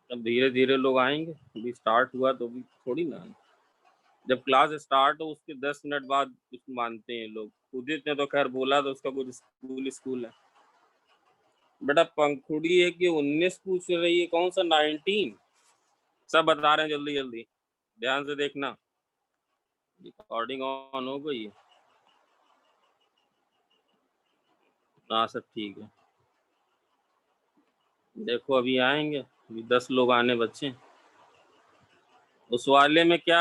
अब धीरे धीरे लोग आएंगे, अभी स्टार्ट हुआ तो अभी थोड़ी ना। जब क्लास स्टार्ट हो उसके 10 मिनट बाद कुछ मानते हैं लोग। उदित ने तो खैर बोला तो उसका कुछ स्कूल है। बेटा पंखुड़ी है कि 19 पूछ रही है, कौन सा 19? सब बता रहे हैं, जल्दी जल्दी ध्यान से देखना। रिकॉर्डिंग ऑन हो गई है? हाँ सब ठीक है। देखो अभी आएंगे, अभी 10 लोग आने बच्चे। उस वाले में क्या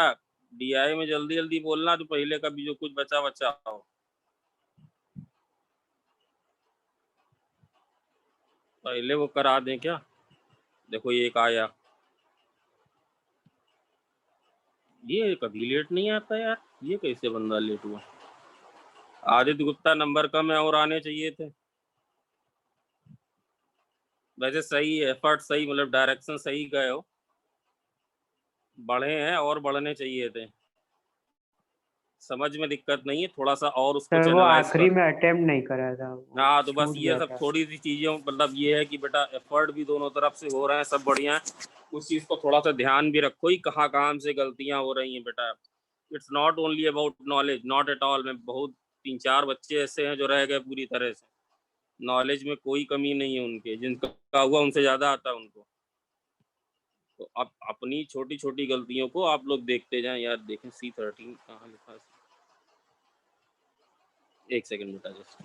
डीआई में जल्दी जल्दी बोलना, तो पहले का भी जो कुछ बचा हो। पहले वो करा दें क्या? देखो ये एक आया, ये कभी लेट नहीं आता यार, ये कैसे बंदा लेट हुआ? आदित्य गुप्ता नंबर कम है और आने चाहिए थे। वैसे सही है, एफर्ट सही, मतलब डायरेक्शन सही गए हो, बढ़े हैं और बढ़ने चाहिए थे। समझ में दिक्कत नहीं है, थोड़ा सा और उसको सर वो चैनलाइज आखिरी कर। में अटेम्प्ट नहीं करा था, हाँ तो बस छूट ये गया सब था। थोड़ी सी चीजें, मतलब ये है कि बेटा एफर्ट भी दोनों तरफ से हो रहे हैं, सब बढ़िया है। उस चीज को थोड़ा सा ध्यान भी रखो ही, कहाँ कहाँ से गलतियां हो रही हैं बेटा। It's not only about knowledge, not at all. मैं बहुत 3-4 बच्चे ऐसे हैं जो रह गए पूरी तरह से। नॉलेज में कोई कमी नहीं है उनके, जिनका हुआ उनसे ज्यादा आता है उनको। तो आप अपनी छोटी छोटी गलतियों को आप लोग देखते जाएं यार। देखें C13 कहाँ लिखा है? एक सेकंड बेटा जस्ट,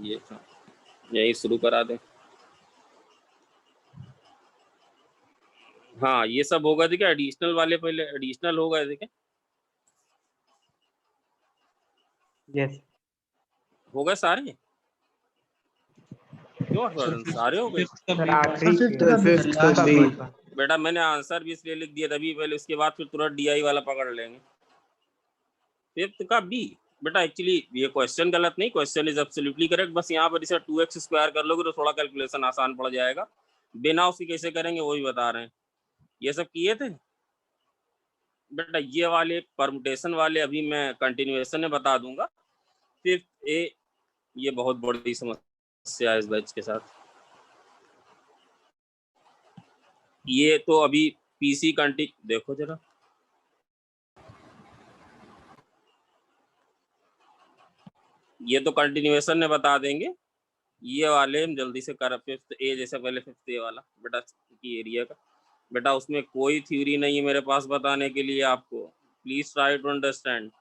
ये था, यही शुरू करा दें। हाँ ये सब होगा थे क्या? एडिशनल वाले पहले एडिशनल हो गए थे क्या? यस हो गए सारे? क्यों हर्षवर्धन, सारे हो गए? सर, आखिरी फिफ्थ का बी। बेटा मैंने आंसर भी इसलिए लिख दिया तभी पहले, उसके बाद फिर तुरंत डीआई वाला पकड़ लेंगे। फिफ्थ का बी। बेटा एक्चुअली ये क्वेश्चन गलत नहीं, क्वेश्चन इज एब्सोल्युटली करेक्ट। बस यहाँ पर इसे 2x स्क्वायर कर लोगे तो थोड़ा कैलकुलेशन आसान पड़ जाएगा। बिना उसकी कैसे करेंगे वो भी बता रहे हैं। ये सब किए थे बेटा। ये वाले परमुटेशन वाले अभी मैं कंटिन्यूएशन में बता दूंगा। फिफ्थ ए, ये बहुत बड़ी समस्या है इस बैच के साथ। ये तो अभी पीसी देखो जरा, ये तो कंटिन्यूएशन में बता देंगे। ये वाले हम जल्दी से कर, फिफ्थ ए जैसे पहले फिफ्थ ए वाला बेटा की एरिया का। बेटा उसमें कोई थ्योरी नहीं है मेरे पास बताने के लिए आपको। Please try to understand,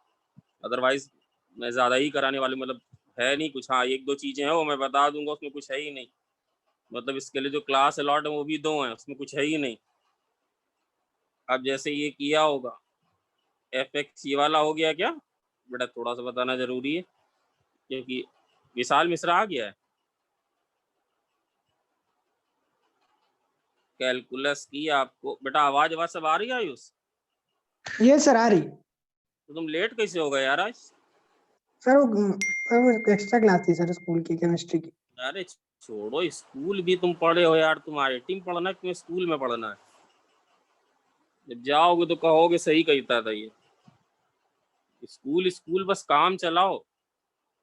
otherwise मैं ज़्यादा ही कराने वाली, मतलब है नहीं कुछ। हाँ एक दो चीज़ें हैं वो मैं बता दूंगा, उसमें कुछ है ही नहीं। मतलब इसके लिए जो क्लास अलॉट है वो भी 2 हैं, उसमें कुछ है ही नहीं। अब जैसे ये किया होगा FX, ये वाला हो गया क्या बेटा? थोड़ा सा बताना जरूरी है क्योंकि विशाल मिश्रा आ गया है। कैलकुलस की आपको बेटा आवाज सब आ रही है आयुष? ये सर आ रही। तो तुम लेट कैसे हो गए यार आज? सर वो एक्स्ट्रा क्लास थी सर स्कूल की, केमिस्ट्री की। अरे छोड़ो, स्कूल भी तुम पढ़े हो यार। तुम IIT में पढ़ना है, तुम्हें स्कूल में पढ़ना है? जब जाओगे तो कहोगे सही कहता था ये। स्कूल स्कूल बस काम चलाओ।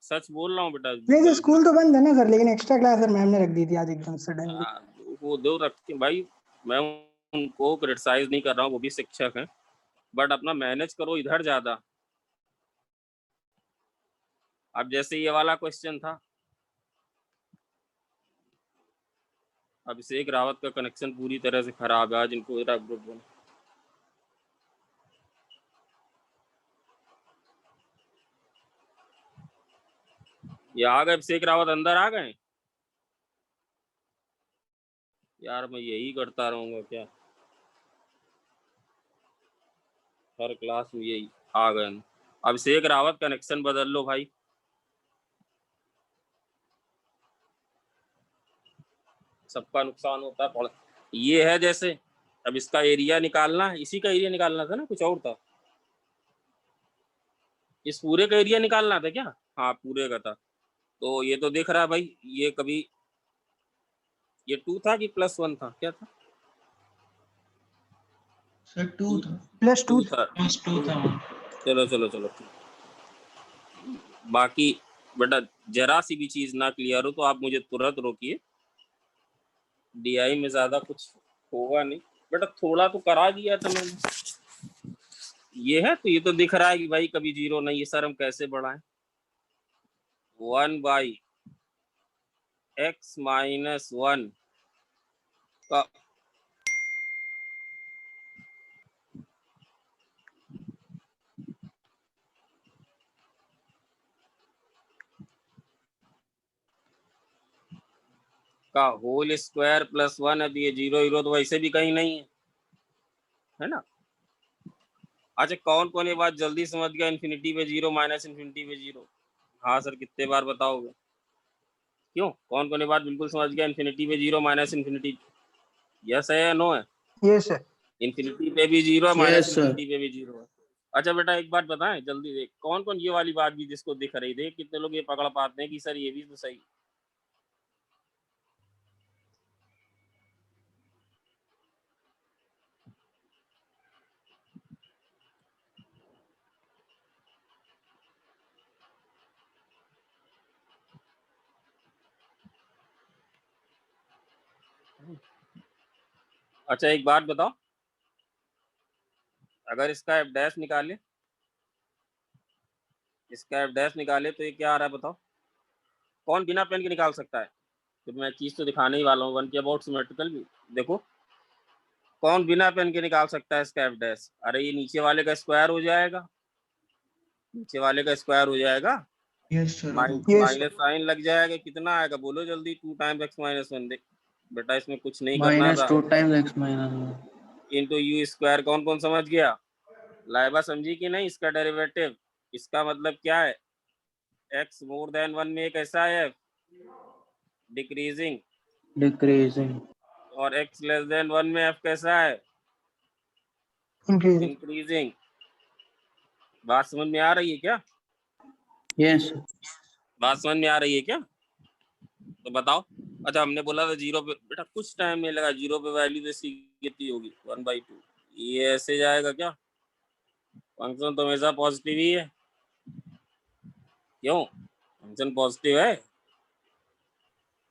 सच बोल रहा हूँ बेटा। नहीं सर, कल स्कूल तो बंद है ना सर, लेकिन एक्स्ट्रा क्लास सर मैम ने रख दी थी आज एकदम सडनली। वो दो रखते भाई, मैं उनको क्रिटिसाइज नहीं कर रहा हूँ, वो भी शिक्षक हैं, बट अपना मैनेज करो इधर ज्यादा। अब जैसे ये वाला क्वेश्चन था, अभिषेक रावत का कनेक्शन पूरी तरह से खराब है आज, इनको ग्रुप बना। ये आ गए अभिषेक रावत, अंदर आ गए यार। मैं यही करता रहूंगा क्या हर क्लास में? यही आ गए अभिषेक रावत, कनेक्शन बदल लो भाई, सबका नुकसान होता है पढ़। ये है जैसे, अब इसका एरिया निकालना है, इसी का एरिया निकालना था ना, कुछ और था? इस पूरे का एरिया निकालना था क्या? हाँ पूरे का था। तो ये तो दिख रहा है भाई, ये कभी ये 2 था कि +1 था, क्या था? सर 2 था। +2 था। बस 2 था। चलो चलो चलो, बाकी बेटा जरा सी भी चीज ना क्लियर हो तो आप मुझे तुरंत रोकिए। DI में ज्यादा कुछ होगा नहीं बेटा, थोड़ा तो करा दिया था मैंने। ये है तो ये तो दिख रहा है कि भाई कभी जीरो नहीं है सर, हम कैसे बढ़ाएं। 1/x-1 का होल स्क्वायर प्लस 1। अब ये जीरो हीरो तो वैसे भी कहीं नहीं है ना। अच्छा कौन कौन ये बात जल्दी समझ गया, इन्फिनिटी पे जीरो माइनस इन्फिनिटी पे जीरो? हाँ सर कितने बार बताओगे? क्यों, कौन कौन ये बात बिल्कुल समझ गया, इन्फिनिटी पे जीरो माइनस इन्फिनिटी? यस है या नो है? Yes sir. इन्फिनिटी पे भी जीरो है, माइनस Yes, sir. इन्फिनिटी पे भी जीरो है। अच्छा बेटा एक बात बताएं जल्दी देख, कौन कौन ये वाली बात भी जिसको दिख रही, देख कितने लोग ये पकड़ पाते हैं कि सर ये भी तो सही। अच्छा एक बात बताओ, अगर इसका एफ डैश निकाले, इसका एफ डैश निकाले तो ये क्या आ रहा है बताओ? कौन बिना पेन के निकाल सकता है? तो मैं चीज तो दिखाने ही वाला हूँ, वन के अबाउट सिमेट्रिकल भी देखो, कौन बिना पेन के निकाल सकता है इसका एफ डैश? अरे ये नीचे वाले का स्क्वायर हो जाएगा, नीचे वाले का स्क्वायर हो जाएगा, Yes, sir. माइनस साइन लग जाएगा, कितना आएगा बोलो जल्दी? 2x-1 देख बेटा, इसमें कुछ नहीं करना Minus था। 2 times x minus 1. Into you square, कौन कौन समझ गया? लाइबा समझी कि नहीं? इसका डेरिवेटिव, इसका मतलब क्या है, x मोर देन 1 में एक ऐसा है डिक्रीजिंग, Decreasing. और x लेस देन 1 में f कैसा है इंक्रीजिंग। इंक्रीजिंग। बात समझ में आ रही है क्या? Yes, sir. बात समझ में आ रही है क्या? तो बताओ। अच्छा हमने बोला था जीरो पे, बेटा कुछ टाइम में लगा, जीरो पे वैल्यू तो इसकी कितनी होगी 1/2। ये ऐसे जाएगा क्या? फंक्शन तो हमेशा पॉजिटिव ही है, क्यों? फंक्शन पॉजिटिव है।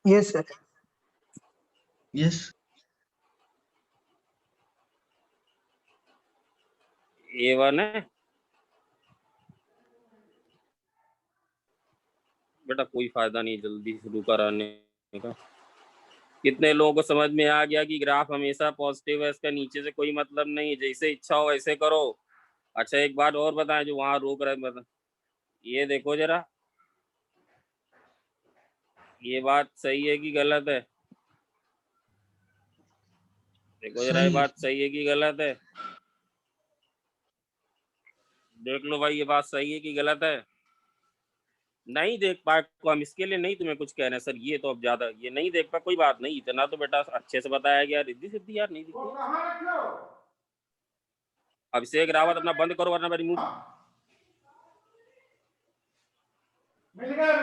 Yes sir. Yes. A1 है बेटा, कोई फायदा नहीं जल्दी शुरू कराने का। कितने लोगों को समझ में आ गया कि ग्राफ हमेशा पॉजिटिव है, इसका नीचे से कोई मतलब नहीं है, जैसे इच्छा हो वैसे करो। अच्छा एक बात और बताएं जो वहां रोक रहे बता, ये देखो जरा, ये बात सही है कि गलत है? देखो जरा ये सही है। बात सही है कि गलत है? देख लो भाई ये बात सही है कि गलत है? नहीं देख पाए तो हम इसके लिए नहीं तुम्हें कुछ कह रहे हैं सर, ये तो अब ज्यादा, ये नहीं देख पाए कोई बात नहीं, इतना तो बेटा अच्छे से बताया गया, रिद्धि सिद्धि यार नहीं दिखती। अभिषेक रावत अपना बंद करो वरना मैं रिमूव। मिल गया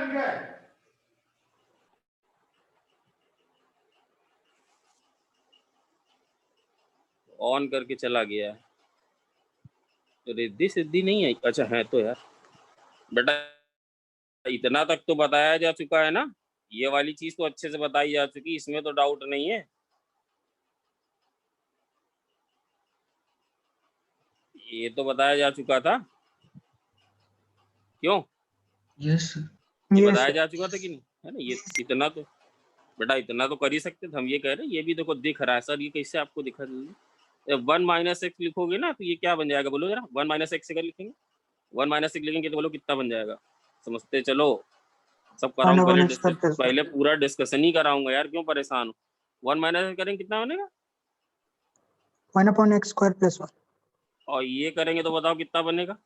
ऑन करके चला गया है, रिद्धि सिद्धि नहीं है। अच्छा है तो यार बेटा, इतना तक तो बताया जा चुका है ना, ये वाली चीज तो अच्छे से बताई जा चुकी, इसमें तो डाउट नहीं है। ये तो बताया जा चुका था, क्यों? Yes, sir. ये यस बताया सर। जा चुका था कि नहीं, है ना? ये इतना तो बेटा, इतना तो कर ही सकते थे। हम ये कह रहे हैं ये भी देखो दिख रहा है सर, ये कैसे आपको दिखा जल्दी? 1 - x लिखोगे ना तो ये क्या बन जाएगा बोलो जरा? 1 - x अगर लिखेंगे, 1 - x लिखेंगे तो बोलो कितना बन जाएगा? समझते चलो, सब कराऊं पहले 1/x डिस्कस, प्लस 1। पहले पूरा डिस्कशन ही कराऊंगा यार, क्यों परेशान हो? 1 - x करेंगे कितना बनेगा? 1/x स्क्वायर प्लस 1 और ये करेंगे तो बताओ कितना बनेगा?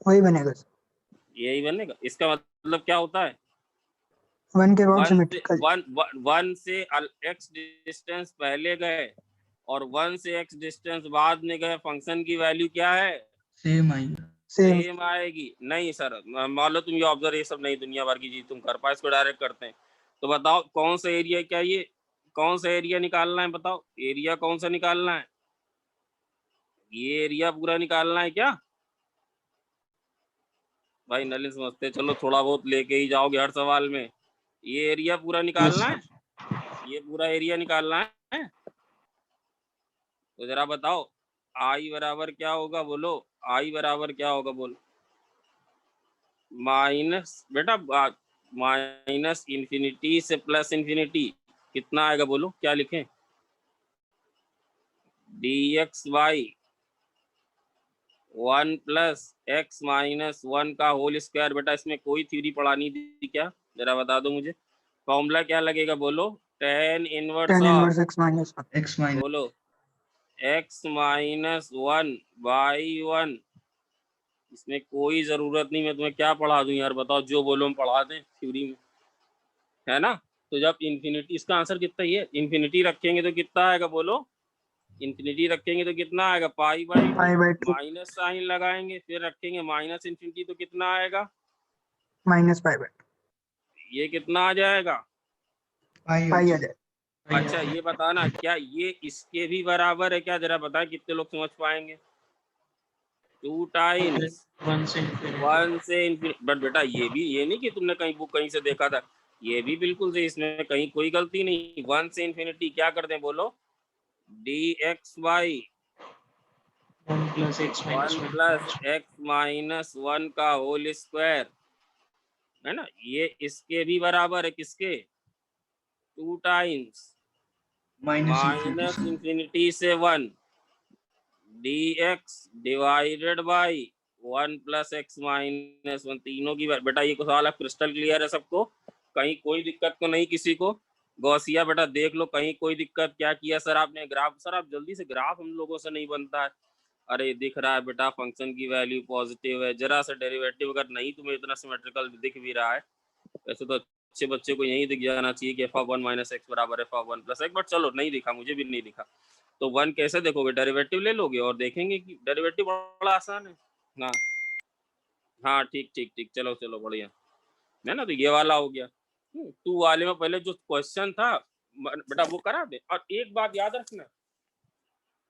वही बनेगा सर। यही बनेगा। इसका मतलब क्या होता है? 1 के अबाउट वन से सिमेट्रिकल। वन से x डिस्टेंस पहले गए और 1 से x डिस्टेंस बाद में गए, फंक्शन की वैल्यू क्या है? Same आएगा। सेम। सेम आएगी। नहीं सर मान लो तुम ये ऑब्जर्व, ये सब नहीं दुनिया भर की चीज तुम कर पाए, इसको डायरेक्ट करते हैं। तो बताओ कौन सा एरिया, क्या ये कौन सा एरिया निकालना है? बताओ एरिया कौन सा निकालना है? ये एरिया पूरा निकालना है क्या भाई? नलिन समझते चलो, थोड़ा बहुत लेके ही जाओगे हर सवाल में। ये एरिया पूरा निकालना है। ये पूरा एरिया निकालना है। तो जरा बताओ आई बराबर क्या होगा, बोलो आई बराबर क्या होगा, बोलो। माइनस बेटा माइनस इंफिनिटी से प्लस इंफिनिटी कितना आएगा, बोलो क्या लिखें। dx/1 प्लस x माइनस 1 का होल स्क्वायर। बेटा इसमें कोई थ्योरी पढ़ानी थी क्या, जरा बता दो मुझे। फॉर्मूला क्या लगेगा, बोलो। tan inverse tan of, inverse x minus 1 x minus बोलो x माइनस 1/1। इसमें कोई जरूरत नहीं, मैं तुम्हें क्या पढ़ा दूं यार, बताओ जो बोलो हम पढ़ा दें थ्योरी में, है ना। तो जब इंफिनिटी, इसका आंसर कितना ही है, इंफिनिटी रखेंगे तो कितना आएगा, बोलो। इंफिनिटी रखेंगे तो कितना आएगा, पाई/2। pi/2 माइनस साइन लगाएंगे, फिर रखेंगे माइनस इंफिनिटी तो कितना आएगा, minus pi/2 ये कितना आ जाएगा। pi pi आ जाए। अच्छा ये बताना क्या ये इसके भी बराबर है क्या, जरा बताएं कितने लोग समझ पाएंगे। 2 टाइम्स 1 से इंफिनिटी। बट बेटा ये भी, ये नहीं कि तुमने कहीं बुक कहीं से देखा था, ये भी बिल्कुल से इसमें कहीं कोई गलती नहीं। 1 से इंफिनिटी क्या कर दें, बोलो। dx/1 प्लस x माइनस 1 का होल स्क्वायर, है ना। ये इसके भी बराबर है, किसके, 2 टाइम्स माइनस इंफिनिटी से 1 dx divided by 1 plus x minus 1। तीनों की बेटा ये सवाल क्रिस्टल क्लियर है सबको, कहीं कोई दिक्कत तो नहीं किसी को। गौसिया बेटा देख लो कहीं कोई दिक्कत, क्या किया सर आपने, ग्राफ सर आप जल्दी से, ग्राफ हम लोगों से नहीं बनता है। अरे दिख रहा है बेटा फंक्शन की वैल्यू पॉजिटिव है, जरा सा डेरिवेटिव अगर नहीं तुम्हें इतना सिमेट्रिकल दिख भी रहा है, वैसे तो अच्छे बच्चे को यही दिख जाना चाहिए कि f(1 माइनस x बराबर f(1 प्लस x), बट चलो नहीं दिखा, मुझे भी नहीं दिखा। तो 1 कैसे देखोगे, डेरिवेटिव ले लोगे और देखेंगे कि डेरिवेटिव बड़ा आसान है। हाँ हाँ ठीक ठीक ठीक, चलो चलो बढ़िया है ना। तो ये वाला हो गया। 2 वाले में पहले जो क्वेश्चन था बेटा वो करा दे। और एक बात याद रखना,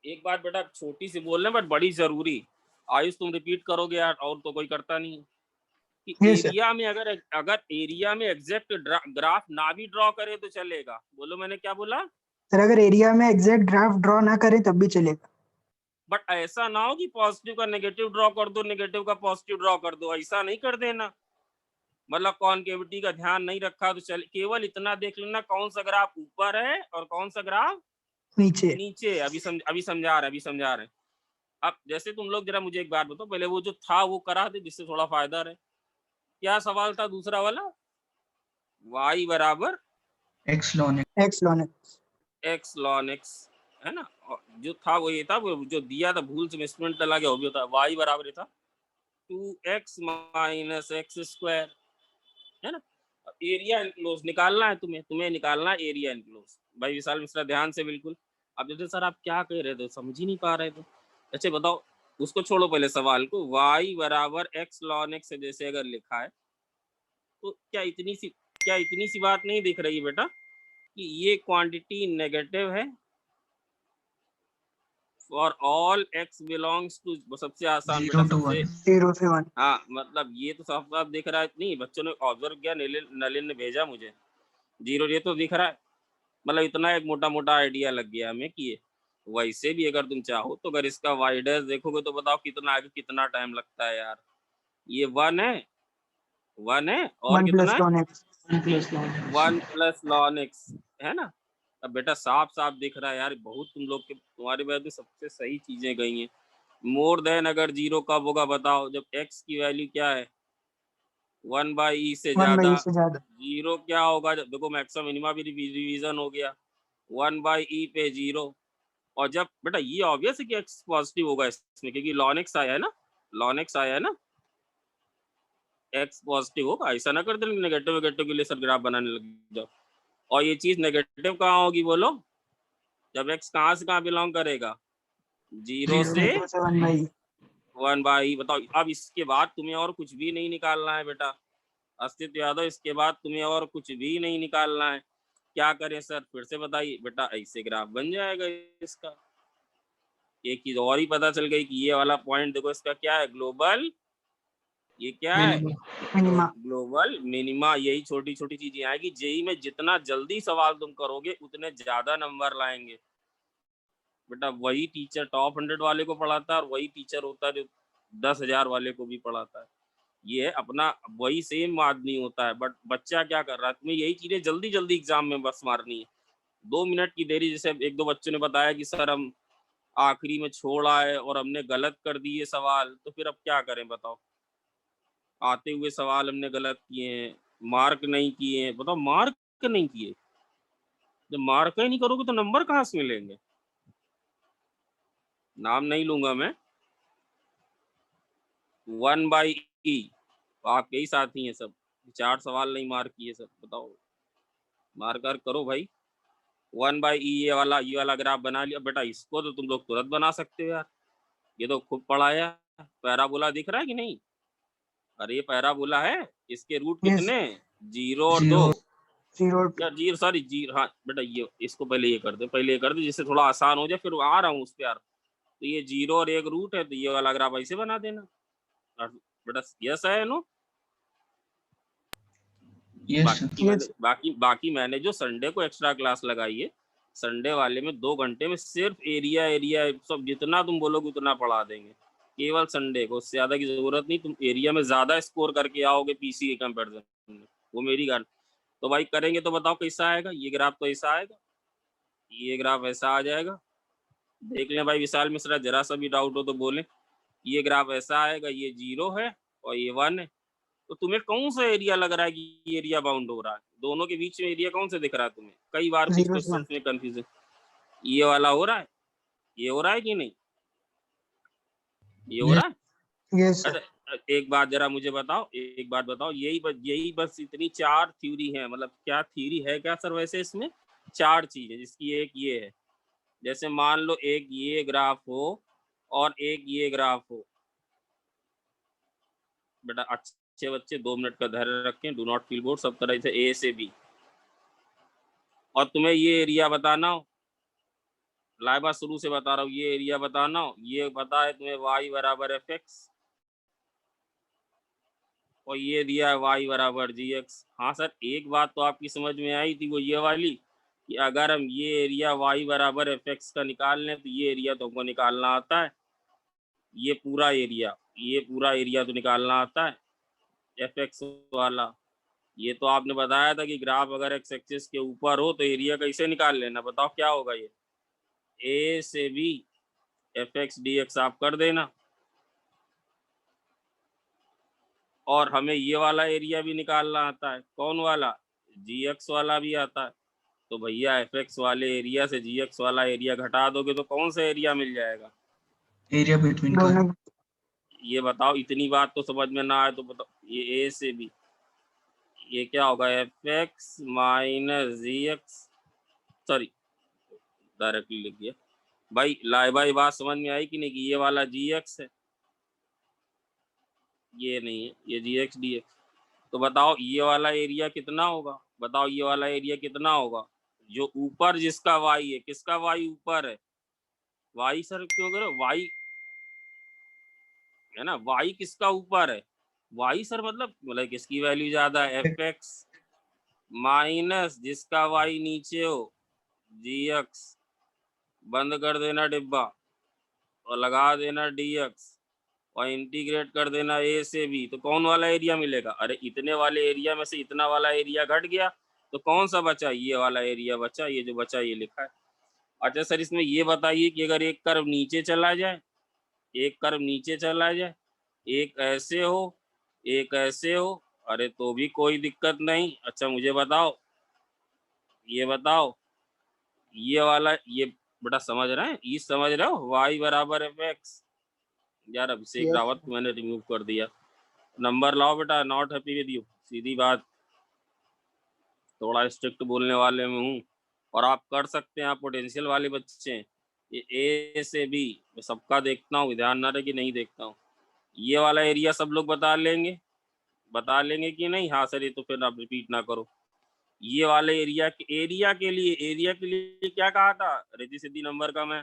एक बात बेटा छोटी सी बोल रहे बट बड़ी जरूरी, आयुष तुम रिपीट करोगे यार, और तो कोई करता नहीं है। कि Yes, sir. एरिया में अगर अगर एरिया में एग्जैक्ट ग्राफ ना भी ड्रॉ करे तो चलेगा, बोलो मैंने क्या बोला। सर अगर एरिया में एग्जैक्ट ड्राफ्ट ड्रॉ ना करें तब भी चलेगा। बट ऐसा ना हो कि पॉजिटिव का नेगेटिव ड्रॉ कर दो, नेगेटिव का पॉजिटिव ड्रॉ कर दो, ऐसा नहीं कर देना। मतलब कॉनकेविटी का ध्यान नहीं रखा तो चल, केवल इतना देख लेना कौन सा ग्राफ ऊपर है और कौन सा ग्राफ नीचे नीचे। अभी समझा रहे हैं। अब जैसे तुम लोग जरा मुझे एक बात बताओ, पहले वो जो था वो करा दे जिससे थोड़ा फायदा रहे। क्या सवाल था दूसरा वाला, y बराबर x ln x ln x है ना। और जो था वो ये था, वो जो दिया था भूल से मिसप्रिंट चला गया, वो भी होता है y बराबर था 2x माइनस एक्स स्क्वायर, है ना। एरिया इनक्लोज निकालना है तुम्हें निकालना है एरिया इनक्लोज। भाई विशाल मिश्रा ध्यान से बिल्कुल। अब जैसे सर आप क्या कह रहे थे, समझ ही नहीं पा रहे थे। अच्छा बताओ, उसको छोड़ो पहले सवाल को, y बराबर x ln x जैसे अगर लिखा है तो क्या इतनी सी बात नहीं दिख रही है बेटा कि ये क्वांटिटी नेगेटिव है for all x belongs to, सबसे आसान बेटा 0 to सबसे 1 0 से 1 हाँ मतलब ये तो साफ साफ दिख रहा है। नहीं बच्चों ने ऑब्जर्व किया, नलिन ने भेजा मुझे 0, ये तो दिख रहा है। मतलब इतना एक मोटा मोटा आइडिया लग गया हमें कि ये वैसे भी अगर तुम चाहो तो अगर इसका वाइडर देखोगे तो बताओ कितना आगे कितना टाइम लगता है यार। ये 1 है और 1 कितना plus है ln x 1 plus ln x, है ना। अब बेटा साफ साफ दिख रहा है यार, बहुत तुम लोग के तुम्हारे बारे में सबसे सही चीजें गई हैं। मोर देन अगर 0 कब होगा बताओ, जब x की वैल्यू क्या है 1/e से 1 by ज्यादा। e से ज्यादा 0 क्या होगा जब, देखो मैक्सिमम मिनिमा भी रिवीजन हो गया 1/e पे 0। और जब बेटा ये ऑब्वियस है कि x पॉजिटिव होगा इसमें, क्योंकि ln x आया है ना, x पॉजिटिव होगा। ऐसा ना कर दे नेगेटिव के लिए सर ग्राफ बनाने लग जाओ। और ये चीज नेगेटिव कहाँ होगी बोलो, जब x कहाँ से कहाँ बिलोंग करेगा, 0 से 0 से 1 by e 1/e। बताओ अब इसके बाद तुम्हें और कुछ भी नहीं निकालना है बेटा, अस्तित्व यादव, इसके बाद तुम्हें और कुछ भी नहीं निकालना है। क्या करें सर, फिर से बताइए बेटा, ऐसे ग्राफ बन जाएगा इसका। एक चीज और ही पता चल गई कि ये वाला पॉइंट देखो इसका क्या है, ग्लोबल ये क्या है? मिनिमा। Global minima. यही छोटी छोटी चीजें आएगी। जेई में जितना जल्दी सवाल तुम करोगे उतने ज्यादा नंबर लाएंगे बेटा। वही टीचर टॉप 100 वाले को पढ़ाता है और वही टीचर होता है जो 10,000 वाले को भी पढ़ाता है। ये अपना वही सेम आदमी होता है। बट बच्चा क्या कर रहा है, तुम्हें यही चीजें जल्दी जल्दी एग्जाम में बस मारनी है। 2 मिनट की देरी, जैसे एक दो बच्चों ने बताया कि सर हम आखिरी में छोड़ आए और हमने गलत कर दिए सवाल, तो फिर अब क्या करें बताओ। आते हुए सवाल हमने गलत किए हैं, मार्क नहीं किए हैं। बताओ मार्क नहीं किए, जब मार्क ही नहीं करोगे तो नंबर कहाँ से मिलेंगे। नाम नहीं लूंगा मैं। 1/e आप यही साथी हैं सब, 4 सवाल नहीं मार्क किए सब। बताओ मार्कर करो भाई। 1/e ये वाला ग्राफ बना लिया बेटा। इसको तो तुम लोग तुरंत बना सकते हो यार, ये तो खूब पढ़ाया। पैराबोला दिख रहा है कि नहीं? अरे ये पैराबोला है, इसके रूट Yes. कितने? 0 और 2 0 या 0 सॉरी 0। हाँ बेटा ये इसको पहले ये कर दे, पहले ये कर दे जिससे थोड़ा आसान हो जाए, फिर आ रहा हूँ उस पे यार। तो ये 0 और 1 रूट है, तो ये वाला ग्राफ ऐसे बना देना। और बेटा यस है नो? Yes, sir. बाकी मैंने जो संडे को एक्स्ट्रा क्लास लगाई है, संडे वाले में 2 घंटे में सिर्फ एरिया सब जितना तुम बोलोगे उतना पढ़ा देंगे, केवल संडे को। उससे ज्यादा की जरूरत नहीं। तुम एरिया में ज्यादा स्कोर करके आओगे पीसी के कंपैरिजन में, वो मेरी गारंटी। तो भाई करेंगे तो बताओ कैसा आएगा। ये ग्राफ तो ऐसा आएगा, ये ग्राफ ऐसा आ जाएगा। देख लें भाई विशाल मिश्रा, जरा सा भी डाउट हो तो बोलें। ये ग्राफ ऐसा आएगा, ये 0 है और ये 1 है। तो तुम्हें कौन सा एरिया लग रहा है कि ये एरिया बाउंड हो रहा है? दोनों के बीच में एरिया कौन सा दिख रहा है तुम्हें? कई बार कुछ 0 क्वेश्चन में कंफ्यूजन। ये वाला हो रहा है, ये हो रहा है कि नहीं? ये हो रहा है? Yes, sir. अच्छा एक बात जरा मुझे बताओ, एक बात बताओ। यही बस इतनी 4 थ्योरी है। मतलब क्या थ्योरी है क्या सर? वैसे इसमें 4 चीजें, जिसकी एक ये है। जैसे मान लो एक ये ग्राफ हो और एक ये ग्राफ हो। बेटा अच्छे बच्चे 2 मिनट का धैर्य रखें, डू नॉट फील बोर्ड। सब तरह से ए से बी, और तुम्हें ये एरिया बताना हो, लाइबा शुरू से बता रहा हूँ, ये एरिया बताना हो। ये पता है तुम्हें y बराबर fx, और ये दिया है y बराबर gx। हाँ सर एक बात तो आपकी समझ में आई थी, वो ये वाली कि अगर हम ये एरिया y बराबर fx का निकाल लें तो ये एरिया तो हमको निकालना आता है। ये पूरा एरिया तो निकालना आता है fx वाला। ये तो आपने बताया था कि ग्राफ अगर एक्स एक्सिस के ऊपर हो तो एरिया कैसे निकाल लेना। बताओ क्या होगा? ये ए से बी fx dx आप कर देना, और हमें ये वाला एरिया भी निकालना आता है। कौन वाला? gx वाला भी आता है। तो भैया fx वाले एरिया से gx वाला एरिया घटा दोगे तो कौन सा एरिया मिल जाएगा? Area between दोनों curve. ये बताओ, इतनी बात तो समझ में ना आए तो बताओ। ये ए से बी, ये क्या होगा? fx minus gx, sorry directly लिख दिया भाई। लाइबाई बात समझ में आई कि नहीं? कि ये वाला gx है, ये नहीं है, ये gx dx। तो बताओ ये वाला एरिया कितना होगा? बताओ ये वाला एरिया कितना होगा? जो ऊपर जिसका y है, किसका y ऊपर है? y सर क्यों करो y है ना, y किसका ऊपर है? y सर मतलब किसकी वैल्यू ज्यादा है? fx माइनस जिसका y नीचे हो gx। बंद कर देना डिब्बा और लगा देना dx और इंटीग्रेट कर देना ए से बी। तो कौन वाला एरिया मिलेगा? अरे इतने वाले एरिया में से इतना वाला एरिया घट गया, तो कौन सा बचा? ये वाला एरिया बचा। ये जो बचा ये लिखा है। अच्छा सर इसमें ये बताइए कि अगर एक कर्व नीचे चला जाए, एक कर्व नीचे चला जाए, एक ऐसे हो एक ऐसे हो, अरे तो भी कोई दिक्कत नहीं। अच्छा मुझे बताओ, ये बताओ ये वाला, ये बेटा समझ रहे हैं? ये समझ रहे हो? y बराबर fx। यार अभिषेक रावत को मैंने रिमूव कर दिया। नंबर लाओ बेटा, नॉट हैप्पी विद यू, सीधी बात। थोड़ा स्ट्रिक्ट बोलने वाले में हूँ, और आप कर सकते हैं, आप पोटेंशियल वाले बच्चे हैं। ये ए से बी मैं सबका देखता हूँ, ध्यान ना रहे कि नहीं देखता हूँ। ये वाला एरिया सब लोग बता लेंगे कि नहीं? हाँ सर ये तो फिर आप रिपीट ना करो। ये वाले एरिया के लिए क्या कहा था? रिद्धि सिद्धि नंबर का मैं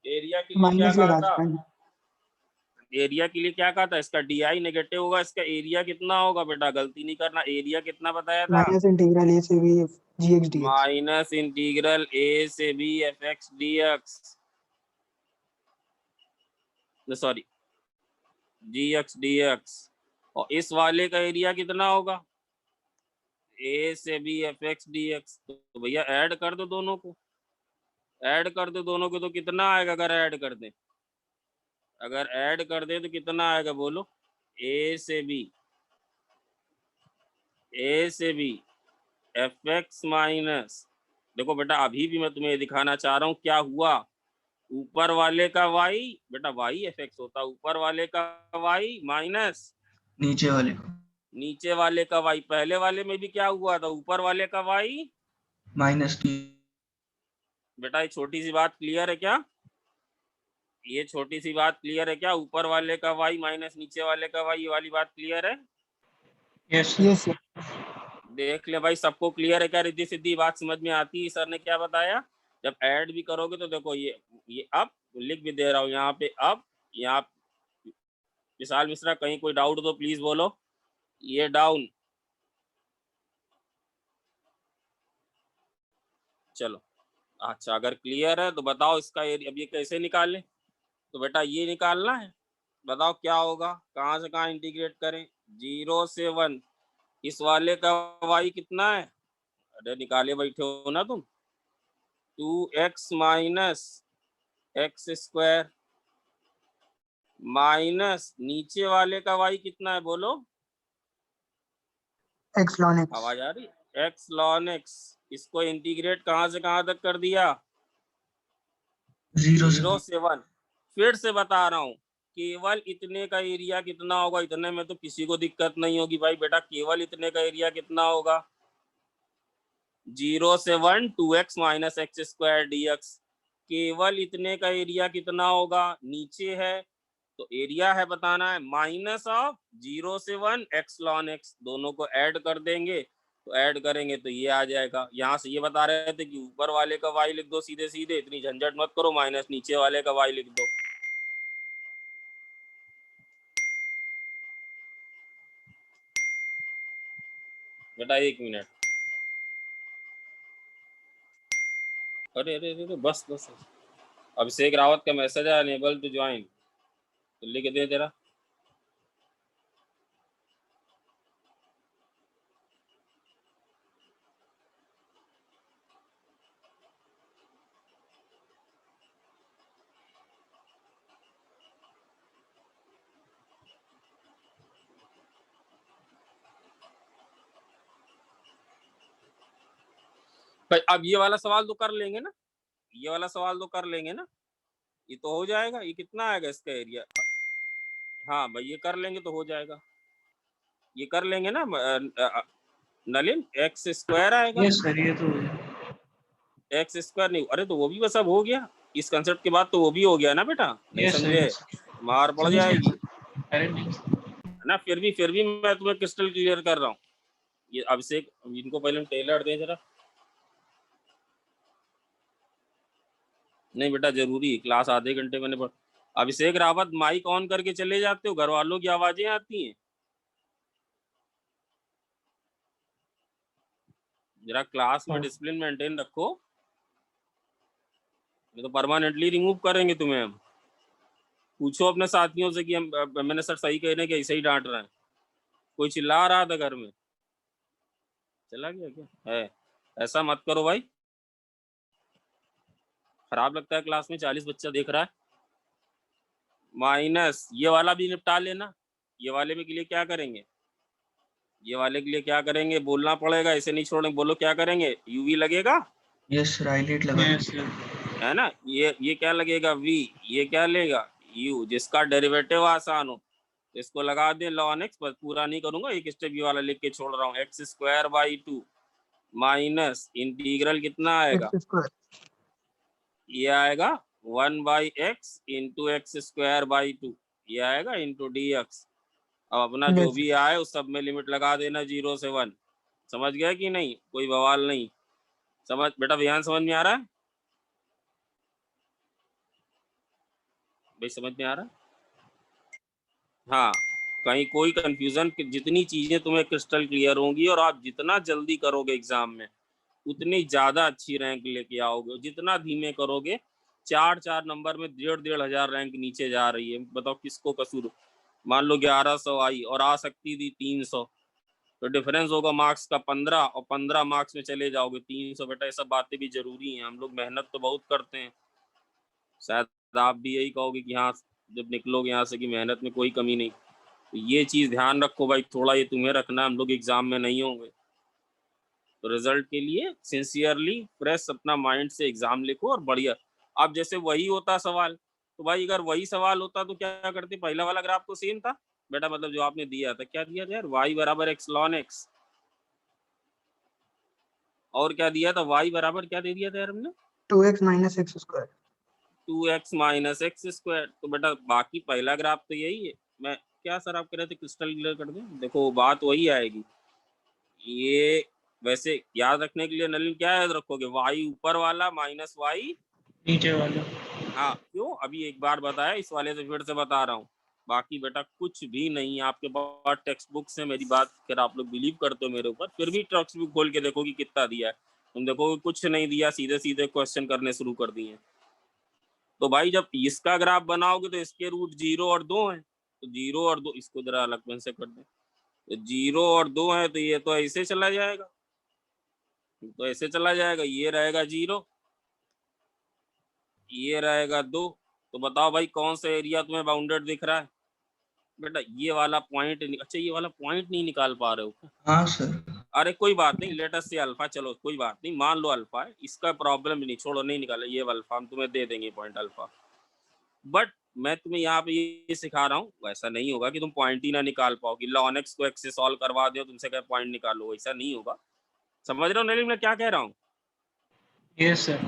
एरिया के लिए क्या माइनस कहा लगा था? देना। एरिया के लिए क्या कहा था, इसका DI नेगेटिव होगा, इसका एरिया कितना होगा बेटा, गलती नहीं करना, एरिया कितना बताया था, माइनस इंटीग्रल ए से B GX DX। Minus integral A से B FX DX, sorry GX DX, और इस वाले का एरिया कितना होगा, A से B FX DX। तो भैया ऐड कर दो दोनों को, ऐड कर दो दोनों को, तो कितना आएगा अगर ऐड कर दें, अगर ऐड कर दे तो कितना आएगा बोलो, A से B FX माइनस, देखो बेटा अभी भी मैं तुम्हें दिखाना चाह रहा हूँ क्या हुआ, ऊपर वाले का y बेटा y FX होता, ऊपर वाले का y माइनस नीचे वाले को नीचे वाले का y, पहले वाले में भी क्या हुआ था, ऊपर वाले का y माइनस। बेटा ये छोटी सी बात क्लियर है क्या, ये छोटी सी बात क्लियर है क्या, ऊपर वाले का y माइनस नीचे वाले का y, ये वाली बात क्लियर है, यस यस सर। देख ले भाई सबको क्लियर है क्या, रिद्धि सिद्धि बात समझ में आती है, सर ने क्या बताया, जब ऐड भी करोगे तो देखो ये अब लिख भी दे रहा हूँ यहाँ पे, अब यहाँ विशाल मिश्रा कहीं कोई डाउट तो प्लीज बोलो, ये डाउन, चलो अच्छा अगर क्लियर है तो बताओ इसका एरिया, अब ये कैसे निकालें, तो बेटा ये निकालना है, बताओ क्या होगा, कहाँ से कहाँ इंटीग्रेट करें, 0 से 1, इस वाले का y कितना है, अरे निकाले बैठे हो ना तुम, 2x minus x square minus नीचे वाले का y कितना है बोलो, x ln x। आवाज आ रही, x ln x, इसको इंटीग्रेट कहाँ से कहाँ तक कर दिया, 0 से 1, फिर से बता रहा हूँ केवल इतने का एरिया कितना होगा, इतने में तो किसी को दिक्कत नहीं होगी भाई, बेटा केवल इतने का एरिया कितना होगा, 0 से 1 2x minus x square DX, केवल इतने का एरिया कितना होगा, नीचे है तो एरिया है बताना है, माइनस ऑफ 0 से 1 x ln x, दोनों को ऐड कर देंगे, तो ऐड करेंगे तो ये आ जाएगा, यहाँ से ये बता रहे थे कि ऊपर वाले का y लिख दो सीधे सीधे, इतनी झंझट मत करो, माइनस नीचे वाले का y लिख दो, बेटा 1 मिनट, अरे अरे अरे बस बस, अभिषेक रावत का मैसेज है अनेबल टू ज्वाइन, तो लिख दे जरा, भाई अब ये वाला सवाल तो कर लेंगे ना, ये वाला सवाल तो कर लेंगे ना, ये तो हो जाएगा, ये कितना आएगा इसका एरिया, हाँ भाई ये कर लेंगे तो हो जाएगा, ये कर लेंगे ना नलिन, एक्स स्क्वायर आएगा, यस सर, ये तो एक्स स्क्वायर नहीं, अरे तो वो भी बस अब हो गया, इस कंसेप्ट के बाद तो वो भी हो गया ना बेटा, नहीं यस समझे सर, मार पड़ जाएगी, अरे नहीं ना फिर भी मैं तुम्हें क्रिस्टल क्लियर कर रहा हूँ, ये अभिषेक इनको पहले टेलर दे जरा, नहीं बेटा जरूरी क्लास आधे घंटे मैंने अभिषेक रावत माइक ऑन करके चले जाते हो, घर वालों की आवाजें आती हैं, जरा क्लास में डिसिप्लिन मेंटेन रखो, नहीं तो परमानेंटली रिमूव करेंगे तुम्हें हम, पूछो अपने साथियों से कि हम मैंने सर सही कह रहे हैं कि ऐसे ही डांट रहे हैं, कोई चिल्ला रहा था घर में, चला गया क्या है, ऐसा मत करो भाई, खराब लगता है क्लास में 40 बच्चा देख रहा है, माइनस ये वाला भी निपटा लेना, ये वाले में के लिए क्या करेंगे, ये वाले के लिए क्या करेंगे बोलना पड़ेगा, ऐसे नहीं छोड़ेंगे, बोलो क्या करेंगे, यूवी लगेगा, यस सर, हाईलाइट लगा है ना, ये क्या लगेगा v, ये क्या लेगा u, जिसका डेरिवेटिव आसान हो इसको लगा दे ln x, बस पूरा नहीं करूंगा, एक स्टेप ये वाला लिख के छोड़ रहा हूँ, x square by 2 minus integral कितना आएगा, x स्क्वायर ये आएगा 1 by x into x square by 2, ये आएगा इंटू dx, अब अपना जो भी आए उस सब में लिमिट लगा देना 0 से 1, समझ गया कि नहीं, कोई बवाल नहीं, समझ बेटा ध्यान समझ में आ रहा है भाई, समझ में आ रहा है, हाँ, कहीं कोई कंफ्यूजन, जितनी चीजें तुम्हें क्रिस्टल क्लियर होंगी और आप जितना जल्दी करोगे एग्जाम में उतनी ज्यादा अच्छी रैंक लेके आओगे। जितना धीमे करोगे, 4 नंबर में 1,500 रैंक नीचे जा रही है। बताओ किसको कसूर। मान लो 1100 आई और आ सकती थी 300, तो डिफरेंस होगा मार्क्स का 15, और 15 मार्क्स में चले जाओगे 300। बेटा ये सब बातें भी जरूरी हैं। हम लोग मेहनत तो बहुत करते हैं, शायद आप भी यही कहोगे कि हाँ जब निकलोगे यहाँ से कि मेहनत में कोई कमी नहीं। तो ये चीज़ ध्यान रखो भाई, थोड़ा ये तुम्हें रखना, हम लोग एग्जाम में नहीं होंगे। तो रिजल्ट के लिए सिंसियरली फ्रेश अपना माइंड से एग्जाम लिखो और बढ़िया। अब जैसे वही होता सवाल, तो भाई अगर वही सवाल होता तो क्या करते, पहला वाला ग्राफ तो सेम था बेटा, मतलब जो आपने दिया था, क्या दिया था यार, y बराबर x ln x, और क्या दिया था, y बराबर क्या दे दिया था यार हमने, 2x minus x square। 2x minus x square. तो बेटा बाकी पहला ग्राफ तो यही है। मैं क्या सर आप कह रहे थे क्रिस्टल क्लियर कर दें, देखो बात वही आएगी। ये वैसे याद रखने के लिए नलिन क्या याद रखोगे, y ऊपर वाला माइनस y नीचे वाला। हाँ क्यों, अभी एक बार बताया, इस वाले से फिर से बता रहा हूँ। बाकी बेटा कुछ भी नहीं, आपके पास टेक्स्ट बुक से, मेरी बात अगर आप लोग बिलीव करते हो मेरे ऊपर, फिर भी टेक्स्ट बुक खोल के देखो कि कितना दिया है, तुम देखोगे कुछ नहीं दिया, सीधे सीधे क्वेश्चन करने शुरू कर दिए। तो भाई जब इसका ग्राफ बनाओगे तो इसके रूट 0 और 2 हैं, तो 0 और 2, इसको जरा अलग पेन से कर दें, तो 0 और 2 है, तो ये तो ऐसे चला जाएगा, तो ऐसे चला जाएगा, ये रहेगा 0, ये रहेगा 2। तो बताओ भाई कौन सा एरिया तुम्हें बाउंडेड दिख रहा है बेटा, ये वाला पॉइंट। अच्छा ये वाला पॉइंट नहीं निकाल पा रहे हो, हाँ सर। अरे कोई बात नहीं, लेट अस से अल्फा, चलो कोई बात नहीं, मान लो अल्फा है, इसका प्रॉब्लम नहीं, छोड़ो नहीं निकाला, ये अल्फा हम तुम्हें दे देंगे पॉइंट अल्फा। बट मैं तुम्हें यहाँ पे ये सिखा रहा हूँ, वैसा नहीं होगा कि तुम पॉइंट ही ना निकाल पाओ, कि ln x को x से सॉल्व करवा दो तुमसे क्या पॉइंट निकालो, ऐसा नहीं होगा। समझ रहे हो नलिन मैं क्या कह रहा हूँ, यस सर।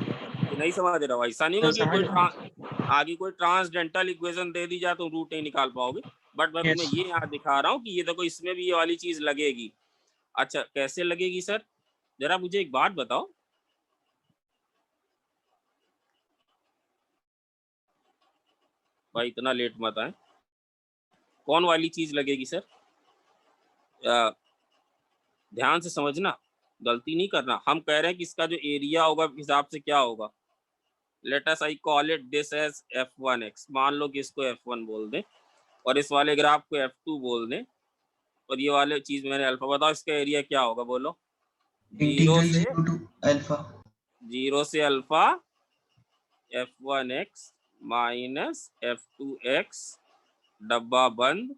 कि नहीं समझ रहा हो, ऐसा नहीं होगा कि समझ रहा आगे कोई ट्रांसडेंटल इक्वेशन दे दी जाए तो रूट नहीं निकाल पाओगे। बट मैं तुम्हें ये यहाँ दिखा रहा हूँ कि ये देखो इसमें भी ये वाली चीज लगेगी। अच्छा कैसे लगेगी सर, जरा मुझे एक बात बताओ, भाई इतना लेट मत आए, कौन वाली चीज लगेगी सर, ध्यान से समझना, गलती नहीं करना। हम कह रहे हैं कि इसका जो एरिया होगा हिसाब से क्या होगा, let us I call it this as f1x, मान लो कि इसको f1 बोल दें और इस वाले ग्राफ को f2 बोल दें, और ये वाले चीज मैंने अल्फा, बताओ इसका एरिया क्या होगा बोलो, इंटीग्रल 0 to अल्फा, 0 से अल्फा f1x माइनस f2x डब्बा बंद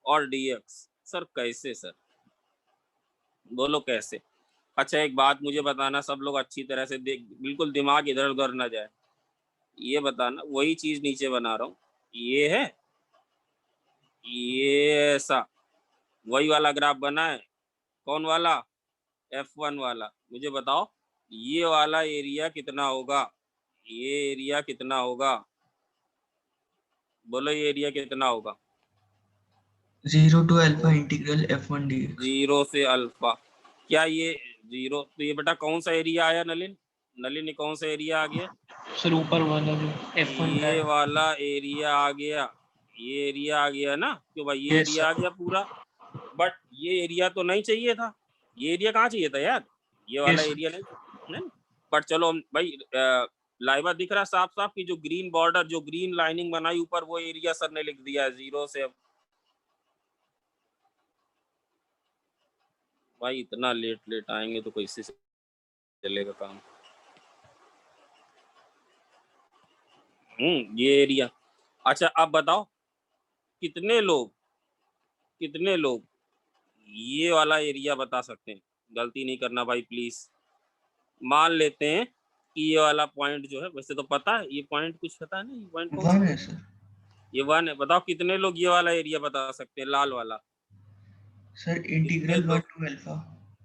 और dx। सर कैसे सर, बोलो कैसे। अच्छा एक बात मुझे बताना, सब लोग अच्छी तरह से देख, बिल्कुल दिमाग इधर उधर ना जाए, ये बताना, वही चीज नीचे बना रहा हूँ, ये है, ये ऐसा वही वाला ग्राफ बना है, कौन वाला, f1 वाला। मुझे बताओ ये वाला एरिया कितना होगा, ये एरिया कितना होगा, बोलो ये एरिया कितना होगा, 0 to alpha integral f1 dx। 0 से अल्फा, क्या ये 0, तो ये बेटा कौन सा एरिया आया नलिन, नलिन ये कौन सा एरिया आ गया, सर ऊपर वाला जो f1 ये वाला एरिया आ गया, ये एरिया आ गया ना, क्यों भाई ये Yes, एरिया आ गया पूरा। बट ये एरिया तो नहीं चाहिए था, ये एरिया कहाँ चाहिए था यार, ये वाला Yes. एरिया नहीं। बट चलो भाई लाइवा दिख रहा साफ साफ कि जो ग्रीन बॉर्डर, जो ग्रीन लाइनिंग बनाई ऊपर, वो एरिया सर ने लिख दिया है 0 से। भाई इतना लेट लेट आएंगे तो कैसे चलेगा काम। ये एरिया। अच्छा अब बताओ कितने लोग ये वाला एरिया बता सकते हैं, गलती नहीं करना भाई प्लीज। मान लेते हैं कि ये वाला पॉइंट जो है, वैसे तो पता है ये पॉइंट, कुछ पता है ना ये पॉइंट कौन सा 1 है सर। ये 1 है। बताओ कितने लोग ये वाला एरिया बता सकते हैं, लाल वाला, सर इंटीग्रल 1 to अल्फा।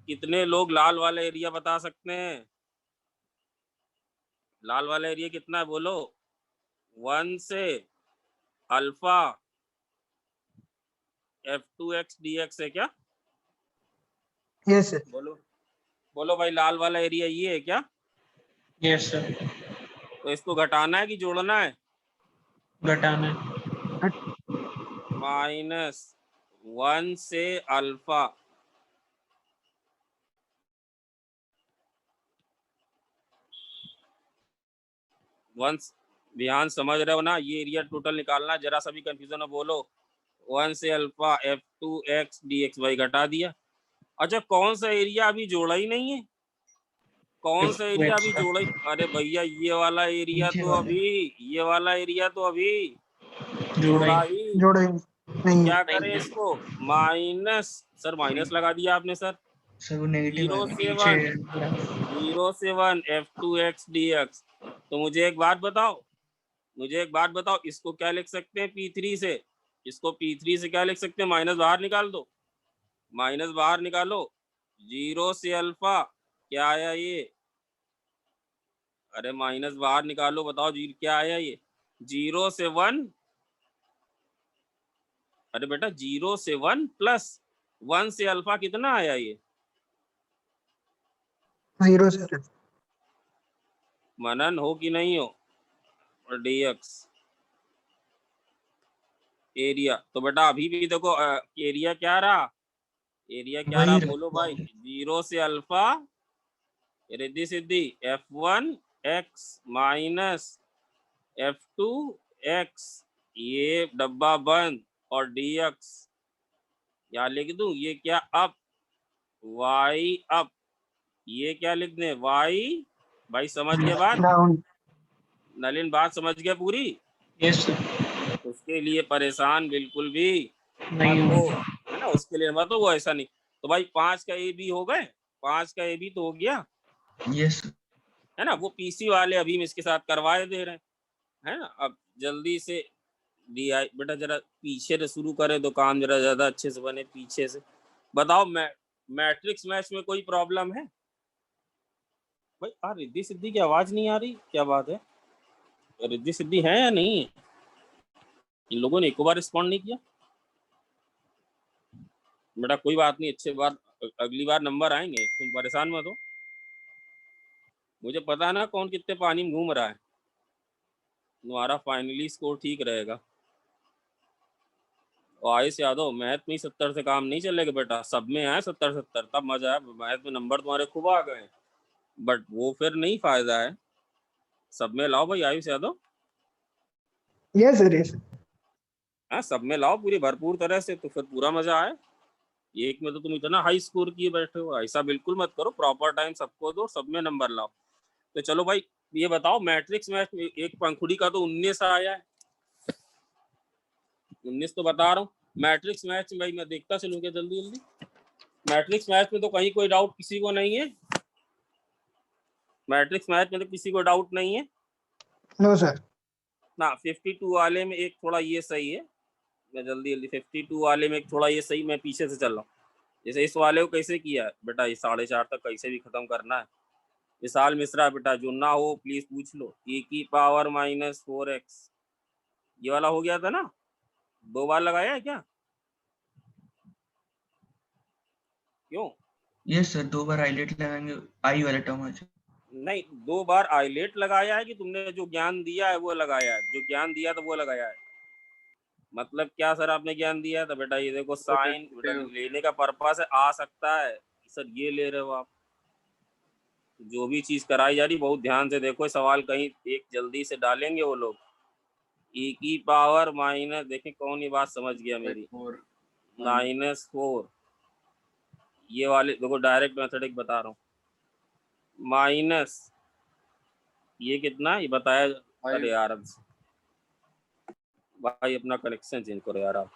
कितने लोग लाल वाला एरिया बता सकते हैं, लाल वाला एरिया कितना है बोलो, 1 से अल्फा f2x dx है क्या, यस सर। बोलो भाई लाल वाला एरिया ये है क्या, यस सर। तो इसको घटाना है कि जोड़ना है, घटाना। -1 से अल्फा। वंस ध्यान समझ रहे हो ना, ये एरिया टोटल निकालना, जरा सा भी कंफ्यूजन हो बोलो। 1 से अल्फा f2x dxy घटा दिया। अच्छा कौन सा एरिया अभी जोड़ा ही नहीं है? कौन सा एरिया अभी जोड़ा ही? अरे भैया ये वाला एरिया तो अभी, ये वाला एरिया तो अभी जोड़ा ही। जोड़ा ही नहीं क्या करें इसको? माइनस, सर माइनस लगा दिया आपने सर। सर वो नेगेटिव 0 से 1 f2x dx। तो मुझे एक बात बताओ, इसको क्या लिख सकते हैं P3 से? इसको P3 से क्या लिख सकते हैं? माइनस बाहर निकाल दो, माइनस बाहर निकालो। 0 से अल्फा क्या आया ये? अरे माइनस बाहर निकालो, बताओ जी क्या आया ये? 0 से 1, अरे बेटा 0 से 1 प्लस 1 से अल्फा कितना आया ये? 0 सर। मनन हो कि नहीं हो? और dx एरिया, तो बेटा अभी भी देखो एरिया क्या रहा? एरिया क्या रहा बोलो भाई? 0 से alpha Riddhi Siddhi f1x minus f2x, ये डब्बा बंद, और dx क्या लिख दूं? ये क्या अप, y अप, ये क्या लिख दें? y। भाई समझ गए बात? डाउन। नलिन बात समझ गया पूरी? यस उसके लिए परेशान बिल्कुल भी नहीं मत हो। हो, है ना? उसके लिए मत हो, वो ऐसा नहीं। तो भाई 5 का ए बी हो गए, 5 का ए बी तो हो गया, यस है ना? वो पीसी वाले अभी हम इसके साथ करवाए दे रहे हैं, है ना? अब जल्दी से DI बेटा जरा पीछे से शुरू करें तो काम जरा ज्यादा अच्छे से बने। पीछे से बताओ, मैट्रिक्स मैच में कोई प्रॉब्लम है भाई? रिद्धि सिद्धि की आवाज नहीं आ रही, क्या बात है? रिद्धि सिद्धि है या नहीं है? इन लोगों ने एक बार रिस्पॉन्ड नहीं किया। बेटा कोई बात नहीं, अच्छे बार, अगली बार नंबर आएंगे, तुम परेशान मत हो। मुझे पता है ना कौन कितने पानी में घूम रहा है। तुम्हारा फाइनली स्कोर ठीक रहेगा। और आयुष यादव, मैथ में 70 से काम नहीं चलेगा बेटा, सब में है 70-70, तब मजा है। मैथ में नंबर तुम्हारे खूब आ गए, बट वो फिर नहीं फायदा है। सब में लाओ भाई Ayush Yadav, yes sir yes. हाँ सब में लाओ पूरी भरपूर तरह से, तो फिर पूरा मजा आए। एक में तो तुम इतना हाई स्कोर किए बैठे हो, ऐसा बिल्कुल मत करो। प्रॉपर टाइम सबको दो, सब में नंबर लाओ। तो चलो भाई ये बताओ, मैट्रिक्स मैच में एक पंखुड़ी का तो 19 आया है, 19 तो बता रहा हूँ। मैट्रिक्स मैच में भाई मैं देखता चलूंगा जल्दी जल्दी। मैट्रिक्स मैच में तो कहीं कोई डाउट किसी को नहीं है? मैट्रिक्स मैच में तो किसी को डाउट नहीं है नो सर। ना? 52 वाले में एक थोड़ा ये सही है, मैं जल्दी जल्दी 52 वाले में एक थोड़ा ये सही, मैं पीछे से चल रहा हूँ। जैसे इस वाले को कैसे किया है बेटा? ये 4.5 तक कैसे भी खत्म करना है। विशाल मिश्रा बेटा, जो ना हो प्लीज पूछ लो। e⁻⁻4x, ये वाला हो गया था ना? 2 बार लगाया है क्या? क्यों? यस सर 2 बार आइलेट लगाएंगे, आई वाला टर्म आ जाए। नहीं 2 बार आइलेट लगाया है कि तुमने जो ज्ञान दिया है वो लगाया है? जो ज्ञान दिया था वो लगाया है। मतलब क्या सर आपने ज्ञान दिया है? तो बेटा ये देखो साइन लेने का पर्पस है, आ सकता है सर, ये ले रहे हो आप। जो भी चीज कराई जा रही बहुत ध्यान से देखो, सवाल कहीं एक जल्दी से डालेंगे वो लोग। e⁻⁻, देखें कौन ये बात समझ गया मेरी? -4, ये वाले देखो डायरेक्ट मैथमेटिक्स बता रहा हूँ। माइनस ये कितना ये बताया? अरे यार अब भाई अपना कनेक्शन चेंज करो यार आप।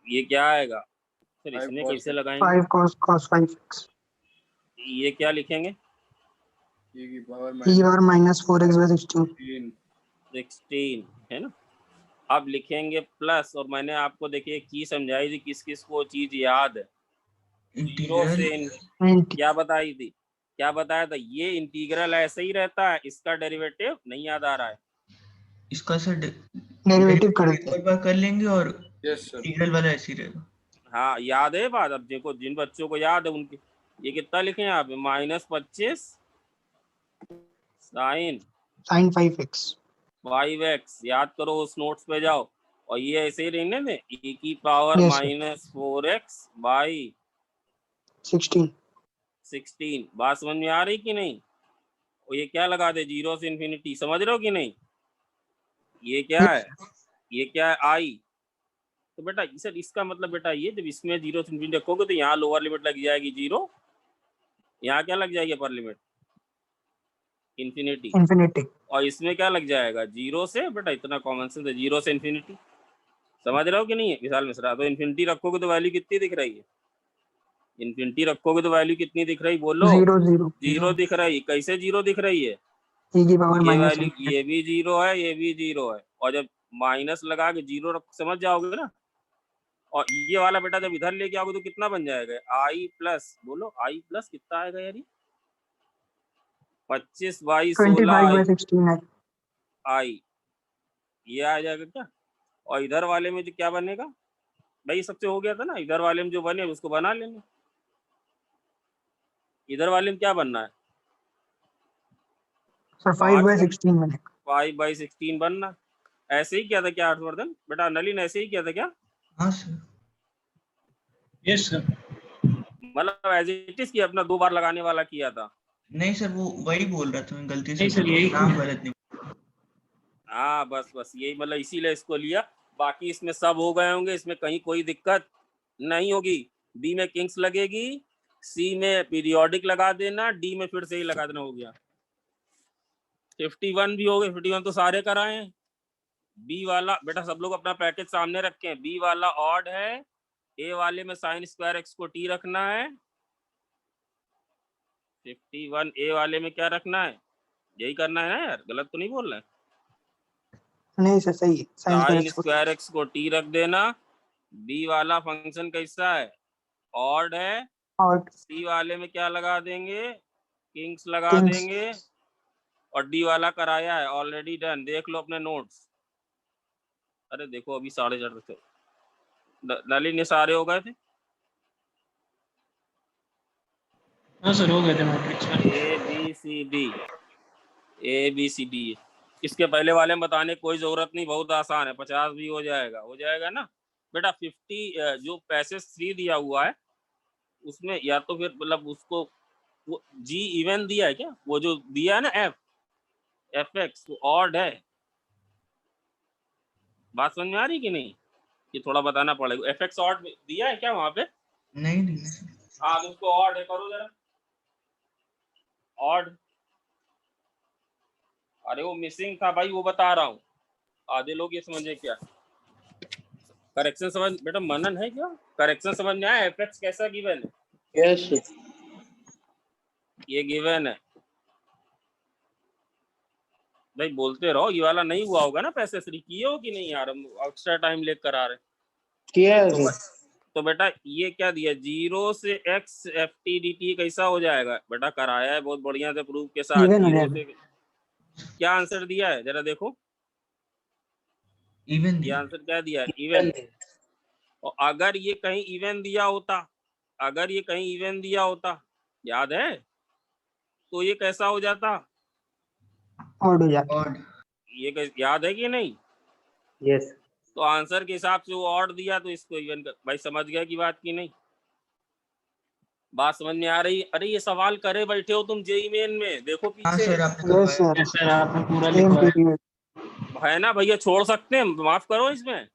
ये क्या आएगा फिर? इसमें कैसे लगाएंगे? 5 cos 5x। ये क्या लिखेंगे? e⁻⁻4x/16 16 है ना? अब लिखेंगे प्लस, और मैंने आपको देखिए की समझाई थी, किस किस को चीज याद है? 0 से क्या बताई थी, क्या बताया था? ये इंटीग्रल ऐसे ही रहता है, इसका डेरिवेटिव नहीं याद आ रहा है? इसका सर डेरिवेटिव कर देते हैं। एक बार कर लेंगे और इंटीग्रल वाला ऐसे ही रहेगा। हाँ याद है बात? अब देखो जिन बच्चों को याद है उनकी, ये कितना लिखे आप? -25 sin sin 5x 5x, याद करो उस नोट्स पे जाओ, और ये ऐसे ही रहने दें, e की power Yes, sir. -4x by 16. 16। बात समझ में आ रही कि नहीं? और ये क्या लगा दे, 0 से इन्फिनिटी, समझ रहे हो कि नहीं? ये क्या है, ये क्या है, आई। तो बेटा सर इसका मतलब बेटा ये, जब इसमें 0 से इन्फिनिटी रखोगे तो यहाँ लोअर लिमिट लग जाएगी 0, यहाँ क्या लग जाएगी अपर लिमिट, इन्फिनिटी, Infinity. और इसमें क्या लग जाएगा 0 से, बेटा इतना कॉमन सेंस है, 0 से इन्फिनिटी। समझ रहे हो कि नहीं है विशाल मिश्रा? तो इन्फिनिटी रखोगे तो वैल्यू कितनी दिख रही है, इन्फिनिटी रखोगे तो वैल्यू कितनी दिख रही, बोलो। 0 0. 0 दिख रही, कैसे 0 दिख रही है, E की पावर ये माइनस वैल्यू, ये भी 0 है, ये भी 0 है, और जब माइनस लगा के 0 समझ जाओगे ना, और ये वाला बेटा जब इधर लेके आओगे तो कितना बन जाएगा, आई प्लस, बोलो आई प्लस कितना आएगा यार, 25 बाई 25 16 by 16 है. आई, ये आ जाएगा क्या? और इधर वाले में जो क्या बनेगा भाई, सबसे हो गया था ना, इधर वाले में जो बने उसको बना लेना, इधर वाले में क्या बनना है, सर 5 by 16 बनेगा. 5 बाई 16 बनना। ऐसे ही किया था क्या हर्षवर्धन बेटा, नलिन ऐसे ही किया था क्या? हाँ सर। Yes sir. मतलब एज इट इज किया, अपना 2 बार लगाने वाला किया था? नहीं सर, वो वही बोल रहा था मैं, गलती से नहीं सर, यही नाम गलत नहीं। हाँ बस यही, मतलब इसीलिए इसको लिया, बाकी इसमें सब हो गए होंगे, इसमें कहीं कोई दिक्कत नहीं होगी। बी में किंग्स लगेगी, सी में पीरियोडिक लगा देना, डी में फिर से ही लगा देना, हो गया। 51 भी हो गए, 51 तो सारे कराए हैं। बी वाला बेटा सब लोग अपना पैकेज सामने रखें, बी वाला ऑड है, ए वाले में साइन स्क्वायर एक्स को टी रखना है, 51 ए वाले में क्या रखना है, यही करना है ना यार, गलत तो नहीं बोल रहे हैं? नहीं सर सही है. साइन स्क्वायर एक्स को टी रख देना। बी वाला फंक्शन कैसा है, ऑड है, और सी वाले में क्या लगा देंगे, किंग्स लगा Kings. देंगे, और डी वाला कराया है ऑलरेडी डन, देख लो अपने नोट्स। अरे देखो अभी 4:30 थे, नलिन ये सारे हो गए थे, हाँ सर, हो गए थे मैट्रिक्स में। A B C D, A B C D. इसके पहले वाले में बताने की कोई जरूरत नहीं, बहुत आसान है, 50 भी हो जाएगा ना बेटा। 50 जो पैसे 3 दिया हुआ है उसमें, या तो फिर मतलब उसको वो जी इवन दिया है क्या, वो जो दिया है ना एफ एक्स, वो ऑड है। बात समझ में आ रही कि नहीं, ये थोड़ा बताना पड़ेगा, एफ एक्स ऑड दिया है क्या वहां पे? नहीं नहीं सर। हाँ तो उसको ऑड है, करो जरा ऑड। अरे वो मिसिंग था भाई, वो बता रहा हूँ, आधे लोग ये समझे क्या, करेक्शन समझ बेटा, मनन है क्या, करेक्शन समझ में आया, एफ एक्स कैसा गिवन है? Yes sir. ये गिवन है भाई, बोलते रहो, ये वाला नहीं हुआ होगा ना, पैसे फ्री किए हो कि नहीं यार, हम एक्स्ट्रा टाइम लेकर आ रहे किया है तो, सर। तो बेटा ये क्या दिया, 0 से x F T D T कैसा हो जाएगा बेटा, कराया है बहुत बढ़िया से प्रूफ के साथ। Even हो 0 जाएगा. से क्या आंसर दिया है जरा देखो, इवन ये आंसर क्या दिया है, इवन। और अगर ये कहीं इवन दिया होता, अगर ये कहीं इवन दिया होता, याद है, तो ये कैसा हो जाता, Odd हो जाता. और ये याद है कि नहीं? यस तो आंसर के हिसाब से वो ऑड दिया तो इसको इवन कर, भाई समझ गया की बात की नहीं, बात समझ में आ रही? अरे ये सवाल करे बैठे हो तुम जेई मेन में, देखो हाँ पीछे सर, आपने Yes करवाया। sir. यस सर, आपने पूरा Same लिखवाया। period. है ना भैया, छोड़ सकते हैं, माफ करो इसमें,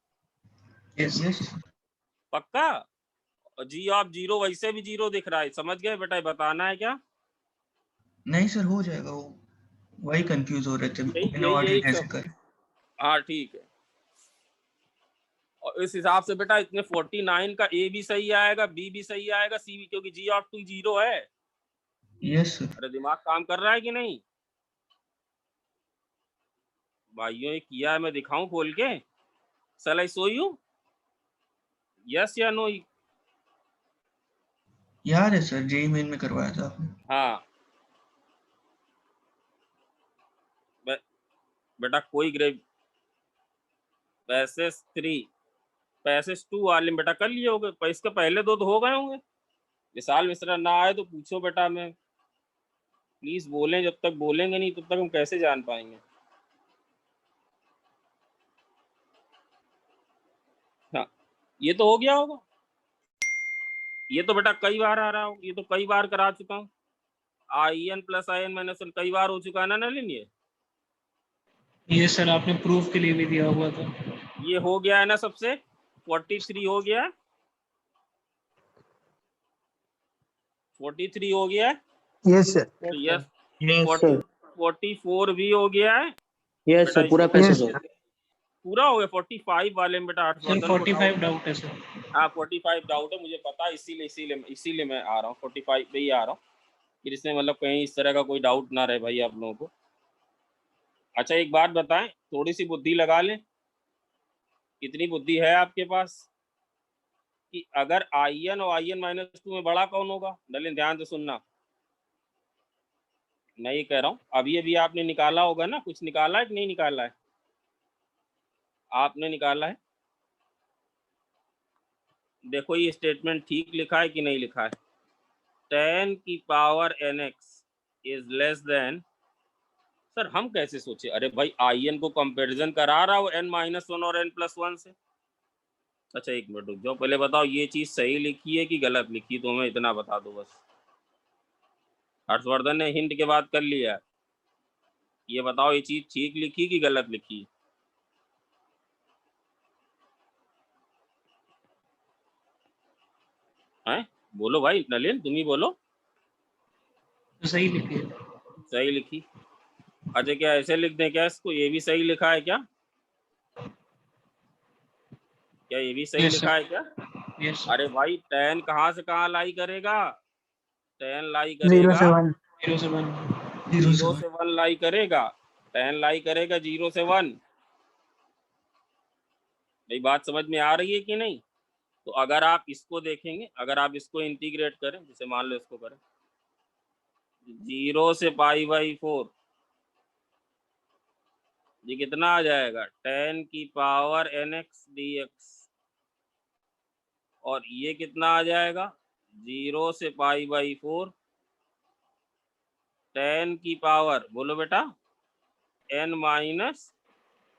यस यस। पक्का। जी आप 0 वैसे भी 0 दिख रहा है, समझ गए बेटा, बताना है क्या? नहीं सर, हो जाएगा वो, वही कंफ्यूज हो रहे थे इन ऑर्डर कैसे करें। हाँ ठीक है, और इस हिसाब से बेटा इतने 49 का ए भी सही आएगा, बी भी सही आएगा, सी भी, क्योंकि जी ऑफ 2 0 है। Yes sir. अरे दिमाग काम कर रहा है कि नहीं भाइयों, ये किया है, मैं दिखाऊं खोल के, शैल आई शो यू, यस या नो? याद है सर, जेई मेन में करवाया था आपने। हाँ बेटा कोई ग्रेव, पैसेज 3 पैसेज 2 वाले में बेटा कर लिए होगे, पर इसके पहले 2 तो हो गए होंगे। विशाल मिश्रा ना आए तो पूछो बेटा, मैं प्लीज बोलें, जब तक बोलेंगे नहीं तब तक हम कैसे जान पाएंगे। ये तो हो गया होगा, ये तो बेटा कई बार आ रहा हो, ये तो कई बार करा चुका हूँ। IN + IN - 1 कई बार हो चुका है ना नलिन। ये सर आपने प्रूफ के लिए भी दिया हुआ था। ये हो गया है ना सबसे, 43 हो गया है, 43 हो गया है। Yes sir. Yes, yes sir 44 भी हो गया है। यस बेटा सर पूरा इसको यस पैसेज हो पूरा हो गया। 45 वाले में बेटा सर हर्षवर्धन को 45 doubt- डाउट है सर। हाँ 45 डाउट है, मुझे पता है, इसीलिए मैं आ रहा हूँ 45 पे ही आ रहा हूँ, फिर इसमें मतलब कहीं इस तरह का कोई डाउट ना रहे भाई आप लोगों को। अच्छा एक बात बताएं, थोड़ी सी बुद्धि लगा लें, कितनी बुद्धि है आपके पास, कि अगर IN और IN-2 में बड़ा कौन होगा। नलिन ध्यान से सुनना, मैं ये कह रहा हूँ, अभी अभी आपने निकाला होगा ना, कुछ निकाला है कि नहीं निकाला है, आपने निकाला है। देखो ये स्टेटमेंट ठीक लिखा है कि नहीं लिखा है। 10 की power nx is less than, sir हम कैसे सोचे, अरे भाई IN को कंपैरिजन करा रहा हो n-1 और n+1 से। अच्छा एक मिनट रुक जाओ, पहले बताओ ये चीज सही लिखी है कि गलत लिखी, तो हमें इतना बता दो बस। हर्षवर्धन ने हिंट के बाद कर लिया, ये बताओ ये चीज ठीक लिखी कि गलत लिखी। हैं बोलो भाई, नलिन तुम ही बोलो। तो सही लिखिए। सही लिखी। अच्छा क्या ऐसे लिख दें क्या इसको, ये भी सही लिखा है क्या, क्या ये भी सही Yes, लिखा sir. है क्या। Yes sir. अरे भाई 10 कहाँ से कहाँ लाई करेगा, 10 लाई 0 करेगा से 1। 0 से 1। 0 0 से से 1 लाई करेगा, 10 लाई करेगा 0 से 1। भाई बात समझ में आ रही है कि नहीं। तो अगर आप इसको देखेंगे, अगर आप इसको इंटीग्रेट करें, जैसे मान लो इसको करें 0 से π/4, ये कितना आ जाएगा 10 की पावर nx dx, और ये कितना आ जाएगा 0 से π/4 10 की पावर, बोलो बेटा n-,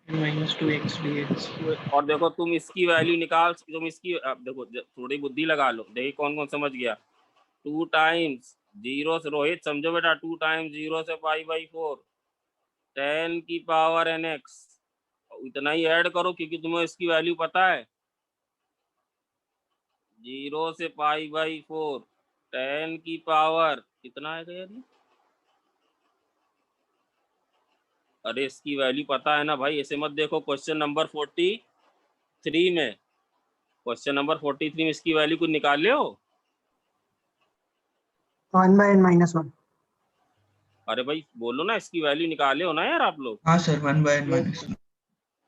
-2x dx। और देखो तुम इसकी वैल्यू निकाल, तुम इसकी अब देखो थोड़ी बुद्धि लगा लो, देखिए कौन कौन समझ गया। 2 टाइम्स 0 से, रोहित समझो बेटा, 2 टाइम्स 0 से π/4 10 की पावर nx, इतना ही ऐड करो क्योंकि तुम्हें इसकी वैल्यू पता है। 0 से π/4 10 की पावर कितना आएगा यार ये? अरे इसकी वैल्यू पता है ना भाई, ऐसे मत देखो। क्वेश्चन नंबर 43 में, क्वेश्चन नंबर 43 में इसकी वैल्यू कुछ निकाले हो। 1/n-1। अरे भाई बोलो ना, इसकी वैल्यू निकाले हो ना यार आप लोग। हाँ सर 1/n-1।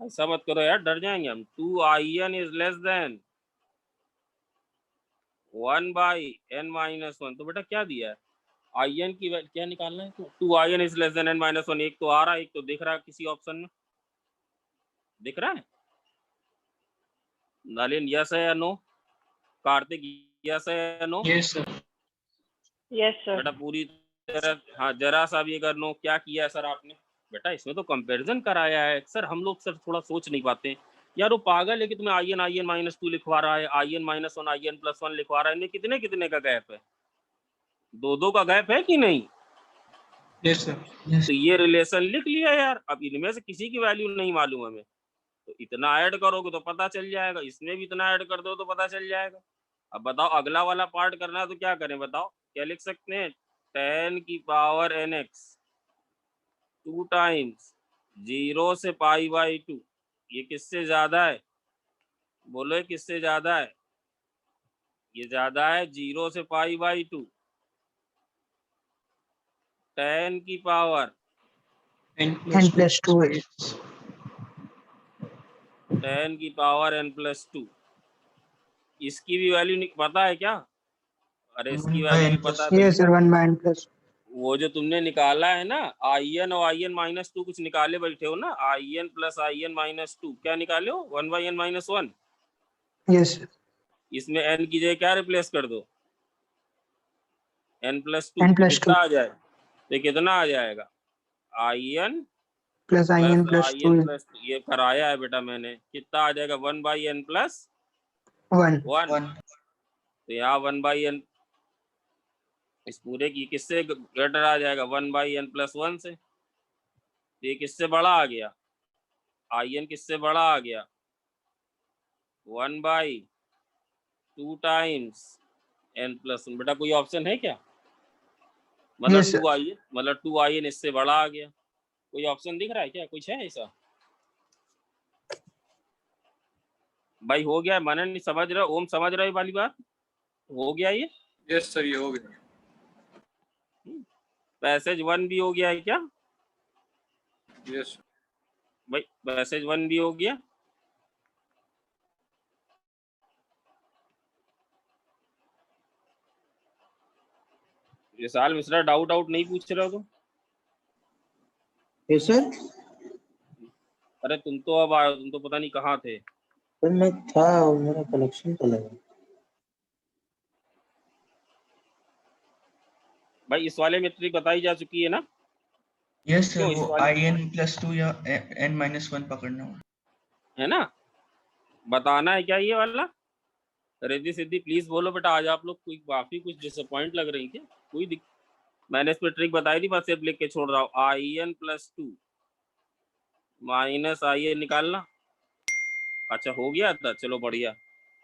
ऐसा मत करो यार, डर जाएंगे हम। 2IN is less than 1/n-1। तो बेटा क्या दिया है, IN की क्या निकालना है, 2IN is less than n-1। एक तो आ रहा है, एक तो दिख रहा है किसी ऑप्शन में, दिख रहा है। नलिन यस है या नो, कार्तिक यस है या no. Yes sir. Yes sir. बेटा पूरी तरह, हाँ जरा सा भी अगर नो, क्या किया है सर आपने, बेटा इसमें तो कंपैरिजन कराया है सर। हम लोग सर थोड़ा सोच नहीं पाते यार, वो पागल है कि तुम्हें IN-2 लिखवा रहा है, IN-1 IN+1 लिखवा रहा है, इनमें कितने कितने का गैप है, 2 का गैप है कि नहीं। Yes sir. तो ये रिलेशन लिख लिया यार। अब इनमें से किसी की वैल्यू नहीं मालूम हमें, तो इतना ऐड करोगे तो पता चल जाएगा, इसमें भी इतना ऐड कर दो तो पता चल जाएगा। अब बताओ अगला वाला पार्ट करना है तो क्या करें, बताओ क्या लिख सकते हैं। 10 की पावर nx 2 टाइम्स 0 से π/2, ये किससे ज्यादा है, बोलो ये किससे ज्यादा है, ये ज्यादा है 0 से π/2। 10 की पावर n+2x। 10 की पावर n+2, इसकी भी वैल्यू पता है क्या, अरे इसकी वैल्यू भी पता है तो यस सर 1/n+। वो जो तुमने निकाला है ना IN और IN-2 कुछ निकाले बैठे हो ना, IN + IN-2 क्या निकाले हो 1/n-1। Yes sir. इसमें n की जगह क्या रिप्लेस कर दो, n+2, n+2 कितना आ जाए, तो कितना आ जाएगा IN + IN+2। IN+, ये कराया है बेटा मैंने, कितना आ जाएगा 1/n+2। 1 1, 1 तो यहाँ 1/n इस पूरे की किससे ग्रेटर आ जाएगा 1/n+1 से, तो ये किससे बड़ा आ गया, in किससे बड़ा आ गया 1/2 टाइम्स n+1। बेटा कोई ऑप्शन है क्या, मतलब Yes, sir. 2in, मतलब 2in इससे बड़ा आ गया, कोई ऑप्शन दिख रहा है क्या, कुछ है ऐसा भाई? हो गया मनन, समझ रहे हो, ओम समझ रहे हो वाली बात, हो गया ये? यस सर, ये हो गया। पैसेज 1 भी हो गया है क्या यस भाई, पैसेज 1 भी हो गया। विशाल मिश्रा डाउट नहीं पूछ रहे हो तुम? Yes sir. अरे तुम तो अब आए हो, तुम तो पता नहीं कहाँ थे। सर मैं था, मेरा कनेक्शन चला गया। भाई इस वाले में ट्रिक बताई जा चुकी है ना? यस सर, क्यों इस वो वाले in+2 या n-1 पकड़ना होगा। है ना, बताना है क्या ये वाला? रिद्धि सिद्धि प्लीज बोलो बेटा, आज आप लोग कोई काफी कुछ डिसअपॉइंट लग रही थी। कोई मैंने इस पर ट्रिक बताई थी, बस सिर्फ लिख के छोड़ रहा हूँ। in+2 माइनस in निकालना। अच्छा हो गया था, चलो बढ़िया।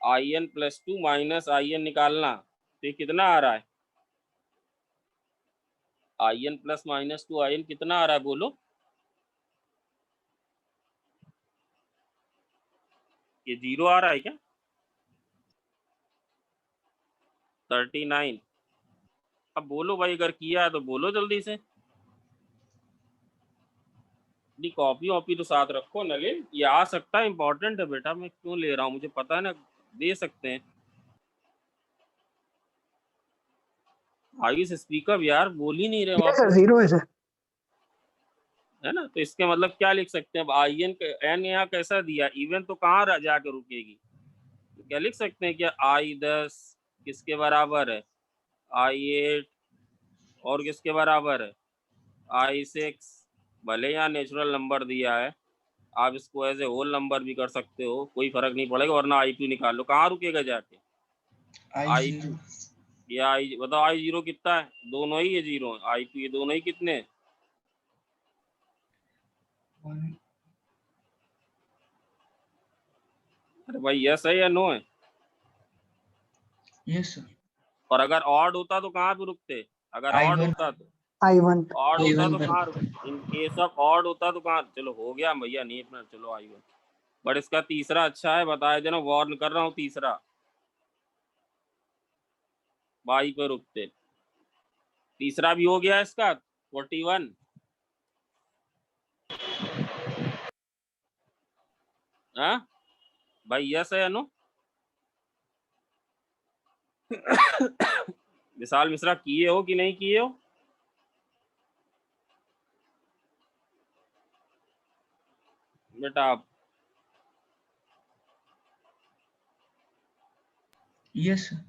in+2 माइनस in निकालना, तो कितना आ रहा है in प्लस -2 in कितना आ रहा है बोलो? ये 0 आ रहा है क्या? 39। अब बोलो भाई, अगर किया है तो बोलो जल्दी से। कॉपी वॉपी तो साथ रखो नलिन, ये आ सकता है, इंपॉर्टेंट है बेटा, मैं क्यों ले रहा हूँ, मुझे पता है ना, दे सकते हैं। आयुष स्पीकर यार बोल ही नहीं रहे Yes, sir. आप, 0 है सर। है ना? तो इसके मतलब क्या लिख सकते हैं अब, n यहाँ कैसा दिया, इवन तो कहाँ जाके रुकेगी, तो क्या लिख सकते हैं क्या I10 किसके बराबर है I8, और किसके बराबर है I6। भले यहाँ नेचुरल नंबर दिया है, आप इसको एज ए होल नंबर भी कर सकते हो, कोई फर्क नहीं पड़ेगा, वरना I2 निकाल लो, कहाँ रुकेगा जाके I0 या बताओ I0 कितना है, दोनों ही ये 0 है, I2 ये दोनों ही कितने हैं? 1 अरे भाई यस है या नो है? Yes sir. और अगर ऑड होता तो कहाँ पे रुकते, अगर ऑड I1 होता तो I1 ऑड होता तो I1 कहाँ रुकते, इन केस ऑफ ऑड होता तो कहाँ, चलो हो गया भैया, नहीं अपना चलो I1। बट इसका तीसरा अच्छा है, बताया देना, वार्न कर रहा हूँ, तीसरा बाई पे रुकते। तीसरा भी हो गया इसका 41। हाँ भाई यस है या नो? विशाल मिश्रा किए हो कि नहीं किए हो? बेटा आप यस सर।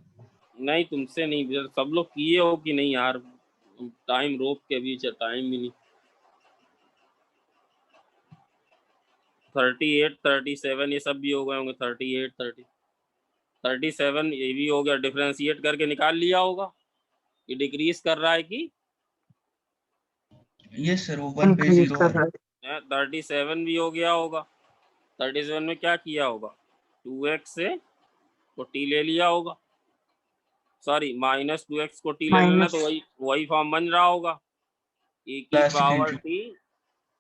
नहीं, तुमसे नहीं, सब लोग किए हो कि नहीं यार? टाइम रोक के बीच है, टाइम भी नहीं। 38 37 ये सब भी हो गए होंगे, 38 37 ये भी हो गया, डिफरेंशिएट करके निकाल लिया होगा ये डिक्रीज कर रहा है कि यस सर, वो 1 पे इंक्रीज 0 कर है। रहा है। 37 भी हो गया होगा। 37 में क्या किया होगा, 2x से को t ले लिया होगा, सॉरी -2x को t ले लेना, तो वही फॉर्म बन रहा होगा, e की plus power into t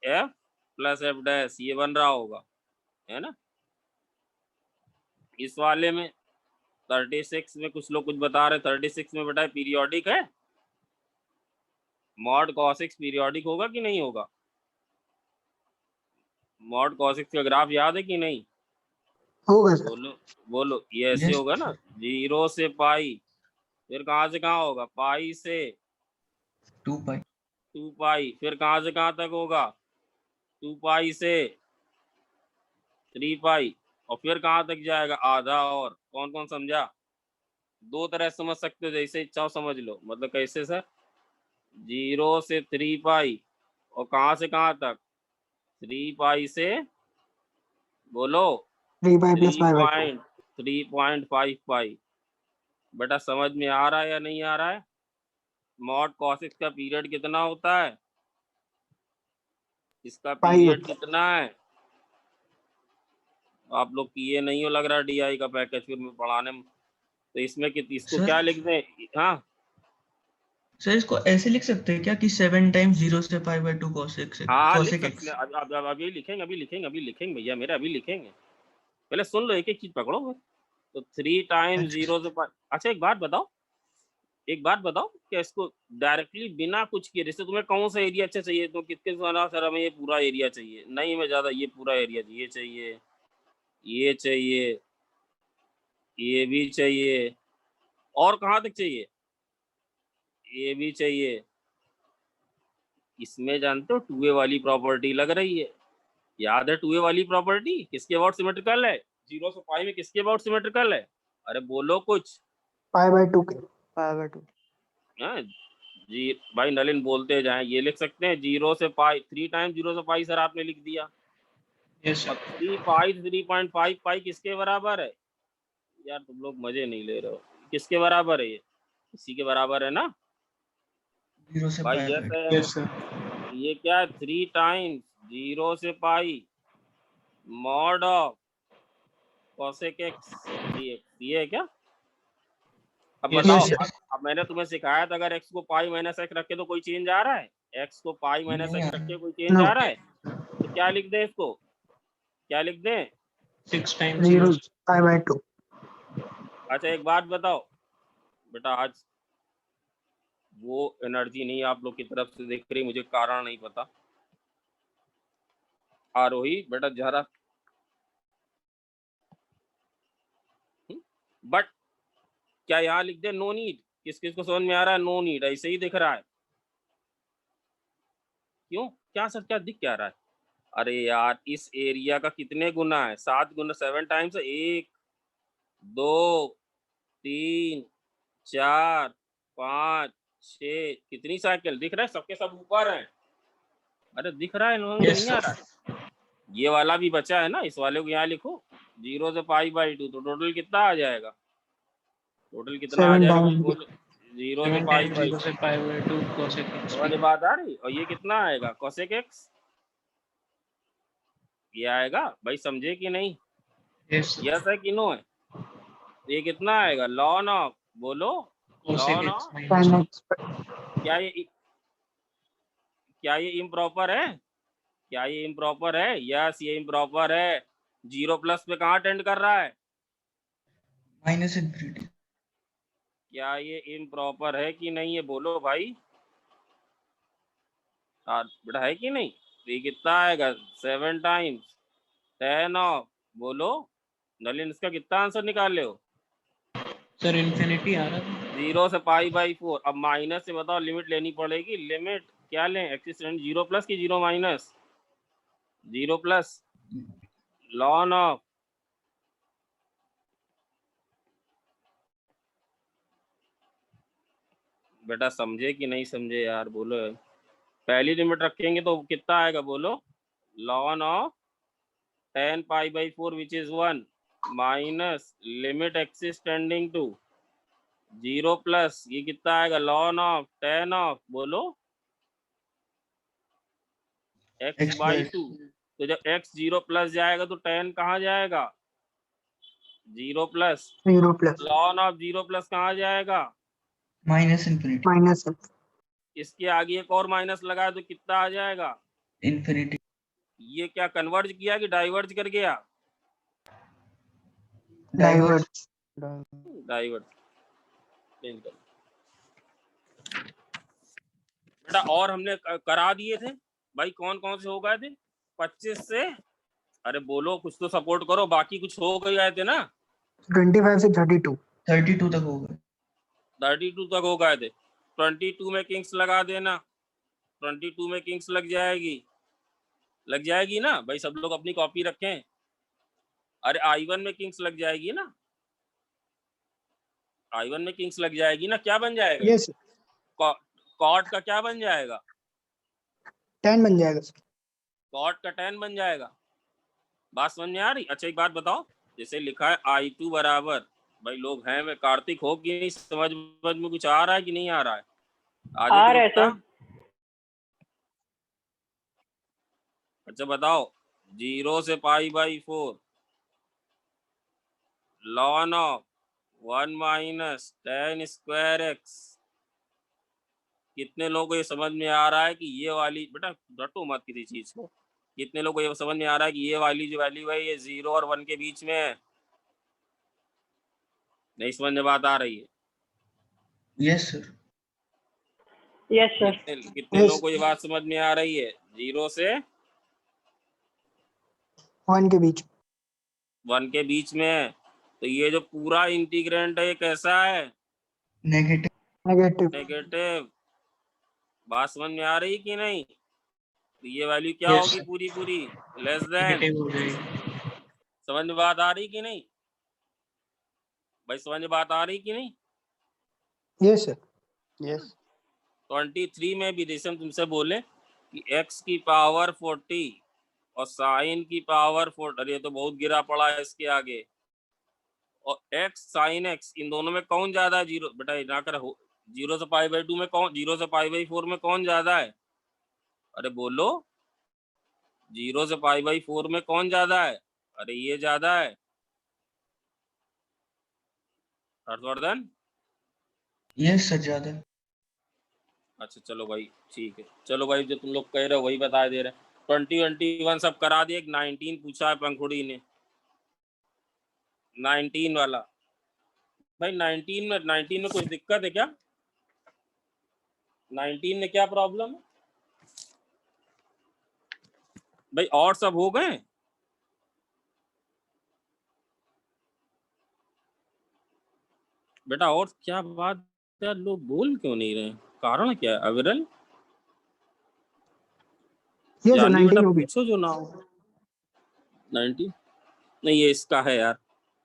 f plus F dash, ये बन रहा होगा, है ना? इस वाले में 36 में कुछ लोग कुछ बता रहे, 36 में बेटा पीरियोडिक है, मॉड cos x पीरियोडिक होगा कि नहीं होगा? मॉड cos x का ग्राफ याद है कि नहीं? होगा सर। बोलो ये ऐसे यस होगा ना, 0 से पाई, फिर कहाँ से कहाँ होगा, पाई से 2 पाई, 2 पाई, फिर कहाँ से कहाँ तक होगा, 2 पाई से 3 पाई, और फिर कहाँ तक जाएगा, आधा। और कौन कौन समझा? दो तरह समझ सकते हो, जैसे इच्छा समझ लो। मतलब कैसे सर? 0 से 3 पाई, और कहाँ से कहाँ तक, 3 पाई से बोलो 3 पाई प्लस 5/2। 3.5 पाई। बेटा समझ में आ रहा है या नहीं आ रहा है? मॉड cos x का पीरियड कितना होता है? इसका पाई पीरियड होता है। कितना है? आप लोग किए नहीं हो लग रहा DI का पैकेज फिर में पढ़ाने में। तो इसमें इसको सर? क्या लिख दें? हाँ सर इसको ऐसे लिख सकते हैं क्या कि 7 टाइम्स 0 से पाई बाय 2 cosec हाँ लिख cosec सकते x। हैं। अब अभी लिखेंगे भैया मेरे, अभी लिखेंगे। पहले सुन लो, एक एक चीज पकड़ो। तो 3 टाइम्स 0 से पाई। अच्छा एक बात बताओ कि इसको डायरेक्टली बिना कुछ किए, जैसे तुम्हें कौन सा एरिया अच्छा चाहिए, तो किसके सर हमें ये पूरा एरिया चाहिए, नहीं हमें ज्यादा ये पूरा एरिया चाहिए, ये चाहिए, ये भी चाहिए, और कहाँ तक चाहिए, ये भी चाहिए। इसमें जानते हो 2a वाली प्रॉपर्टी लग रही है, याद है 2a वाली प्रॉपर्टी किसके अबाउट सिमेट्रिकल है? 0 से पाई में किसके अबाउट सिमेट्रिकल है? अरे बोलो कुछ। पाई बाय 2 के। पावर 2। हाँ जी भाई नलिन बोलते जाएं। ये लिख सकते हैं 0 से पाई, 3 टाइम्स 0 से पाई सर आपने लिख दिया। यस और सर। 3 पाई 3.5 पाई किसके बराबर है? यार तुम लोग मजे नहीं ले रहे हो। किसके बराबर है? ये इसी के बराबर है ना 0 से भाई? पाई यस बाय है। Yes sir. ये क्या है? 3 टाइम्स 0 से pi mod of cosec x dx, ये है क्या? अब Yes, बताओ। yes, अब मैंने तुम्हें सिखाया था अगर x को पाई माइनस x रखे तो कोई चेंज आ रहा है? x को पाई माइनस नहीं x आ रहा। रखे कोई चेंज No. आ रहा है? तो क्या लिख दें इसको? क्या लिख दें? 6 टाइम्स 0 0। Pi by 2। अच्छा एक बात बताओ बेटा, आज वो एनर्जी नहीं आप लोग की तरफ से दिख रही, मुझे कारण नहीं पता। आरोही बेटा जरा, बट क्या यहाँ लिख दे नो नीड? किस किस को समझ में आ रहा है नो नीड? ऐसे ही दिख रहा है। क्यों? क्या सर क्या दिख क्या रहा है? अरे यार इस एरिया का कितने गुना है? 7 गुना, 7 टाइम्स 1 2 3 4 5 6, कितनी साइकिल दिख रहा है? सबके सब ऊपर हैं। अरे दिख रहा है नहीं यस आ रहा सर। है? ये वाला भी बचा है ना, इस वाले को यहाँ लिखो 0 से पाई बाई 2, तो टोटल कितना आ जाएगा? टोटल कितना आ 7 जाएगा times बोलो? 0 से 7 पाई टाइम्स बाई 0 से पाई बाय 2 cosec x। समझ बात आ रही? और ये कितना आएगा cosec x? ये आएगा भाई, समझे कि नहीं? Yes sir. यस है कि नो है? ये कितना आएगा लॉन ऑफ, बोलो cosec lawn x of. minus 1। 10x। क्या ये इम्प्रॉपर है? क्या ये इम्प्रॉपर है? यस ये इम्प्रॉपर है। 0 प्लस पे कहाँ टेंड कर रहा है? Minus infinity. क्या ये इम्प्रॉपर है कि नहीं है? बोलो भाई। बेटा है कि नहीं? तो ये कितना आएगा 7 टाइम्स 10 ऑफ, बोलो नलिन इसका कितना आंसर निकाल ले हो? सर इन्फिनिटी आ रहा था। 0 से पाई बाई 4। अब माइनस से बताओ लिमिट लेनी पड़ेगी। लिमिट क्या लें? एक्सिस्टेंट 0 प्लस की 0 माइनस? 0 प्लस लॉन ऑफ, बेटा समझे कि नहीं समझे यार बोलो। पहली लिमिट रखेंगे तो कितना आएगा बोलो? Ln of 10 pi by 4 which is 1 minus limit x is tending to 0 plus ये कितना आएगा? लॉन ऑफ 10 ऑफ, बोलो x बाई 2। तो जब x 0 प्लस जाएगा तो 10 कहाँ जाएगा? 0 plus. 0 plus lawn of 0 plus कहाँ जाएगा? Minus infinity. माइनस इसके आगे एक और माइनस लगाए तो कितना आ जाएगा? इन्फिनिटी। ये क्या कन्वर्ज किया कि डाइवर्ज कर गया? डाइवर्स। डाइवर्ज चेंज कर बेटा। और हमने करा दिए थे भाई, कौन कौन से हो गए थे? 25 से, अरे बोलो कुछ तो सपोर्ट करो, बाकी कुछ हो गए थे ना? 25 से 32। 32 तक हो गए। 32 तक हो गए थे। 22 में किंग्स लगा देना। 22 में किंग्स लग जाएगी ना भाई? सब लोग अपनी कॉपी रखें। अरे I1 में किंग्स लग जाएगी ना? I1 में किंग्स लग जाएगी ना? क्या बन जाएगा? यस कॉट का क्या बन जाएगा? 10 बन जाएगा सर। कॉट का 10 बन जाएगा। बात समझ में आ रही? अच्छा एक बात बताओ, जैसे लिखा है I2 बराबर, भाई लोग हैं, मैं कार्तिक हो कि नहीं, समझ में कुछ आ रहा है कि नहीं आ रहा है? आ आदित्य रहा है गुप्ता, सर। अच्छा बताओ, 0 से π/4 ln of 1 minus tan square x। कितने लोगों को ये समझ में आ रहा है कि ये वाली, बेटा रटो मत किसी चीज को, कितने लोगों को ये समझ में आ रहा है कि ये वाली जो वैल्यू है ये 0 और 1 के बीच में है? नहीं समझ में बात आ रही है? Yes sir. Yes sir. कितने लोगों को ये बात समझ में आ रही है? 0 से 1 के बीच। 1 के बीच में है। तो ये जो पूरा इंटीग्रेंट है ये कैसा है? नेगेटिव। नेगेटिव। नेगेटिव। बात समझ में आ रही कि नहीं? तो ये वैल्यू क्या Yes, होगी? sir. पूरी पूरी लेस देन। नेगेटिव हो जाएगी। समझ में बात आ रही कि नहीं भाई? समझ में बात आ रही कि नहीं? Yes sir. यस। 23 में भी जैसे हम तुमसे बोले कि x की पावर 40 और साइन की पावर 40, अरे ये तो बहुत गिरा पड़ा है इसके आगे, और x साइन x, इन दोनों में कौन ज्यादा है? 0 बेटा ना कर, 0 से π/2 में कौन, 0 से π/4 में कौन ज्यादा है? अरे बोलो, 0 से π/4 में कौन ज्यादा है? अरे ये ज्यादा है। हर्षवर्धन, यस सर, ज्यादा। अच्छा चलो भाई ठीक है, चलो भाई जो तुम लोग कह रहे हो वही बता दे रहे हैं। 20, 21 सब करा दिए। 19 पूछा है पंखुड़ी ने, 19 वाला। भाई 19 में कुछ दिक्कत है क्या? 19 में क्या प्रॉब्लम है भाई? और सब हो गए? बेटा और क्या बात है, लोग बोल क्यों नहीं रहे? कारण क्या है? अविरल, यस सर, जानवी बेटा 19 हो गया। पूछो जो ना हो। 19 नहीं, ये इसका है यार।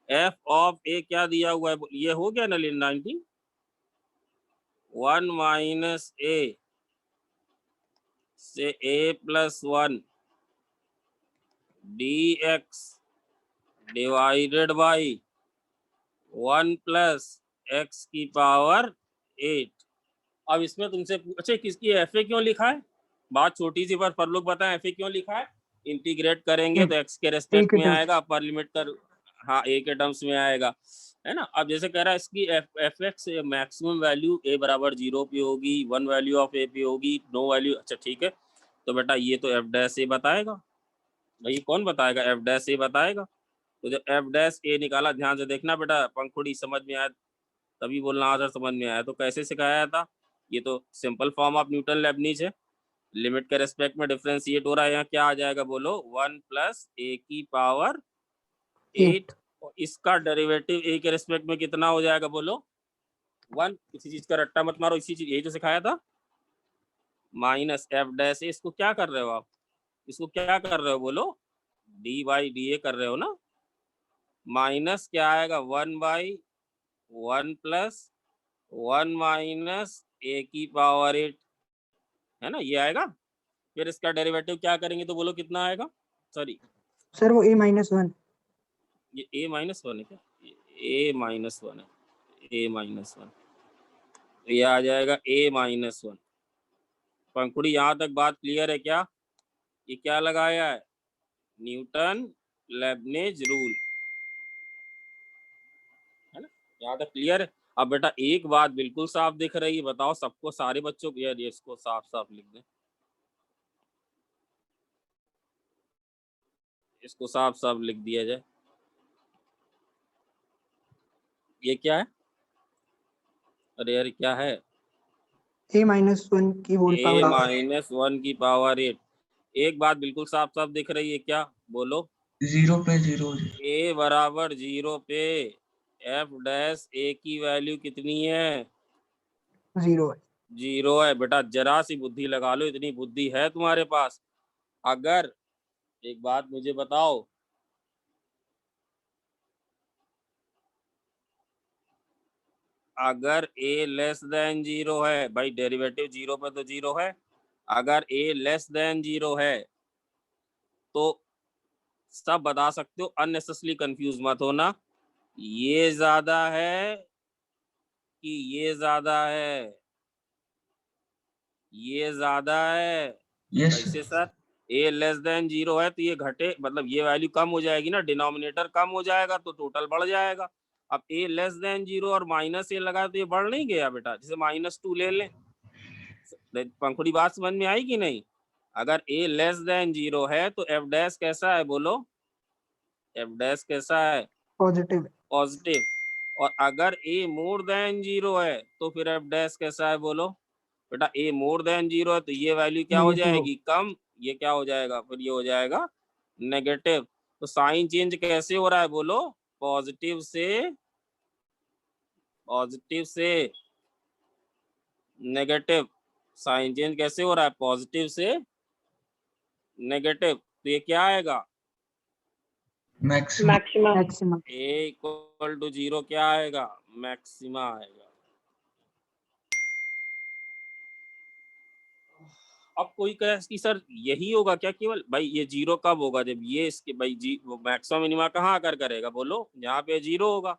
f ऑफ a क्या दिया हुआ है? ये हो गया ना 19। 1 माइनस a से a+1 dx divided by 1 plus x की पावर 8। अब इसमें तुमसे अच्छा, किसकी एफ ए क्यों लिखा है? बात छोटी सी पर लोग बताएं एफ ए क्यों लिखा है? इंटीग्रेट करेंगे तो x के रेस्पेक्ट में आएगा, अपर लिमिट कर, हाँ a के टर्म्स में आएगा, है ना। अब जैसे कह रहा है इसकी F x maximum value a बराबर 0 पे होगी, 1 वैल्यू ऑफ a पे होगी, नो वैल्यू। अच्छा ठीक है, तो बेटा ये तो एफ डैश ए बताएगा भाई। कौन बताएगा? एफ डैश ए बताएगा। तो जब एफ डैश ए निकाला, ध्यान से देखना बेटा, पंखुड़ी समझ में आया तभी बोलना हाँ सर समझ में आया। तो कैसे सिखाया था? ये तो simple form of Newton Lebanese है। लिमिट के रेस्पेक्ट में डिफरेंशिएट हो रहा है, यहाँ क्या आ जाएगा बोलो? 1 प्लस a की पावर 8, और इसका डेरिवेटिव a के रेस्पेक्ट में कितना हो जाएगा बोलो? 1। किसी चीज का रट्टा मत मारो, इसी चीज यही तो सिखाया था। माइनस एफ डैश, इसको क्या कर रहे हो आप? इसको क्या कर रहे हो बोलो? dy/dA कर रहे हो ना। माइनस क्या आएगा? 1/1 प्लस 1 माइनस a की पावर 8, है ना, ये आएगा। फिर इसका डेरिवेटिव क्या करेंगे तो बोलो कितना आएगा? सॉरी सर वो a-1। ये a-1 है क्या? a-1 है, a-1, तो ये आ जाएगा a-1। पंखुड़ी यहाँ तक बात क्लियर है क्या? ये क्या लगाया है? न्यूटन लेबनीज रूल, है ना। यहाँ तक क्लियर है। अब बेटा एक बात बिल्कुल साफ दिख रही है, बताओ सबको, सारे बच्चों को, यार इसको साफ साफ लिख दें, इसको साफ साफ लिख दिया जाए। ये क्या है? अरे यार क्या है? a-1 की होल पावर। a-1 की पावर 8। एक बात बिल्कुल साफ साफ दिख रही है क्या? बोलो। 0 पे 0। a बराबर 0 पे एफ डैश ए की वैल्यू कितनी है? 0 है। 0 है। बेटा जरा सी बुद्धि लगा लो, इतनी बुद्धि है तुम्हारे पास? अगर एक बात मुझे बताओ, अगर a लेस देन 0 है, भाई डेरिवेटिव 0 पे तो 0 है, अगर a लेस देन 0 है तो सब बता सकते हो, अननेसेसरी कंफ्यूज मत होना। ये ज्यादा है कि ये ज्यादा है? ये ज्यादा है। यस कैसे सर? a लेस देन 0 है तो ये घटे, मतलब ये वैल्यू कम हो जाएगी ना, डिनोमिनेटर कम हो जाएगा तो टोटल बढ़ जाएगा। अब a लेस देन 0 और माइनस a लगा तो ये बढ़ नहीं गया बेटा, जैसे -2 ले लें। पंखुड़ी बात समझ में आई कि नहीं? अगर a लेस देन 0 है तो f डैश कैसा है बोलो? f डैश कैसा है? पॉजिटिव। पॉजिटिव। और अगर a मोर देन 0 है तो फिर f डैश कैसा है बोलो? बेटा a मोर देन 0 है तो ये वैल्यू क्या हो नेगेटिव। जाएगी? कम। ये क्या हो जाएगा? फिर ये हो जाएगा नेगेटिव। तो साइन चेंज कैसे हो रहा है बोलो? पॉजिटिव से नेगेटिव। साइन चेंज कैसे हो रहा है? पॉजिटिव से नेगेटिव। तो ये क्या आएगा? Maximum. Maximum. Maximum. a equal to 0 क्या आएगा? मैक्सिमा आएगा। अब कोई कहे कि सर यही होगा क्या केवल? भाई ये 0 कब होगा? जब ये इसके भाई जी वो मैक्सिमम मिनिमा कहाँ आकर करेगा बोलो? यहाँ पे 0 होगा।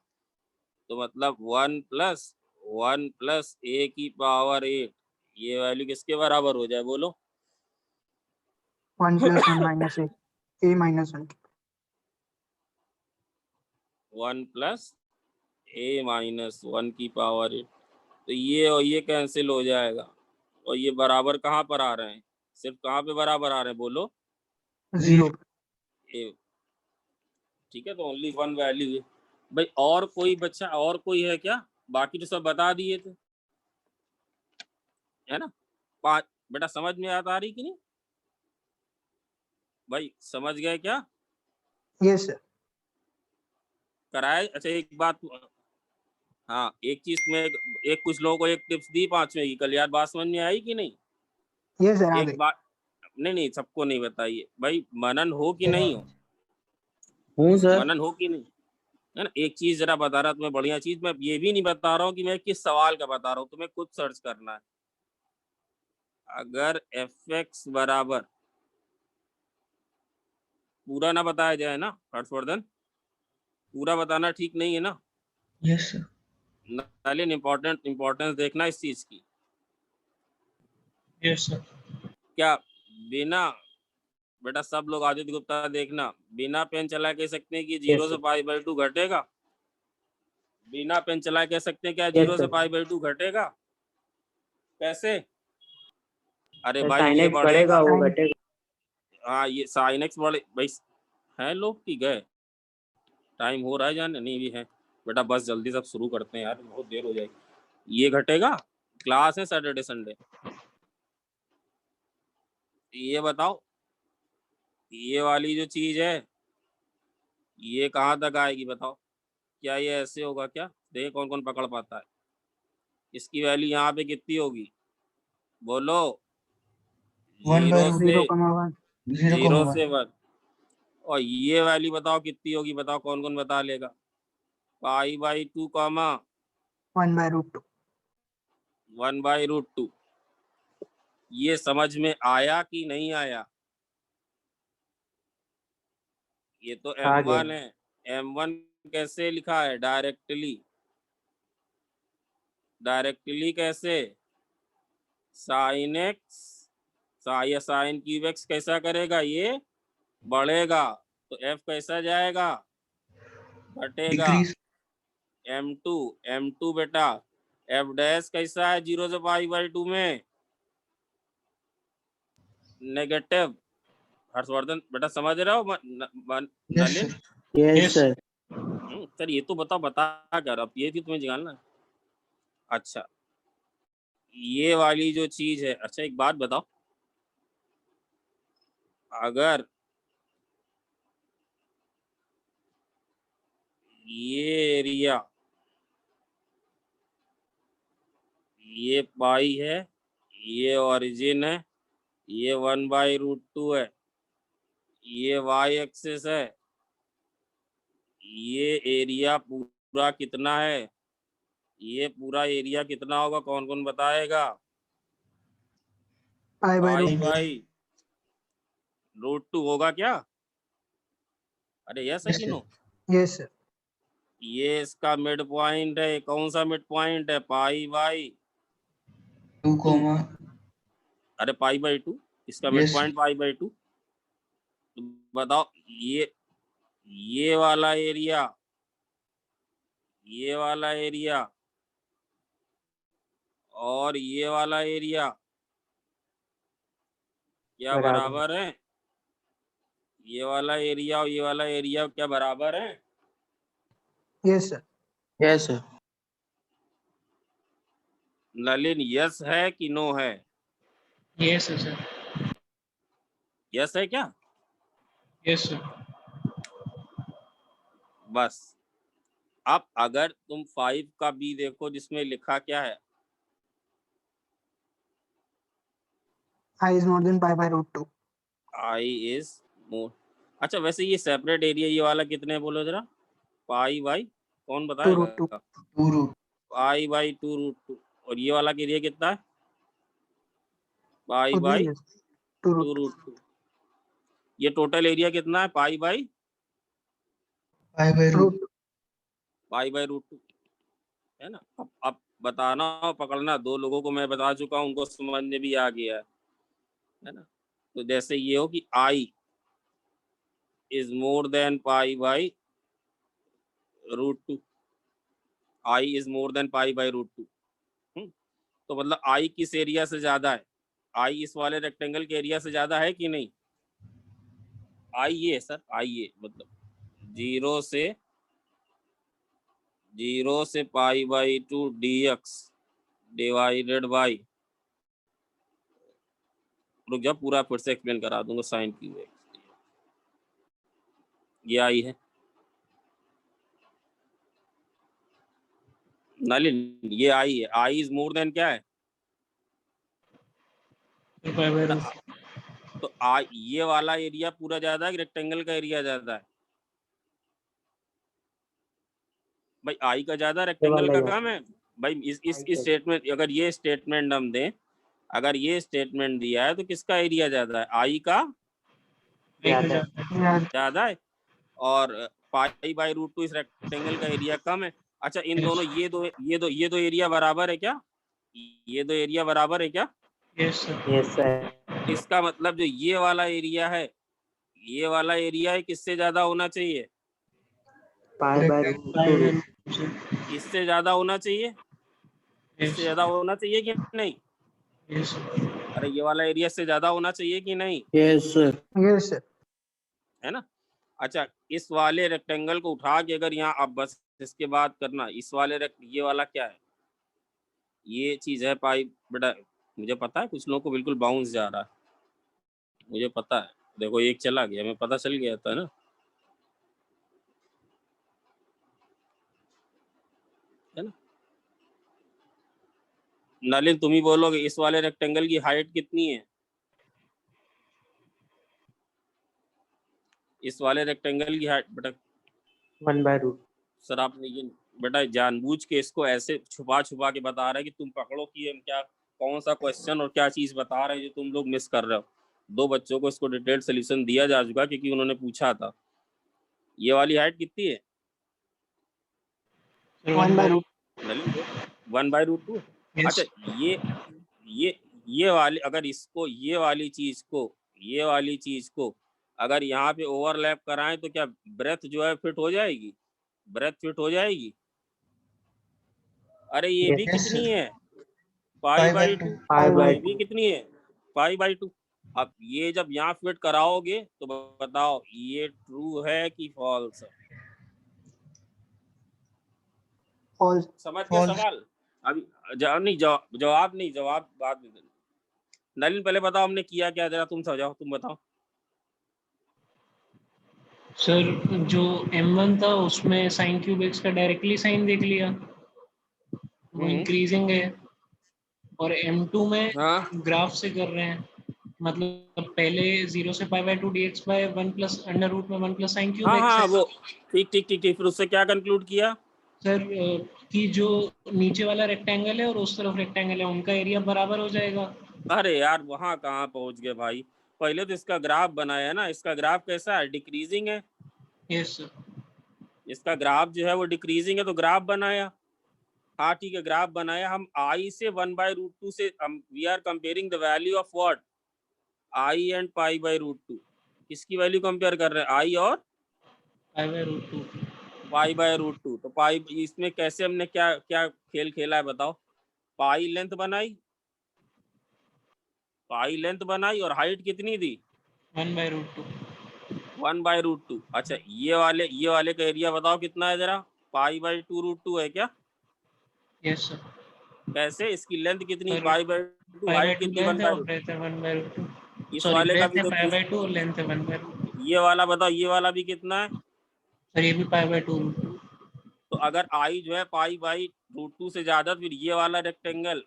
तो मतलब 1 प्लस a की पावर 8, ये वैल्यू किसके बराबर हो जाए बोलो? 1 + 1 - a, a - 1। 1 plus a minus 1 की पावर 8। तो ये और ये कैंसिल हो जाएगा, और ये बराबर कहाँ पर आ रहे हैं? सिर्फ कहाँ पे बराबर आ रहे हैं बोलो? 0। ए। ठीक है, तो ओनली 1 वैल्यू है भाई। और कोई बच्चा, और कोई है क्या? बाकी तो सब बता दिए थे, है ना? पाँच। बेटा समझ में आ रही कि नहीं भाई? समझ गए क्या? Yes sir. कराए? अच्छा एक बात, हाँ एक चीज में, एक कुछ लोगों को एक टिप्स दी 5वें की, कल यार बात समझ में आई कि नहीं? यस सर, आ एक गई। बात, नहीं सबको नहीं बताइए भाई, मनन हो कि नहीं हो? हूँ सर। मनन हो कि नहीं, है ना? एक चीज जरा बता रहा तुम्हें, बढ़िया चीज। मैं ये भी नहीं बता रहा हूँ कि मैं किस सवाल का बता रहा हूँ, तुम्हें खुद सर्च करना है। अगर fx बराबर, पूरा ना बताया जाए ना हर्षवर्धन, पूरा बताना ठीक नहीं है ना? Yes sir. नलिन इम्पोर्टेंस देखना इस चीज की। Yes sir. क्या बिना, बेटा सब लोग आदित्य गुप्ता देखना, बिना पेन चला कह सकते हैं कि 0 से π/2 घटेगा? बिना पेन चला कह सकते हैं क्या 0 से π/2 घटेगा? कैसे? अरे भाई साइन ये एक्स बढ़ेगा। बढ़ेगा, वो घटेगा। हाँ ये साइन एक्स बढ़े भाई। हैं लोग कि गए? टाइम हो रहा है जाने? नहीं भी है बेटा, बस जल्दी सब शुरू करते हैं यार, बहुत देर हो जाएगी। ये घटेगा, क्लास है सैटरडे संडे। ये बताओ, ये वाली जो चीज है ये कहाँ तक आएगी बताओ? क्या ये ऐसे होगा क्या? देखिए कौन कौन पकड़ पाता है। इसकी वैल्यू यहाँ पे कितनी होगी बोलो? 1/√. 0,1। 0 0,1. से 1। और ये वैल्यू बताओ कितनी होगी? बताओ कौन कौन बता लेगा? π/2 कॉमा 1/√2। 1/√2। ये समझ में आया कि नहीं आया? ये तो आ गया। m1 है। m1 कैसे लिखा है? डायरेक्टली कैसे? Sine x, sine cube x कैसा करेगा? ये बढ़ेगा तो f कैसा जाएगा? घटेगा। डिक्रीज. m2 बेटा, f डैश कैसा है 0 से π/2 में? नेगेटिव। हर्षवर्धन बेटा समझ रहे हो? Yes Nalin sir. Yes sir. Sir ये तो बताओ, बता क्या रहा? अब ये थी तुम्हें निकालना है। अच्छा ये वाली जो चीज है, अच्छा एक बात बताओ, अगर ये एरिया, ये पाई है, ये ओरिजिन है, ये 1/√2 है, ये y एक्सिस है, ये एरिया पूरा कितना है? ये पूरा एरिया कितना होगा? कौन कौन बताएगा? π/√2। π/√2 होगा क्या? अरे यस है Yes, कि sir. नो? Yes sir. ये इसका मिड पॉइंट है। कौन सा मिड पॉइंट है? पाई बाई 2 comma अरे पाई बाई 2, इसका mid yes point pi by 2। बताओ ये वाला एरिया, ये वाला एरिया और ये वाला एरिया क्या बराबर है? ये वाला एरिया और ये वाला एरिया क्या बराबर है? Yes sir. Yes sir. Nalin yes है कि नो है? यस है सर। यस है क्या? Yes sir. बस अब अगर तुम 5 का बी देखो जिसमें लिखा क्या है? I is more than pi by root 2। I is more. अच्छा वैसे ये सेपरेट एरिया ये वाला कितने बोलो जरा? पाई बाई कौन 2 बताएगा? Root 2। 2 root pi by 2 root 2। और ये वाला एरिया कितना है? Pi by 2 2 root root 2। ये टोटल एरिया कितना है? Pi by pi by root root pi by root 2 है ना। अब बताना और पकड़ना, 2 लोगों को मैं बता चुका हूँ, उनको समझ में भी आ गया है ना। तो जैसे ये हो कि I is more than pi by root 2, I is more than pi by root 2। तो मतलब आई किस एरिया से ज्यादा है? आई इस वाले रेक्टेंगल के एरिया से ज्यादा है कि नहीं? आई ये सर, आई ये मतलब 0 से पाई बाई 2 dx डिवाइडेड बाई, रुक जा पूरा फिर से एक्सप्लेन करा दूंगा, साइन क्यू एक्स ये आई है। नलिन ये आई है। आई इज मोर देन क्या है? Pi by root. तो ये वाला एरिया पूरा ज्यादा है कि रेक्टेंगल का एरिया ज्यादा है? भाई आई का ज्यादा, रेक्टेंगल का कम है। भाई इस स्टेटमेंट, अगर ये स्टेटमेंट हम दें, अगर ये स्टेटमेंट दिया है तो किसका एरिया ज्यादा है? आई का ज्यादा है और पाई बाई रूट 2 इस रेक्टेंगल का एरिया कम है। अच्छा इन दोनों ये दो एरिया बराबर है क्या? ये दो एरिया बराबर है क्या? Yes sir. Yes sir. इसका मतलब जो ये वाला एरिया है, ये वाला एरिया है किससे ज्यादा होना चाहिए? Pi by root pi by 2। Root sir. इससे ज्यादा होना चाहिए? यस इससे ज्यादा होना चाहिए कि नहीं? Yes sir. अरे ये वाला एरिया से ज्यादा होना चाहिए कि नहीं? Yes sir. Yes sir. है ना। अच्छा इस वाले रेक्टेंगल को उठा के अगर यहाँ अब बस इसके बाद करना, इस वाले ये वाला क्या है? ये चीज है पाई। बेटा मुझे पता है कुछ लोगों को बिल्कुल बाउंस जा रहा है, मुझे पता है। देखो एक चला गया, मैं पता चल गया था ना। है ना। नलिन तुम ही बोलोगे इस वाले रेक्टेंगल की हाइट कितनी है? इस वाले रेक्टेंगल की हाइट बेटा 1 बाय रूट। सर आपने ये बेटा जानबूझ के इसको ऐसे छुपा छुपा के बता रहा है कि तुम पकड़ो कि हम क्या कौन सा क्वेश्चन और क्या चीज बता रहे हैं जो तुम लोग मिस कर रहे हो। 2 बच्चों को इसको डिटेल सोल्यूशन दिया जा चुका क्योंकि उन्होंने पूछा था। ये वाली हाइट कितनी है? 1 by root. Nalin 1 by root 2। अच्छा ये वाली, अगर इसको ये वाली चीज को अगर यहाँ पे ओवरलैप कराएं तो क्या ब्रेथ जो है फिट हो जाएगी? ब्रेथ फिट हो जाएगी? अरे ये भी Yes, कितनी sir. है? पाई Pi by by 2. 2। Pi by ये भी कितनी है? Pi by 2। अब ये जब यहाँ फिट कराओगे तो बताओ ये ट्रू है कि फॉल्स है? फॉल्स। समझ गया False. सवाल? अभी जवाब नहीं, जवाब बाद में देना। नलिन पहले बताओ हमने किया क्या, जरा तुम समझाओ, तुम बताओ। सर जो M1 था उसमें साइन क्यूब एक्स का डायरेक्टली साइन देख लिया, वो इंक्रीजिंग है। और M2 में हाँ ग्राफ से कर रहे हैं, मतलब पहले 0 से pi by 2 dx by 1 plus under root में 1 प्लस साइन क्यूब हाँ एक्स हाँ है। वो ठीक फिर उससे क्या कंक्लूड किया? सर कि जो नीचे वाला रेक्टेंगल है और उस तरफ रेक्टेंगल है उनका एरिया बराबर हो जाएगा। अरे यार वहां कहाँ पहुंच गए भाई, पहले तो इसका ग्राफ बनाया है ना। इसका ग्राफ कैसा है? डिक्रीजिंग है। Yes sir. इसका ग्राफ जो है वो डिक्रीजिंग है, तो ग्राफ बनाया। हाँ ठीक है, ग्राफ बनाया। हम आई से 1/√2 से हम we are comparing the value of what, I and π/√2। किसकी वैल्यू कंपेयर कर रहे हैं, आई और π/√2। π/√2। तो पाई इसमें कैसे हमने क्या क्या खेल खेला है बताओ। पाई लेंथ बनाई और हाइट कितनी दी, 1/√2। 1/√2। अच्छा ये वाले का एरिया बताओ कितना है जरा, π/2√2 है क्या। Yes sir. कैसे, इसकी लेंथ कितनी, सर π/2, हाइट π/2 कितनी, लेंथ है और 1/√2। ब्रेथ है 1/√2। इस सॉरी, वाले का ब्रेथ भी है तो π/2 और लेंथ है 1/√2। ये वाला बताओ, ये वाला भी कितना है। सर ये भी π/2√2। तो अगर आई जो है π/√2 से ज्यादा, तो फिर ये वाला रेक्टेंगल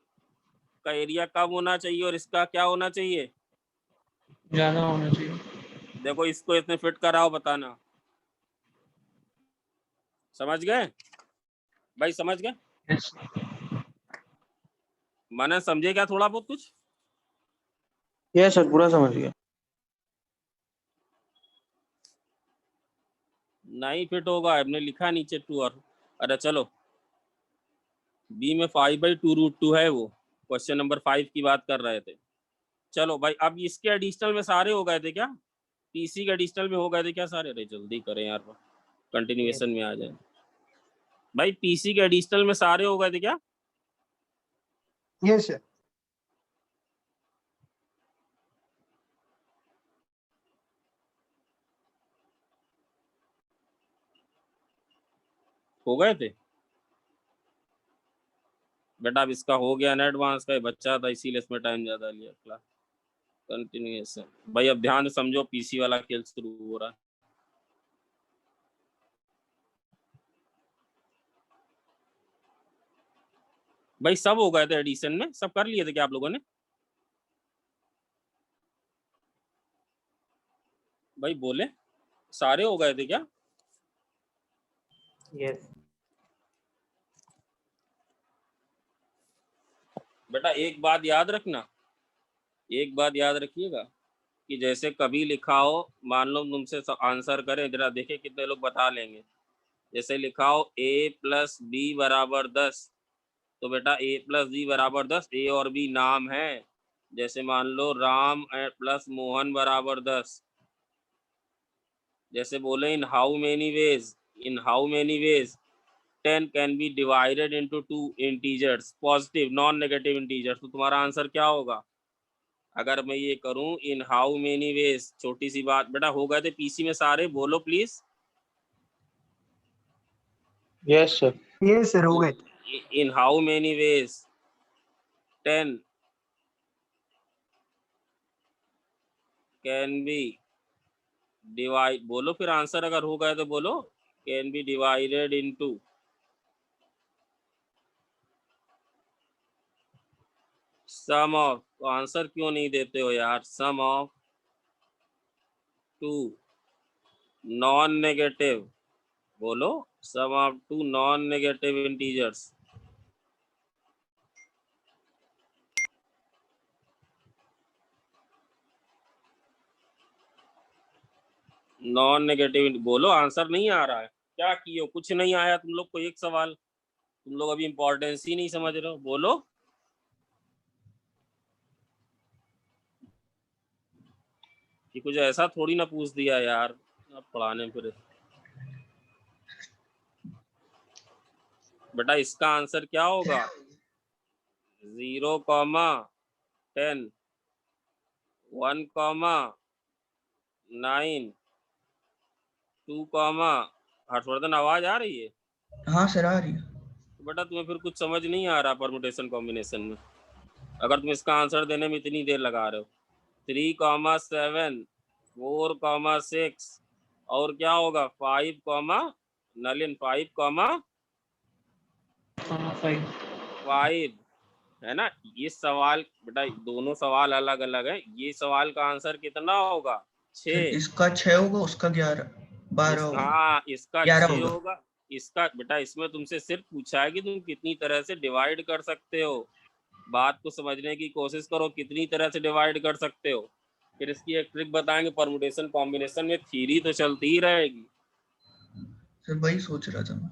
का एरिया कम होना चाहिए और इसका क्या होना चाहिए, ज्यादा होना चाहिए। देखो इसको इसमें फिट कराओ, बताना। समझ गए भाई, समझ गए। यस। मैंने समझे क्या थोड़ा बहुत कुछ। यस सर, पूरा समझ गया। नहीं फिट होगा, हमने लिखा नीचे 2 और। अरे चलो, बी में 5/2√2 है, वो क्वेश्चन नंबर 5 की बात कर रहे थे। चलो भाई, अब इसके एडिशनल में सारे हो गए थे क्या, पीसी के एडिशनल में हो गए थे क्या सारे। अरे जल्दी करें यार, कंटिन्यूएशन में आ जाए भाई। पीसी के एडिशनल में सारे हो गए थे क्या। Yes sir. हो गए थे बेटा। अब इसका हो गया ना एडवांस का, बच्चा था इसीलिए इसमें टाइम ज्यादा लिया। क्लास कंटिन्यूएशन भाई, अब ध्यान से समझो, पीसी वाला खेल शुरू हो रहा है। भाई सब हो गए थे एडिशन में, सब कर लिए थे क्या आप लोगों ने। भाई बोले सारे हो गए थे क्या। यस। बेटा एक बात याद रखना, एक बात याद रखिएगा कि जैसे कभी लिखा हो, मान लो तुमसे आंसर करें, जरा देखे कितने लोग बता लेंगे। जैसे लिखा हो a+b = 10, तो बेटा a+b = 10, ए और बी नाम है। जैसे मान लो राम प्लस मोहन = 10। जैसे बोले इन how many ways 10 can be divided into 2 integers, positive non negative integers. तो तुम्हारा आंसर क्या होगा अगर मैं ये करूं, इन हाउ मेनी वेज। छोटी सी बात बेटा, हो गए थे पीसी में सारे, बोलो please. Yes sir. Yes sir, हो गए। In how many ways 10 can be divide, बोलो फिर आंसर अगर हो गए तो बोलो, can be divided into. Sum of, तो आंसर क्यों नहीं देते हो यार, सम ऑफ 2 नॉन नेगेटिव, बोलो sum of 2 non negative integers. Non negative, बोलो आंसर नहीं आ रहा है। क्या किए हो, कुछ नहीं आया तुम लोग को एक सवाल, तुम लोग अभी इंपॉर्टेंस ही नहीं समझ रहे हो, बोलो। कि कुछ ऐसा थोड़ी ना पूछ दिया यार, अब पढ़ाने फिर। बेटा इसका आंसर क्या होगा, 0, 10, 1, 9, 2, हर्षवर्धन आवाज आ रही है। हाँ सर आ रही है। बेटा तुम्हें फिर कुछ समझ नहीं आ रहा परमुटेशन कॉम्बिनेशन में, अगर तुम इसका आंसर देने में इतनी देर लगा रहे हो। 3, 7, 4, 6 और क्या होगा 5, नलिन 5, 5 है ना। ये सवाल बेटा, दोनों सवाल अलग अलग है। ये सवाल का आंसर कितना होगा, 6। सर इसका 6 होगा, उसका 11, 12 होगा। हाँ इसका 11 6 होगा। होगा। इसका बेटा, इसमें तुमसे सिर्फ पूछा है कि तुम कितनी तरह से डिवाइड कर सकते हो। बात को समझने की कोशिश करो, कितनी तरह से डिवाइड कर सकते हो। फिर इसकी एक ट्रिक बताएंगे, परमुटेशन कॉम्बिनेशन में थ्योरी तो चलती ही रहेगी, सर वही सोच रहा था मैं।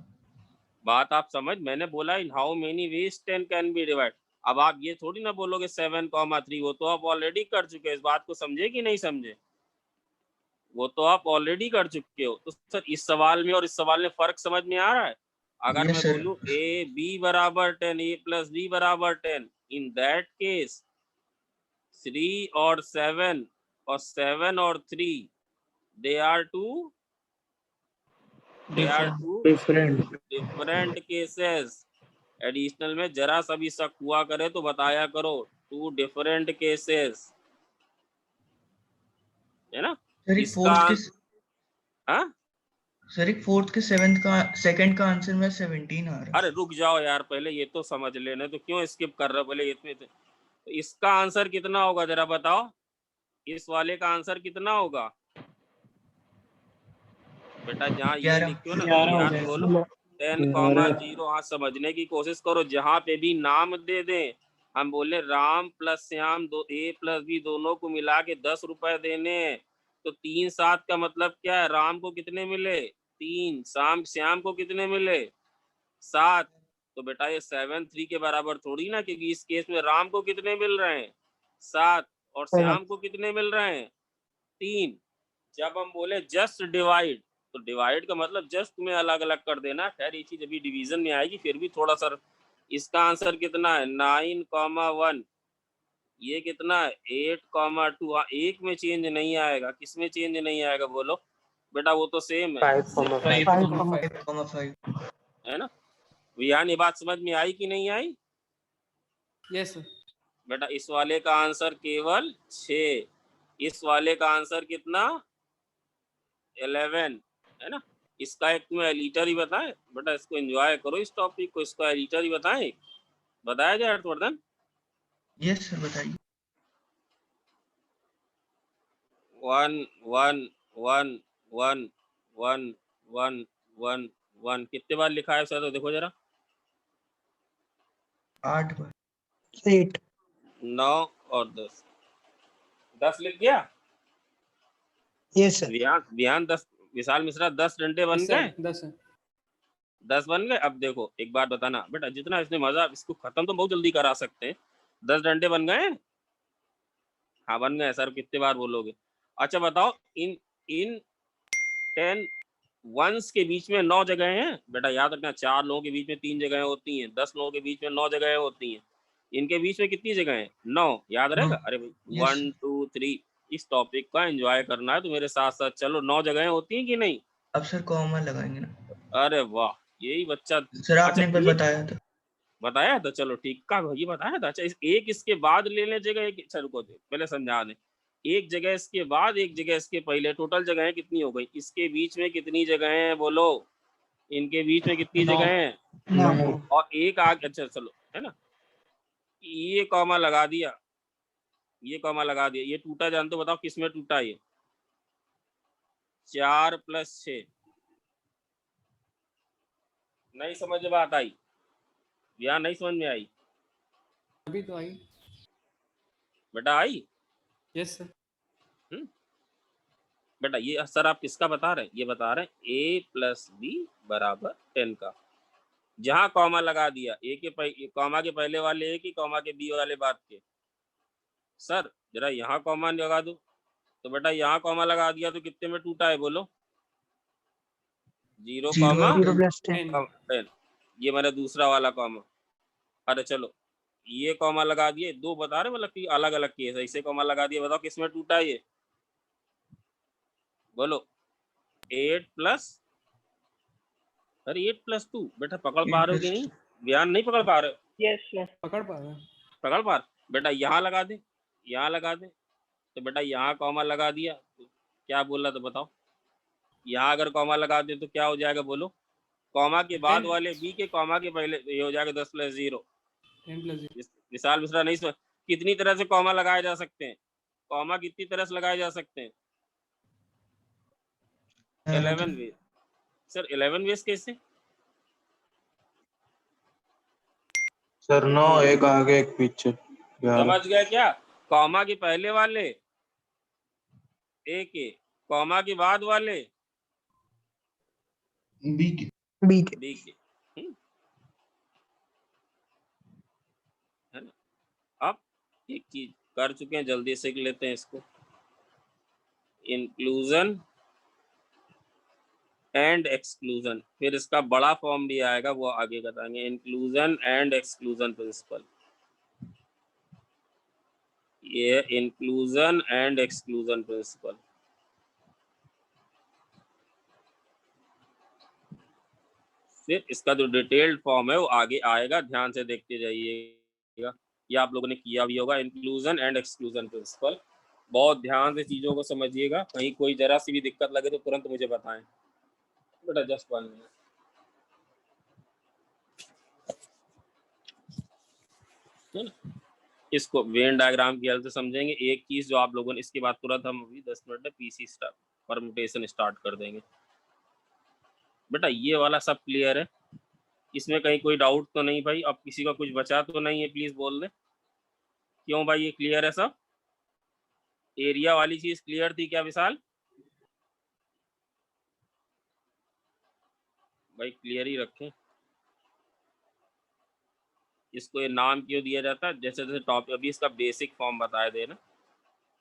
बात आप समझ, मैंने बोला इन how many ways 10 can be divide. अब आप ये थोड़ी ना बोलोगे 7,3, वो तो आप ऑलरेडी कर चुके हो। इस बात को समझे कि नहीं समझे? वो तो आप ऑलरेडी कर चुके हो। तो सर इस सवाल में और इस सवाल में फर्क समझ में आ रहा है? अगर Yes, मैं sir. बोलूं ए बी बराबर 10, ए प्लस बी बराबर 10, इन दैट केस 3 और 7 और 7 और 3 they are two different different cases. Additional में जरा सा भी शक हुआ करे तो बताया करो, 2 डिफरेंट केसेस, है ना? सर एक इसका हाँ? सर एक फोर्थ के सेकंड का आंसर में 17 आ रहा अरे है। रुक जाओ यार, पहले ये तो समझ लेना, तो क्यों स्किप कर रहे हो? पहले इसमें तो इसका आंसर कितना होगा जरा बताओ, इस वाले का आंसर कितना होगा बेटा? जहाँ ये 11 लिखो ना 11 हो ध्यान जाएगा। बोलो 10,0, हाँ समझने की कोशिश करो। जहाँ पे भी नाम दे दें, हम बोले राम प्लस श्याम, दो ए प्लस बी दोनों को मिला के 10 रुपए देने हैं, तो 3 7 का मतलब क्या है? राम को कितने मिले? 3। श्याम को कितने मिले? 7। तो बेटा ये 7 3 के बराबर थोड़ी ना, क्योंकि इस केस में राम को कितने मिल रहे हैं? 7, और श्याम को कितने मिल रहे हैं? 3। जब हम बोले जस्ट डिवाइड, तो डिवाइड का मतलब जस्ट तुम्हें अलग अलग कर देना। खैर ये चीज अभी डिवीजन में आएगी, फिर भी थोड़ा सा। इसका आंसर कितना है? 9,1। ये कितना है? 8,2। हाँ, एक में चेंज नहीं आएगा। किस में चेंज नहीं आएगा बोलो बेटा? वो तो सेम है, 5,5 5,5 है ना? विहान ये बात समझ में आई कि नहीं आई? यस बेटा इस वाले का आंसर केवल 6, इस वाले का आंसर कितना? 11, है ना? इसका एक तुम्हें एलिटर ही बताएं बेटा, इसको एंजॉय करो इस टॉपिक को, इसको एलिटर ही बताएं, बताया जाए हर्षवर्धन? यस सर बताइए। 1 1 1 1 1 1 1 1 कितने बार लिखा है सर? तो देखो जरा, 8 बार। 8 9 और 10 लिख गया। यस सर विहान 10, विशाल मिश्रा 10 डंडे बन गए? 10 बन गए। अब देखो एक बात बताना बेटा, जितना इसने मजा, इसको खत्म तो बहुत जल्दी करा सकते हैं। 10 डंडे बन गए? हाँ बन गए सर। कितने बार बोलोगे? अच्छा बताओ, इन इन 10 वंस के बीच में 9 जगह हैं बेटा, याद रखना। 4 लोगों के बीच में 3 जगह होती हैं, 10 लोगों के बीच में 9 जगह होती हैं। इनके बीच में कितनी जगह है? 9। याद रहेगा? अरे भाई 1 2 3, इस टॉपिक का एंजॉय करना है तो मेरे साथ साथ चलो। 9 जगह होती हैं कि नहीं? अब सर कॉमा लगाएंगे ना। अरे वाह, यही बच्चा। सर आपने अच्छा, बताया था। बताया था, चलो ठीक का ये बताया था। अच्छा एक इसके बाद ले लेने जगह एक, अच्छा रुको दे पहले समझा दें। एक जगह इसके बाद, एक जगह इसके पहले, टोटल जगह कितनी हो गई? इसके बीच में कितनी जगह हैं बोलो? इनके बीच में कितनी जगह हैं? 9 और एक आगे, अच्छा चलो, है ना? ये कॉमा लगा दिया, ये कॉमा लगा दिया। ये टूटा जानते हो? बताओ किस में टूटा? ये 4 + 6। नहीं समझ में बात आई? या नहीं समझ में आई? अभी तो आई। बेटा आई? Yes sir. बेटा ये सर आप किसका बता रहे हैं? ये बता रहे हैं a + b = 10 का। जहां कॉमा लगा दिया, ए के कॉमा के पहले वाले ए की, कॉमा के बी वाले बाद के। सर जरा यहाँ कॉमा लगा दो, तो बेटा यहाँ कॉमा लगा दिया तो कितने में टूटा है बोलो? 0, 0 + 10 10। ये मेरा दूसरा वाला कॉमा। अरे चलो ये कॉमा लगा दिए, 2 बता रहे मतलब कि अलग अलग केस है। इसे कॉमा लगा दिया, बताओ किस में टूटा ये बोलो? 8 + अरे 8 + 2 बेटा पकड़ पा रहे हो कि नहीं? ध्यान नहीं पकड़ पा रहे हो? यस यस पकड़ पा रहे हैं। पकड़ पा रहे बेटा? यहाँ लगा दे, यहाँ लगा दे। तो बेटा यहाँ कॉमा लगा दिया तो क्या बोल रहा था बताओ? यहाँ अगर कॉमा लगा दे तो क्या हो जाएगा बोलो? कॉमा के बाद 10 वाले बी के कॉमा के पहले ये हो जाएगा 10 + 0। 10 + 0। विशाल मिश्रा नहीं समझ? कितनी तरह से कॉमा लगाए जा सकते हैं? कॉमा कितनी तरह से लगाए जा सकते हैं? 11 वेज। सर 11 वेज कैसे? सर 9 एक आगे एक पीछे। समझ गए क्या? कॉमा के पहले वाले ए के, कॉमा के बाद वाले बी के बी के। बी के। है ना। अब एक चीज कर चुके हैं, जल्दी से लेते हैं इसको। इंक्लूजन एंड एक्सक्लूजन, फिर इसका बड़ा फॉर्म भी आएगा, वो आगे बताएंगे। इंक्लूजन एंड एक्सक्लूजन प्रिंसिपल, ये इंक्लूजन एंड एक्सक्लूजन प्रिंसिपल। फिर इसका जो डिटेल्ड फॉर्म है वो आगे आएगा, ध्यान से देखते जाइएगा। ये आप लोगों ने किया भी होगा, इंक्लूजन एंड एक्सक्लूजन प्रिंसिपल। बहुत ध्यान से चीजों को समझिएगा, कहीं कोई जरा सी भी दिक्कत लगे तो तुरंत मुझे बताएं बेटा। Just 1 minute. इसको वेन डायग्राम की हेल्प से समझेंगे। एक चीज जो आप लोगों ने, इसके बाद तुरंत हम अभी 10 मिनट में पीसी स्टार्ट परम्यूटेशन स्टार्ट कर देंगे बेटा। ये वाला सब क्लियर है, इसमें कहीं कोई डाउट तो नहीं भाई? अब किसी का कुछ बचा तो नहीं है, प्लीज बोल दे। क्यों भाई, ये क्लियर है सब? एरिया वाली चीज क्लियर थी क्या विशाल भाई? क्लियर ही रखें इसको। ये नाम क्यों दिया जाता है? जैसे जैसे टॉपिक, अभी इसका बेसिक फॉर्म बताए दे रहे,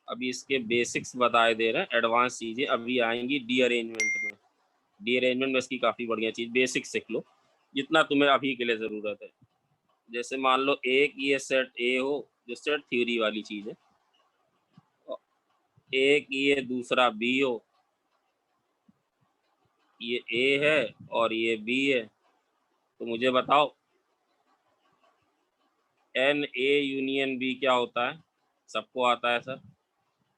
अभी इसके बेसिक्स बताए दे रहे हैं, एडवांस चीजें अभी आएंगी डी अरेंजमेंट में। डी अरेंजमेंट में इसकी काफी बढ़िया चीज, बेसिक सीख लो जितना तुम्हें अभी के लिए जरूरत है। जैसे मान लो एक ये सेट ए हो, जो सेट थ्योरी वाली चीज है, एक ये दूसरा बी हो, ये ए है और ये बी है, तो मुझे बताओ एन ए यूनियन बी क्या होता है? सबको आता है sir.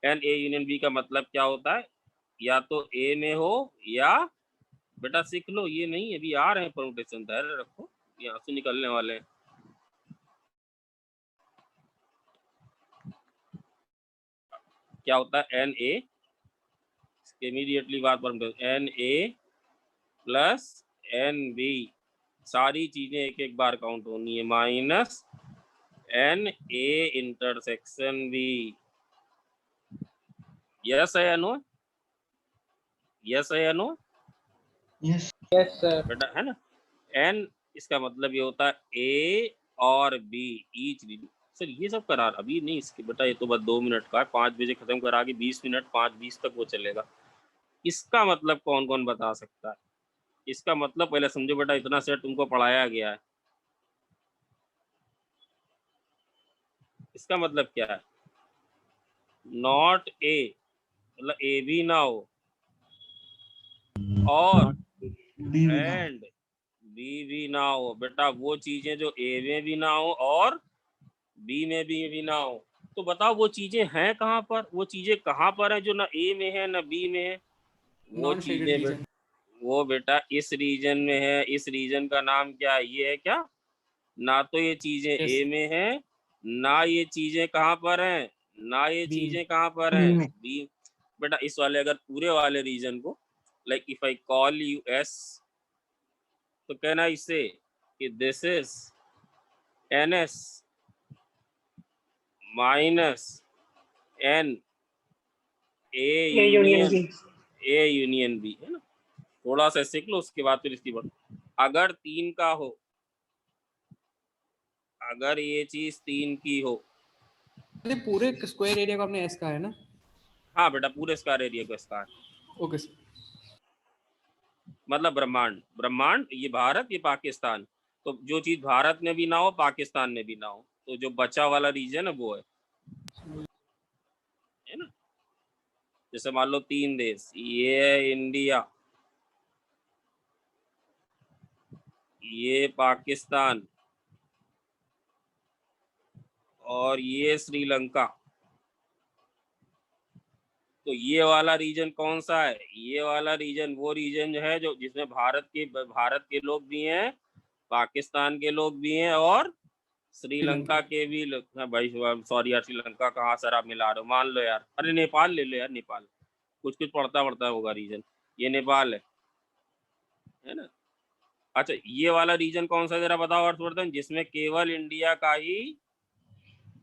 N A union B का मतलब क्या होता है? या तो ए में हो या, बेटा सीख लो, ये नहीं अभी आ रहे हैं परमुटेशन, धैर्य रखो, यहाँ से निकलने वाले हैं। क्या होता है एन ए, इमीडिएटली बात permutation, n A plus n B, सारी चीजें एक एक बार काउंट होनी है, minus n A intersection B. Yes है या नो? यस है या नो? Yes yes sir. बेटा है ना। एन इसका मतलब ये होता है ए और बी ईच रीडिंग। सर ये सब करा अभी नहीं इसके बेटा, ये तो बस 2 मिनट का है, 5 बजे खत्म करा के 20 मिनट 5:20 तक वो चलेगा। इसका मतलब कौन कौन बता सकता है? इसका मतलब पहले समझो बेटा, इतना सेट तुमको पढ़ाया गया है, इसका मतलब क्या है? नॉट ए मतलब ए भी ना हो, और बी भी ना हो। एंड बी भी ना हो। बेटा वो चीजें जो ए में भी ना हो और बी में भी ना हो, तो बताओ वो चीजें हैं कहाँ पर? वो चीजें कहाँ पर हैं जो ना ए में है ना बी में है? वो नॉन चीजें शेडेड रीजन। वो बेटा इस रीजन में है। इस रीजन का नाम क्या है? ये है क्या? ना तो ये चीजें Yes. ए में है, ना ये चीजें कहाँ पर हैं, ना ये B चीजें कहाँ पर B हैं, में। बी। बेटा इस वाले अगर पूरे वाले रीजन को, like if I call U S, तो कहना इससे कि this is n S minus n A union B. Union B, है ना। थोड़ा सा सीख लो, उसके बाद फिर इसकी बढ़। अगर 3 का हो, अगर ये चीज 3 की हो, अरे पूरे स्क्वायर एरिया को आपने एस कहा है ना? हाँ बेटा पूरे स्क्वायर एरिया को स्क्वायर, ओके सर। मतलब ब्रह्मांड। ब्रह्मांड ये भारत ये पाकिस्तान, तो जो चीज भारत में भी ना हो पाकिस्तान में भी ना हो, तो जो बचा वाला रीजन है वो है ना। जैसे मान लो 3 देश, ये है इंडिया, ये पाकिस्तान और ये श्रीलंका, तो ये वाला रीजन कौन सा है? ये वाला रीजन वो रीजन जो है जो जिसमें भारत के लोग भी हैं, पाकिस्तान के लोग भी हैं और श्रीलंका के भी लोग। हाँ भाई सॉरी यार, श्रीलंका कहाँ सर आप मिला रहे हो? मान लो यार, अरे नेपाल ले लो यार, नेपाल कुछ कुछ पड़ता होगा रीजन, ये नेपाल है ना। अच्छा ये वाला रीजन कौन सा जरा बताओ हर्षवर्धन, जिसमें केवल इंडिया का ही,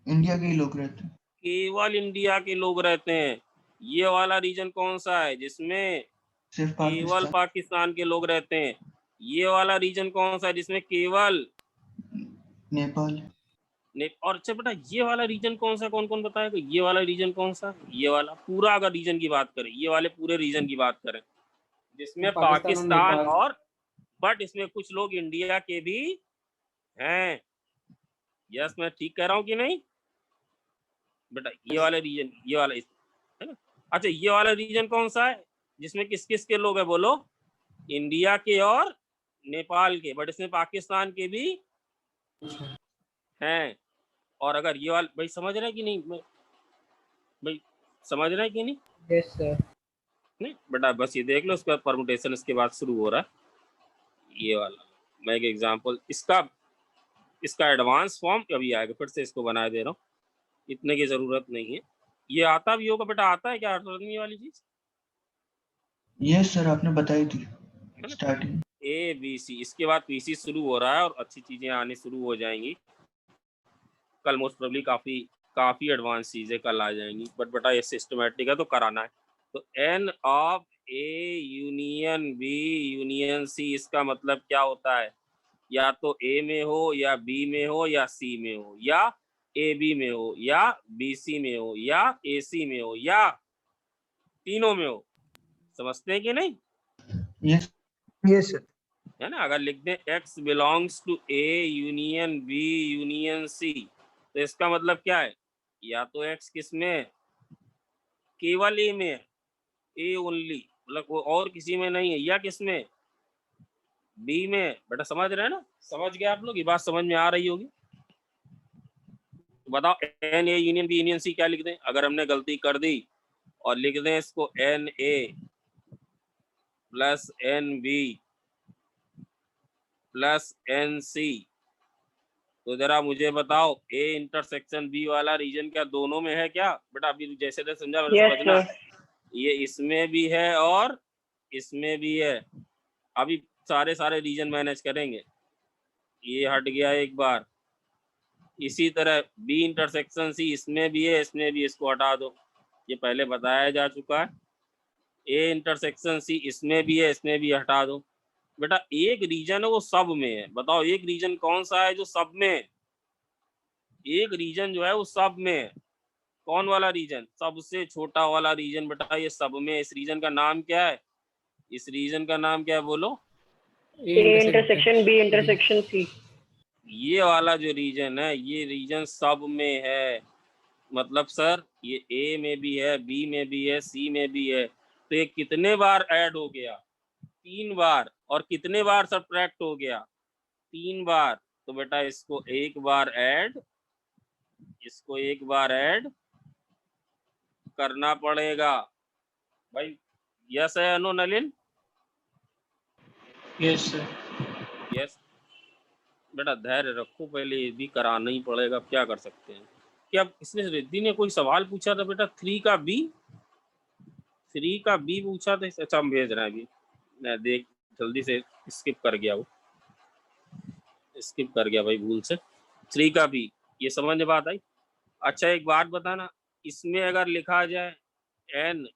इंडिया के ही लोग रहते हैं। केवल इंडिया के लोग रहते हैं। ये वाला रीजन कौन सा है? जिसमें सिर्फ केवल पाकिस्तान के लोग रहते हैं। ये वाला रीजन कौन सा है जिसमें केवल नेपाल। और अच्छा बेटा ये वाला रीजन कौन सा, कौन कौन बताएगा ये वाला रीजन कौन सा? ये वाला पूरा, अगर रीजन की बात करें, ये वाले पूरे रीजन की बात करें जिसमें पाकिस्तान और बट इसमें कुछ लोग इंडिया के भी हैं। यस, मैं ठीक कह रहा हूँ कि नहीं बेटा? ये वाला रीजन, ये वाला है ना। अच्छा ये वाला रीजन कौन सा है जिसमें किस किस के लोग हैं बोलो? इंडिया के और नेपाल के, बट इसमें पाकिस्तान के भी हैं। और अगर ये वाला, भाई समझ रहे हैं कि नहीं? भाई समझ रहे हैं कि नहीं? Yes sir. नहीं बेटा, बस ये देख लो, उसके बाद परमुटेशन इसके बाद शुरू हो रहा है। ये वाला मैं एक एग्जांपल, इसका एडवांस फॉर्म कभी आएगा, फिर से इसको बना दे रहा हूँ, इतने की जरूरत नहीं है। ये आता भी होगा बेटा, आता है क्या अर्थवर्तनी वाली चीज? यस सर, आपने बताई थी स्टार्टिंग। ए बी सी, इसके बाद पीसी शुरू हो रहा है और अच्छी चीजें आनी शुरू हो जाएंगी कल। मोस्ट प्रोबेबली काफी एडवांस चीजें कल आ जाएंगी, बट बेटा ये सिस्टमेटिक है तो कराना है। तो n of A union B union C, इसका मतलब क्या होता है? या तो ए में हो, या बी में हो, या सी में हो, या ए बी में हो, या बी सी में हो, या ए सी में हो, या तीनों में हो। समझते हैं कि नहीं? Yes yes sir. है ना। अगर लिख दें x belongs to A union B union C, तो इसका मतलब क्या है? या तो x किस में? केवल ए में है, ए ओनली, मतलब वो और किसी में नहीं है। या किस में? बी में। बेटा समझ रहे हैं ना? समझ गए आप लोग? ये बात समझ में आ रही होगी। तो बताओ n A union B union C क्या लिख दें अगर हमने गलती कर दी? और लिख दें इसको n A plus n B plus n C. तो जरा मुझे बताओ ए इंटरसेक्शन बी वाला रीजन क्या दोनों में है क्या? बेटा अभी जैसे जैसे समझा वैसे Yes, समझना। sir. ये इसमें भी है और इसमें भी है। अभी सारे रीजन मैनेज करेंगे। ये हट गया एक बार। इसी तरह बी इंटरसेक्शन सी, इसमें भी है इसमें भी, इसको हटा दो, ये पहले बताया जा चुका है। ए इंटरसेक्शन सी, इसमें भी है इसमें भी, हटा दो। बेटा एक रीजन है वो सब में है। बताओ एक रीजन कौन सा है जो सब में है? एक रीजन जो है वो सब में है। कौन वाला रीजन? सबसे छोटा वाला रीजन बेटा, ये सब में। इस रीजन का नाम क्या है? इस रीजन का नाम क्या है बोलो? A intersection B intersection C. ये वाला जो रीजन है ये रीजन सब में है। मतलब सर ये ए में भी है, बी में भी है, सी में भी है। तो ये कितने बार ऐड हो गया? 3 बार। और कितने बार सब्ट्रैक्ट हो गया? 3 बार। तो बेटा इसको एक बार ऐड करना पड़ेगा भाई। यस है no Nalin? Yes sir. Yes बेटा धैर्य रखो, पहले ये भी कराना ही पड़ेगा, क्या कर सकते हैं। क्या इसने रिद्धि ने कोई सवाल पूछा था बेटा? 3 का बी पूछा था। अच्छा हम भेज रहे हैं अभी, मैं देख जल्दी से स्किप कर गया भाई भूल से। 3 का बी, ये समझ में बात आई? अच्छा एक बात बताना, इसमें अगर लिखा जाए n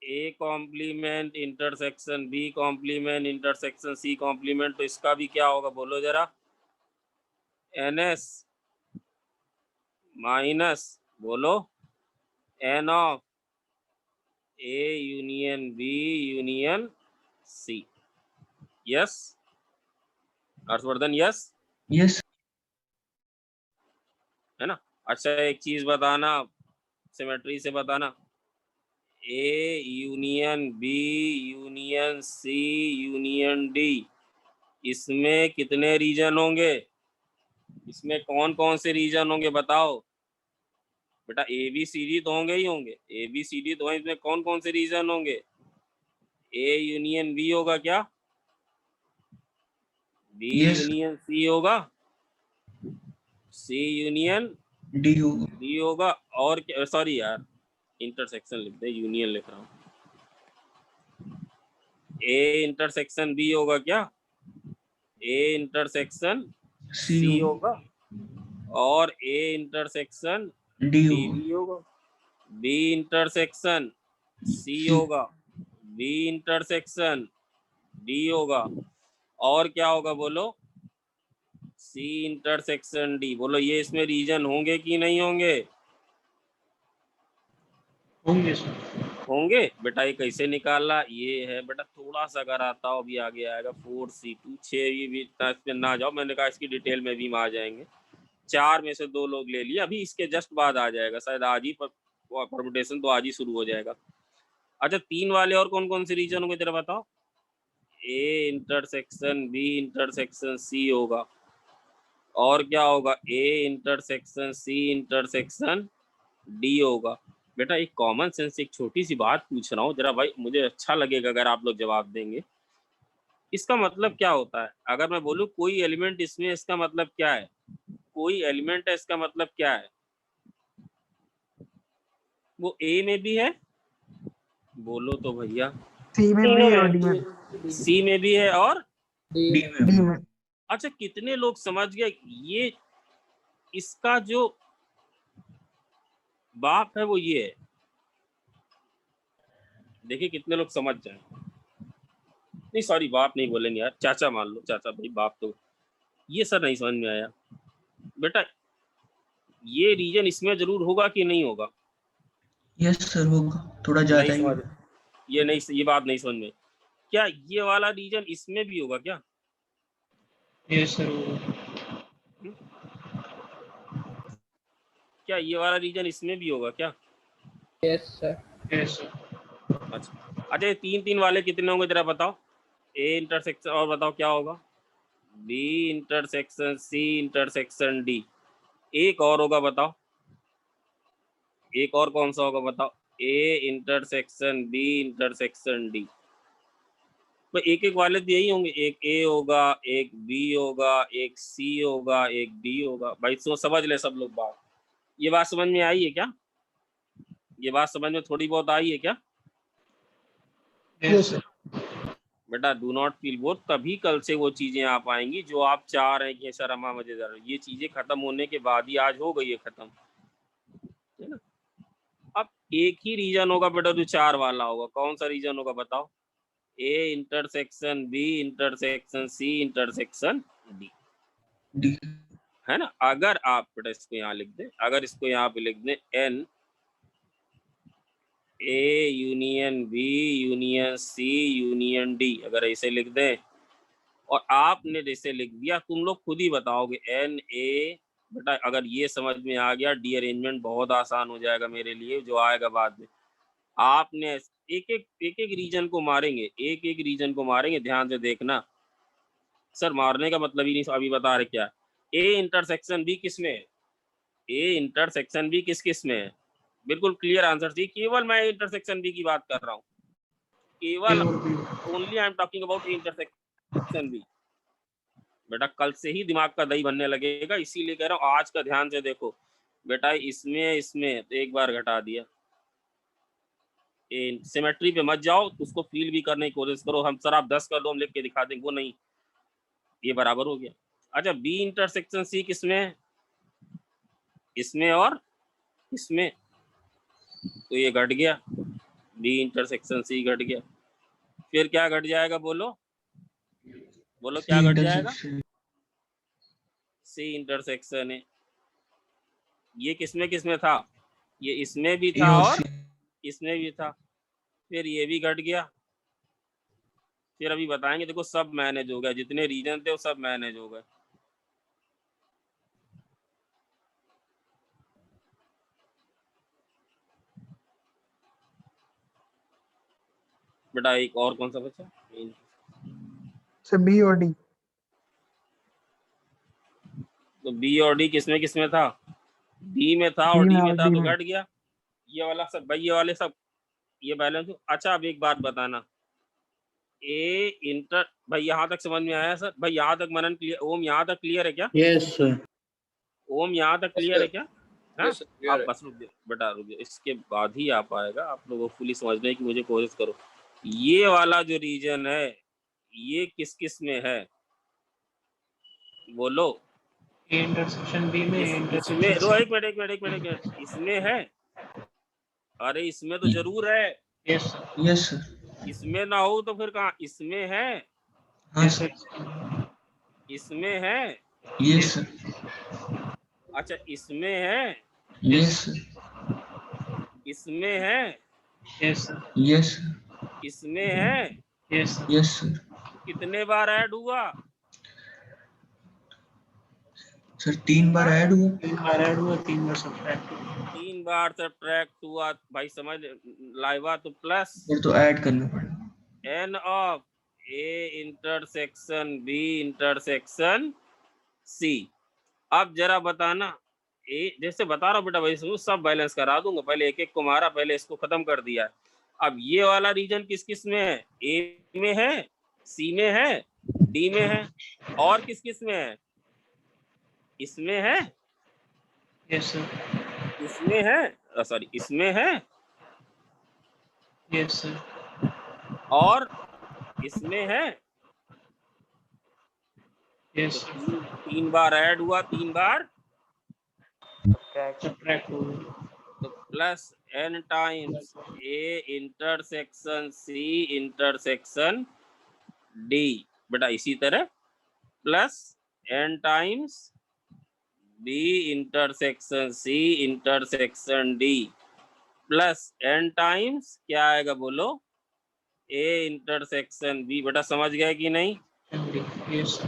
A complement intersection B complement intersection C complement, तो इसका भी क्या होगा बोलो जरा? NS माइनस बोलो N of A union B union C। Yes Harshvardhan? Yes yes है ना। अच्छा एक चीज बताना, सिमेट्री से बताना, A union B union C union D, इसमें कितने रीजन होंगे? इसमें कौन कौन से रीजन होंगे बताओ? बेटा ABCD तो होंगे ही होंगे, ABCD तो है, इसमें कौन कौन से रीजन होंगे? A यूनियन B होगा क्या? B यूनियन C होगा? C यूनियन D होगा? और क्या? सॉरी यार इंटरसेक्शन लिख दे, यूनियन लिख रहा हूँ। A इंटरसेक्शन B होगा क्या? A इंटरसेक्शन C होगा और A इंटरसेक्शन D भी होगा। B इंटरसेक्शन C होगा बी इंटरसेक्शन डी होगा। और क्या होगा बोलो? C intersection D. बोलो ये इसमें रीजन होंगे कि नहीं होंगे? होंगे सर। होंगे। बेटा ये कैसे निकाला? ये है बेटा, थोड़ा सा अगर आता हो अभी आगे आएगा 4C2 6। ये भी इतना इस पे ना जाओ, मैंने कहा इसकी डिटेल में भी हम आ जाएंगे। 4 में से 2 लोग ले लिए, अभी इसके जस्ट बाद आ जाएगा शायद, आज ही परमुटेशन तो आज ही शुरू हो जाएगा। अच्छा 3 वाले और कौन कौन से रीजन होंगे जरा बताओ? A intersection B intersection C होगा। और क्या होगा? A intersection C intersection D होगा। बेटा एक कॉमन सेंस एक छोटी सी बात पूछ रहा हूँ जरा भाई, मुझे अच्छा लगेगा अगर आप लोग जवाब देंगे। इसका मतलब क्या होता है? अगर मैं बोलूँ कोई एलिमेंट इसमें, इसका मतलब क्या है? कोई एलिमेंट है, इसका मतलब क्या है? वो ए में भी है, बोलो तो भैया। सी में भी है और डी में। सी में भी है और डी में। डी में। अच्छा कितने लोग समझ गए ये इसका जो बाप है वो ये है? देखिए कितने लोग समझ जाए। नहीं सॉरी बाप नहीं बोलेंगे यार, चाचा मान लो, चाचा भाई, बाप तो ये सर नहीं समझ में आया। बेटा ये रीजन इसमें जरूर होगा कि नहीं होगा? यस सर होगा, थोड़ा ज्यादा नहीं ही। समझ, ये नहीं, ये बात नहीं समझ में। क्या ये वाला रीजन इसमें भी होगा क्या? यस सर होगा। क्या ये वाला रीजन इसमें भी होगा क्या? Yes sir. Yes sir. अच्छा ये 3 वाले कितने होंगे जरा बताओ? ए इंटरसेक्शन और बताओ क्या होगा? B intersection C intersection D. एक और होगा बताओ, एक और कौन सा होगा बताओ? A intersection B intersection D. तो एक एक वाले तो यही होंगे, एक ए होगा, एक बी होगा, एक सी होगा, एक डी होगा। भाई तो समझ ले सब लोग बात। ये बात समझ में आई है क्या? ये बात समझ में थोड़ी बहुत आई है क्या? Yes sir. बेटा डू नॉट फील बोर, तभी कल से वो चीजें आ पाएंगी जो आप चाह रहे हैं कि सर अम्मा मजेदार। ये चीजें खत्म होने के बाद ही, आज हो गई है खत्म, है ना? अब एक ही रीजन होगा बेटा जो 4 वाला होगा। कौन सा रीजन होगा बताओ? A intersection B intersection C intersection D, D. है ना? अगर आप बेटा इसको यहाँ लिख दें, अगर इसको यहाँ पे लिख दें n A union B union C union D, अगर ऐसे लिख दें और आपने जैसे लिख दिया, तुम लोग खुद ही बताओगे एन ए। बेटा अगर ये समझ में आ गया, डी अरेंजमेंट बहुत आसान हो जाएगा मेरे लिए, जो आएगा बाद में। आपने एक एक रीजन को मारेंगे, एक एक रीजन को मारेंगे, ध्यान से देखना। सर मारने का मतलब ही नहीं, अभी बता रहे क्या। ए इंटरसेक्शन बी किस में है? ए इंटरसेक्शन बी किस में है? बिल्कुल क्लियर आंसर थी। केवल मैं इंटरसेक्शन बी की बात कर रहा हूँ, केवल only I am talking about intersection B. बेटा कल से ही दिमाग का दही बनने लगेगा, इसीलिए कह रहा हूँ आज का ध्यान से देखो। बेटा इसमें तो एक बार घटा दिया, सिमेट्री पे मत जाओ, उसको फील भी करने की कोशिश करो। हम सर आप 10 कर दो, हम लिख के दिखा देंगे, वो नहीं, ये बराबर हो गया। अच्छा बी इंटरसेक्शन सी किसमें है? इसमें और इसमें, तो ये घट गया, बी इंटरसेक्शन सी घट गया। फिर क्या घट जाएगा बोलो? बोलो क्या घट जाएगा? सी इंटरसेक्शन है। ये किसमें था? ये इसमें भी था और इसमें भी था। फिर ये भी घट गया। फिर अभी बताएंगे, देखो सब मैनेज हो गया, जितने रीजन थे वो सब मैनेज हो गए। बेटा एक और कौन सा बचा? सर बी और डी। तो बी और डी किसमें था? डी में था और डी में था, तो घट गया। ये वाला सब भाई, ये वाले सब ये बैलेंस। अच्छा अब एक बात बताना, ए इंटर भाई यहाँ तक समझ में आया सर? भाई यहाँ तक मनन क्लियर? ओम यहाँ तक क्लियर है क्या? Yes sir. ओम यहाँ तक क्लियर है क्या? हाँ Yes, sir, clear आप है। बस रुक जाओ बेटा, रुक जाओ, इसके बाद ही आ पाएगा। आप लोगों को फुली समझने की मुझे कोशिश करो। ये वाला जो रीजन है ये किस में है बोलो? ए इंटरसेक्शन बी में, इसमें इंटरसेक्शन एक मिनट, इसमें है? अरे इसमें तो जरूर है। Yes yes sir. इसमें ना हो तो फिर कहाँ? इसमें है, हाँ सर, इसमें है, यस सर, अच्छा इसमें है, यस सर, इसमें है, यस सर, यस सर, इसमें है, यस सर, यस सर। कितने बार ऐड हुआ? सर 3 बार ऐड हुआ। 3 बार ऐड हुआ, 3 बार सब्ट्रैक्ट हुआ। 3 बार सब्ट्रैक्ट हुआ भाई, समझ लाइवा, तो प्लस फिर तो ऐड करना पड़ेगा। n of A intersection B intersection C। अब जरा बताना, ए जैसे बता रहा हूँ बेटा भाई, सब बैलेंस करा दूंगा, पहले एक एक को मारा, पहले इसको खत्म कर दिया। अब ये वाला रीजन किस किस में है? ए में है, सी में है, डी में है, और किस किस में है? इसमें है, यस सर, इसमें है, सॉरी इसमें है, यस सर, और इसमें है। यस तो सर, 3 बार ऐड हुआ, 3 बार सब्ट्रैक्ट हो गया। तो plus n times A intersection C intersection D, बेटा इसी तरह plus n times B intersection C intersection D plus n times क्या आएगा बोलो? A intersection B। बेटा समझ गए कि नहीं? यस सर,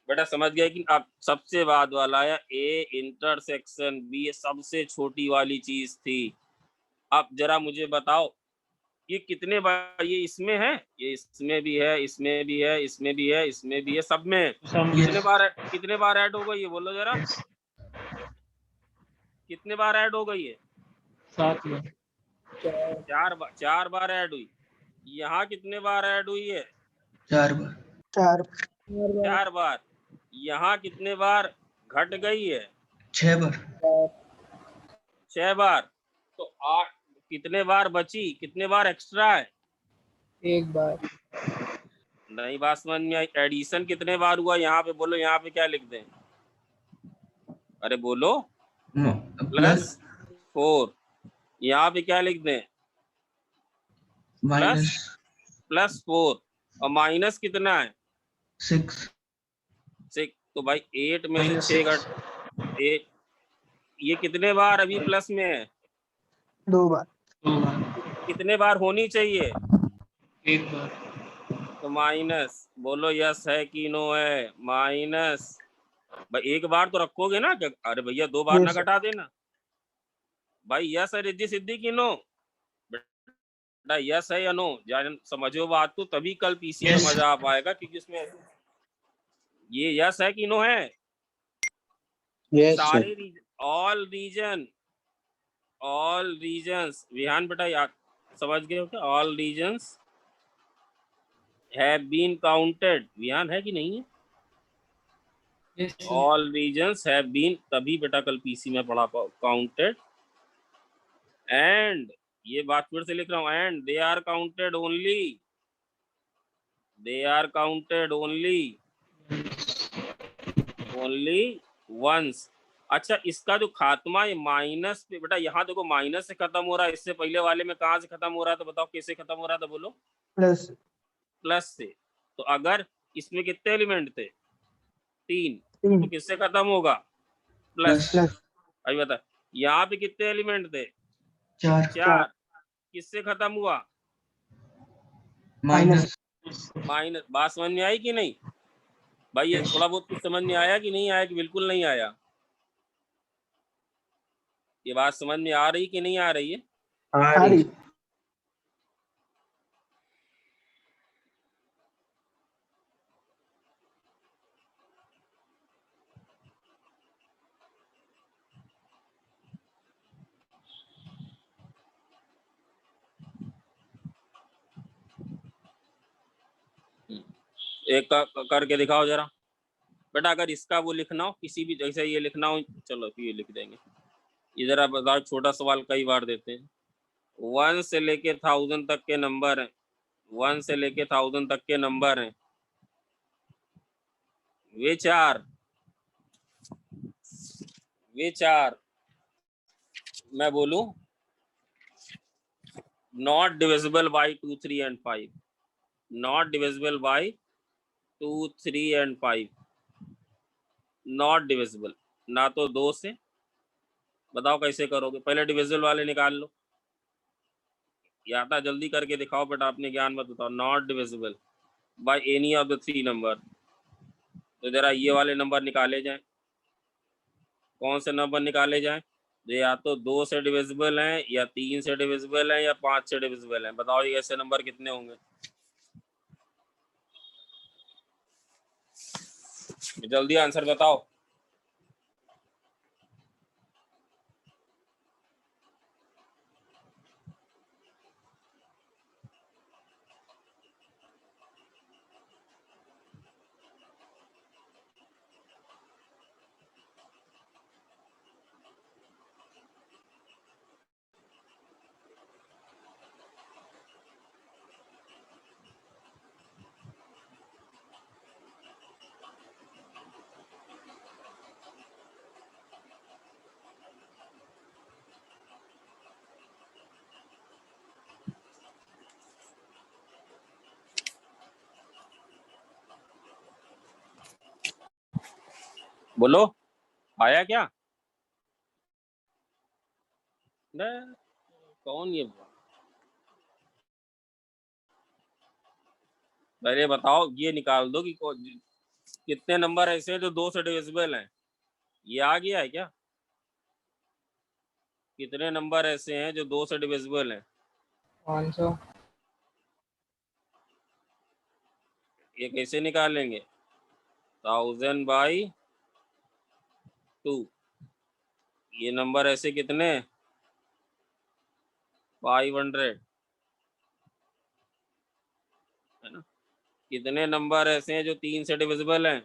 बेटा समझ गए कि? अब सबसे बाद वाला आया A इंटरसेक्शन B, ये सबसे छोटी वाली चीज थी। अब जरा मुझे बताओ, ये कितने बार, ये इसमें है, ये इसमें भी है, इसमें भी है, इसमें भी है, इसमें भी है, सब में है। कितने बार ऐड हो गई ये बोलो जरा? कितने बार ऐड हो गई है? 7 बार, 4 बार ऐड हुई। यहाँ कितने बार ऐड हुई है? 4 बार। 4 4 बार। यहाँ कितने बार घट गई है? 6 बार। 6 बार। तो 8 कितने बार बची? कितने बार एक्स्ट्रा है? 1 बार। नहीं बात समझ में आई। एडिशन कितने बार हुआ यहाँ पे बोलो? यहाँ पे क्या लिख दें? अरे बोलो। प्लस +4। यहाँ पे क्या लिख दें? माइनस +4। और माइनस कितना है? 6। 6। तो भाई 8 में से 6 घट 8। ये कितने बार अभी प्लस में है? 2 बार। 2 बार, कितने बार होनी चाहिए? 1 बार, तो माइनस। बोलो यस है कि नो है? माइनस। भाई 1 बार तो रखोगे ना? अरे भैया 2 बार ना Yes, sir. घटा देना भाई। यस है रिद्धि सिद्धि की नो? बेटा यस है या नो? जान समझो बात को, तभी कल पीसी में Yes. मजा आ पाएगा, क्योंकि उसमें ये यस है कि नो है? Yes, sir. सारे ऑल रीजन्स विहान बेटा याद समझ गए हो क्या? All regions have been counted. Vihaan है कि नहीं है? Yes, sir. All regions have been, तभी बेटा कल पीसी में पढ़ा काउंटेड। एंड ये बात फिर से लिख रहा हूँ, and they are counted only once. अच्छा इसका जो खात्मा है माइनस पे, बेटा यहाँ देखो माइनस से खत्म हो रहा है। इससे पहले वाले में कहाँ से खत्म हो रहा था? बताओ कैसे खत्म हो रहा था? बोलो। प्लस प्लस से। तो अगर इसमें कितने एलिमेंट थे? 3। 3 तो किससे खत्म होगा? प्लस। प्लस अभी बता, यहाँ पे कितने एलिमेंट थे? 4 किससे खत्म हुआ? माइनस। माइनस। बात समझ में आई कि नहीं भाई? ये थोड़ा बहुत कुछ समझ में आया कि नहीं आया? कि बिल्कुल नहीं आया? ये बात समझ में आ रही कि नहीं आ रही है? आ रही। एक करके दिखाओ जरा बेटा। अगर इसका वो लिखना हो, किसी भी जैसे ये लिखना हो, चलो ये लिख देंगे। ये जरा बताओ, छोटा सवाल कई बार देते हैं। 1 से लेके 1000 तक के नंबर हैं। 1 से लेके 1000 तक के नंबर हैं। वे चार मैं बोलूं not divisible by 2, 3 and 5, not divisible by 2, 3 and 5, not divisible, ना तो 2 से। बताओ कैसे करोगे, पहले डिविजिबल वाले निकाल लो, या था जल्दी करके दिखाओ बेटा, अपने ज्ञान मत बताओ। Not divisible by any of the 3 number, तो जरा ये वाले नंबर निकाले जाएं। कौन से नंबर निकाले जाएं? जो या तो 2 से डिविजिबल हैं, या 3 से डिविजिबल हैं, या 5 से डिविजिबल हैं। बताओ ये ऐसे नंबर कितने होंगे? जल्दी आंसर बताओ। बोलो, आया क्या? कौन ये? पहले बताओ, ये निकाल दो कि कितने नंबर ऐसे हैं जो 2 से डिविजिबल हैं। ये आ गया है क्या? कितने नंबर ऐसे हैं जो 2 से डिविजिबल हैं? 500। ये कैसे निकालेंगे? 1000/2। ये नंबर ऐसे कितने? 500, है ना? कितने नंबर ऐसे हैं जो 3 से डिविजिबल हैं?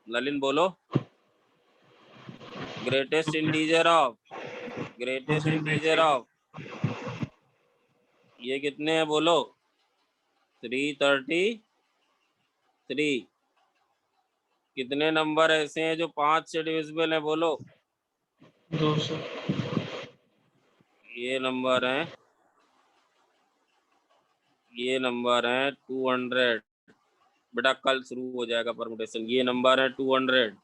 नलिन बोलो। ग्रेटेस्ट इंटीजर ऑफ ये कितने हैं बोलो? 333। कितने नंबर ऐसे हैं जो 5 से डिविजिबल हैं बोलो? 200। ये नंबर है 200। बेटा कल शुरू हो जाएगा परमुटेशन। ये नंबर है 200।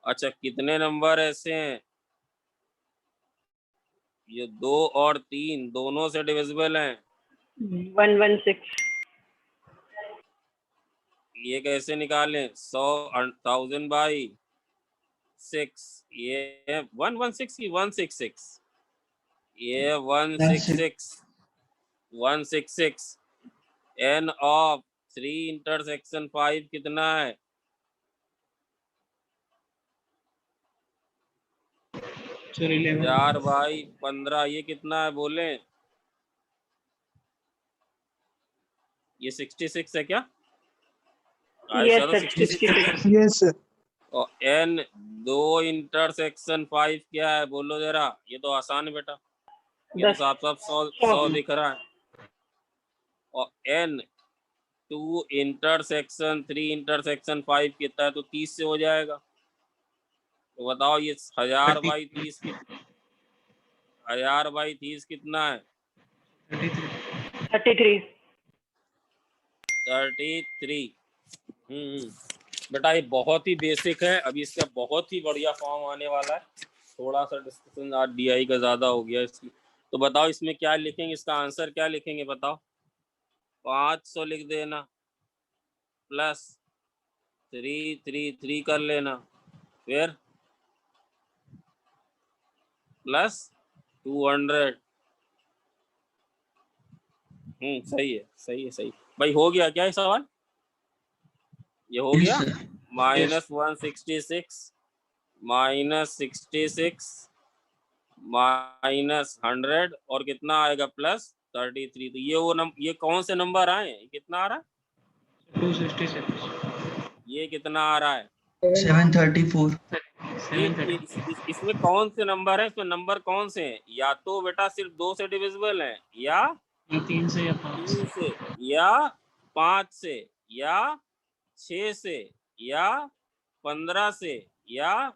अच्छा, कितने नंबर ऐसे हैं ये 2 और 3 दोनों से डिविजिबल हैं? 116। ये कैसे निकालें? 1000/6। ये 116 की 166? ये 166 n ऑफ 3 × 5 कितना है? 4/15। ये कितना है बोले? ये 66 है क्या? Yes, तो sir, 66। Yes, sir. और n 2 × 5 क्या है बोलो जरा? ये तो आसान है बेटा, ये तो 10। साफ 100 दिख रहा है। और n 2 × 3 × 5 कितना है? तो 30 से हो जाएगा। तो बताओ ये 1000/30 कितना है? 33। 33। बेटा ये बहुत ही बेसिक है, अभी इसका बहुत ही बढ़िया फॉर्म आने वाला है। थोड़ा सा डिस्कशन आज DI का ज्यादा हो गया इसलिए। तो बताओ इसमें क्या लिखेंगे, इसका आंसर क्या लिखेंगे बताओ? 500 लिख देना, प्लस 333 कर लेना, फिर प्लस 200। सही है भाई। हो गया क्या ये सवाल? ये हो गया। -166 -66 -100 और कितना आएगा? +33। तो ये कौन से नंबर आए? कितना आ रहा है? 266। ये कितना आ रहा है? 734। इसमें कौन से नंबर है? इसमें नंबर कौन से हैं? या तो बेटा सिर्फ 2 से डिविजिबल हैं, या 3 से या 5 3 से, या 5 से, या 6 से, या 15 से, या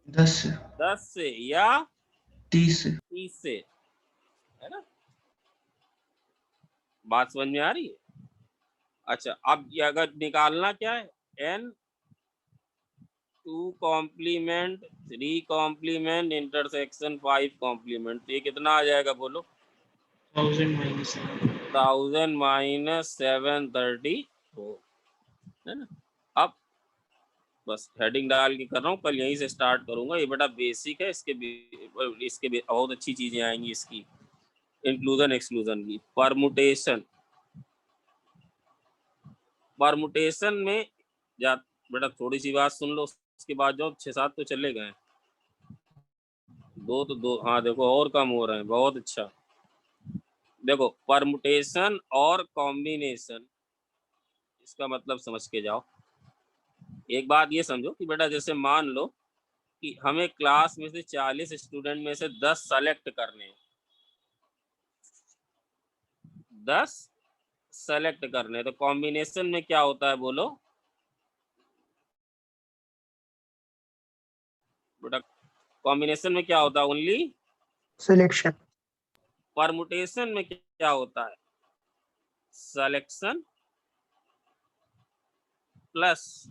10 से, 10 से, या 30 से। 30 से, है ना? बात समझ में आ रही है? अच्छा, अब ये अगर निकालना क्या है, n 2 complement 3 complement intersection 5 complement, तो ये कितना आ जाएगा बोलो? 1000 माइनस 1000 माइनस 734 है ना। अब बस हेडिंग डाल के कर रहा हूँ, कल यहीं से स्टार्ट करूंगा। ये बेटा बेसिक है, इसके बहुत अच्छी चीजें आएंगी इसकी, इंक्लूजन एक्सक्लूजन की। परमुटेशन में जा बेटा, थोड़ी सी बात सुन लो, उसके बाद जो 6-7 तो चले गए, दो हाँ देखो और कम हो रहे हैं, बहुत अच्छा। देखो परमुटेशन और कॉम्बिनेशन, इसका मतलब समझ के जाओ। एक बात ये समझो कि बेटा जैसे मान लो कि हमें क्लास में से 40 स्टूडेंट में से 10 सेलेक्ट करने हैं, 10 सेलेक्ट करने, तो कॉम्बिनेशन में क्या होता है बोलो बेटा? कॉम्बिनेशन में क्या होता है? Only selection. परमुटेशन में क्या होता है? Selection plus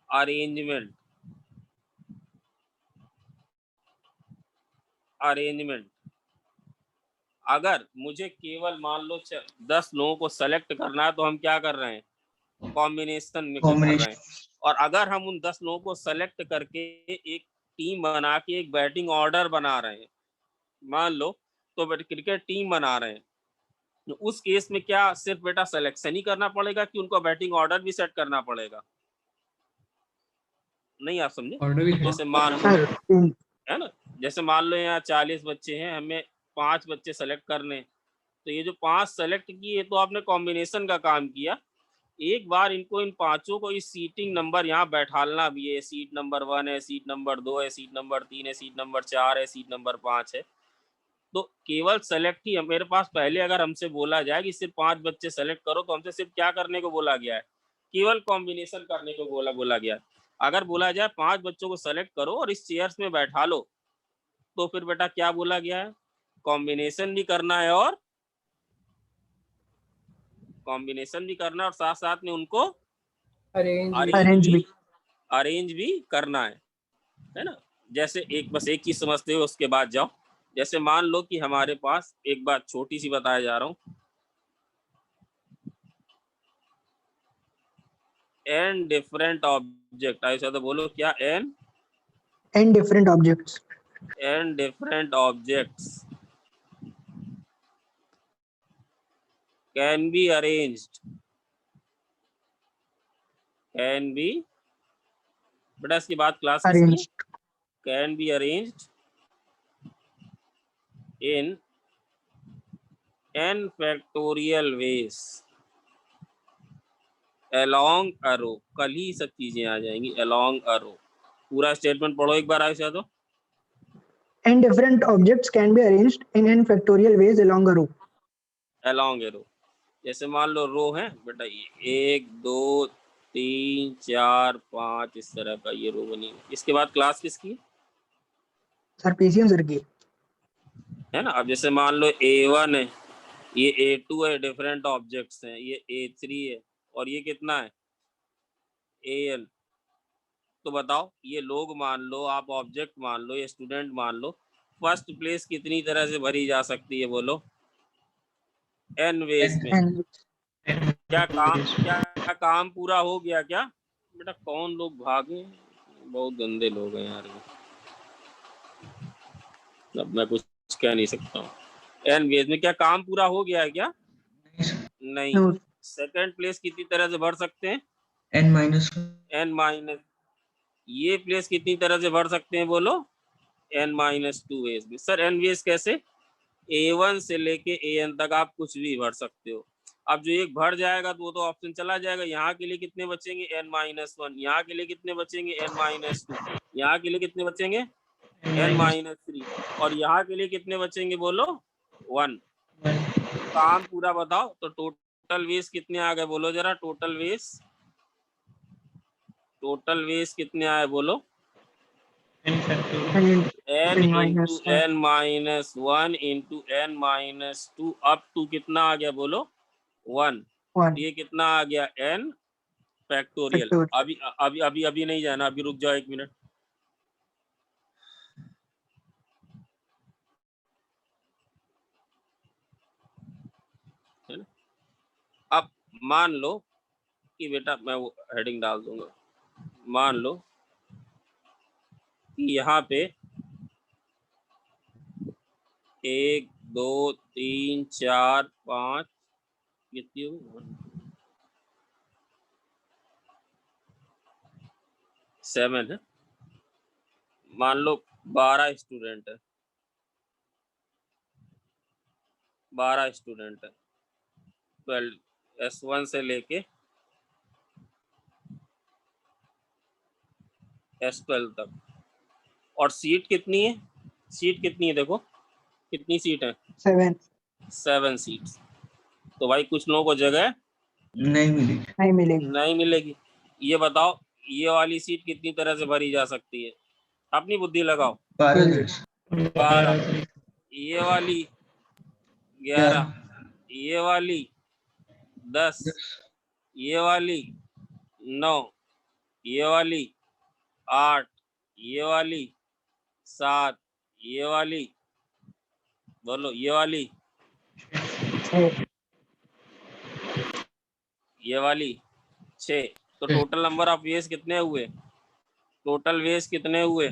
arrangement. अगर मुझे केवल मान लो 10 लोगों को सेलेक्ट करना है, तो हम क्या कर रहे हैं? कॉम्बिनेशन में कर रहे हैं। और अगर हम उन 10 लोगों को सेलेक्ट करके एक टीम बना के एक बैटिंग ऑर्डर बना रहे हैं, मान लो तो क्रिकेट टीम बना रहे हैं, तो उस केस में क्या सिर्फ बेटा सिलेक्शन ही करना पड़ेगा कि उनको बैटिंग ऑर्डर भी सेट करना पड़ेगा? नहीं, आप समझे? जैसे मान लो है ना, जैसे मान लो यहाँ 40 बच्चे हैं, हमें 5 बच्चे सेलेक्ट करने, तो ये जो 5 सेलेक्ट किए तो आपने कॉम्बिनेशन का काम किया। एक बार इनको, इन पांचों को इस सीटिंग नंबर यहाँ बैठालना भी है। सीट नंबर 1 है, सीट नंबर 2 है, सीट नंबर 3 है, सीट नंबर 4 है, सीट नंबर 5 है। तो केवल सेलेक्ट ही, मेरे पास पहले अगर हमसे बोला जाए कि सिर्फ 5 बच्चे सेलेक्ट करो, तो हमसे सिर्फ क्या करने को बोला गया है? केवल कॉम्बिनेशन करने को बोला गया। अगर बोला जाए 5 बच्चों को सेलेक्ट करो और इस चेयर्स में बैठा लो, तो फिर बेटा क्या बोला गया है? कॉम्बिनेशन भी करना है और साथ साथ में उनको अरेंज भी करना है ना। जैसे बस एक चीज समझते हो, उसके बाद जाओ। जैसे मान लो कि हमारे पास, एक बात छोटी सी बताया जा रहा हूँ, n डिफरेंट ऑब्जेक्ट, ऐसा तो बोलो क्या? n different objects can be arranged बेटा इसकी बात क्लास किसकी? can be arranged in n factorial ways along a row। कल ही सब चीजें आ जाएंगी। along a row, पूरा स्टेटमेंट पढ़ो एक बार आयशा। तो n different objects can be arranged in n factorial ways along a row। जैसे मान लो रो है बेटा, 1 2 3 4 5 इस तरह का ये रो बनी है। इसके बाद क्लास किसकी? सर पीसीएम सर की है ना। अब जैसे मान लो A1 है, ये A2 है, डिफरेंट ऑब्जेक्ट्स हैं, ये A3 है, और ये कितना है? AN। तो बताओ, ये लोग मान लो, आप ऑब्जेक्ट मान लो, ये स्टूडेंट मान लो, फर्स्ट प्लेस कितनी तरह से भरी जा सकती है बोलो? n वेज में। क्या काम पूरा हो गया क्या बेटा? कौन लोग भागे? बहुत गंदे लोग हैं यार ये, अब मैं कुछ कह नहीं सकता हूँ। n वेज में क्या काम पूरा हो गया है क्या? नहीं। सेकंड प्लेस कितनी तरह से भर सकते हैं? n minus. ये प्लेस कितनी तरह से भर सकते हैं बोलो? n-2 वेज में। सर n वेज कैसे? A1 से लेके AN तक आप कुछ भी भर सकते हो। अब जो एक भर जाएगा तो वो तो ऑप्शन चला जाएगा। यहाँ के लिए कितने बचेंगे? n-1। यहाँ के लिए कितने बचेंगे? n-2। यहाँ के लिए कितने बचेंगे? n-3। और यहाँ के लिए कितने बचेंगे बोलो? 1। काम पूरा बताओ। तो टोटल वेज कितने आ गए बोलो जरा? टोटल वेज कितने आए बोलो? n factorial n n n into minus 1 n minus 1 into n minus 2 up to कितना आ गया बोलो 1। 1 ये कितना आ गया n फैक्टोरियल। factorial अभी अभी अभी अभी नहीं जाना, अभी रुक जाओ 1 मिनट। है ना? अब मान लो कि बेटा मैं वो हेडिंग डाल दूंगा, मान लो कि यहाँ पे 1 2 3 4 5 कितनी हो 7 है। मान लो 12 स्टूडेंट है, 12 स्टूडेंट है 12 S1 से लेके S12 तक। और सीट कितनी है, सीट कितनी है देखो, कितनी सीट है 7 7 सीट्स। तो भाई कुछ लोगों को जगह नहीं मिली। नहीं मिलेगी। नहीं मिलेगी। ये बताओ ये वाली सीट कितनी तरह से भरी जा सकती है, अपनी बुद्धि लगाओ। 12 तरह से। 12, ये वाली 11, ये वाली 10, ये वाली 9, ये वाली 8, ये वाली 7, ये वाली बोलो ये वाली 6 ये वाली 6। तो टोटल नंबर ऑफ वेज कितने हुए, टोटल वेज कितने हुए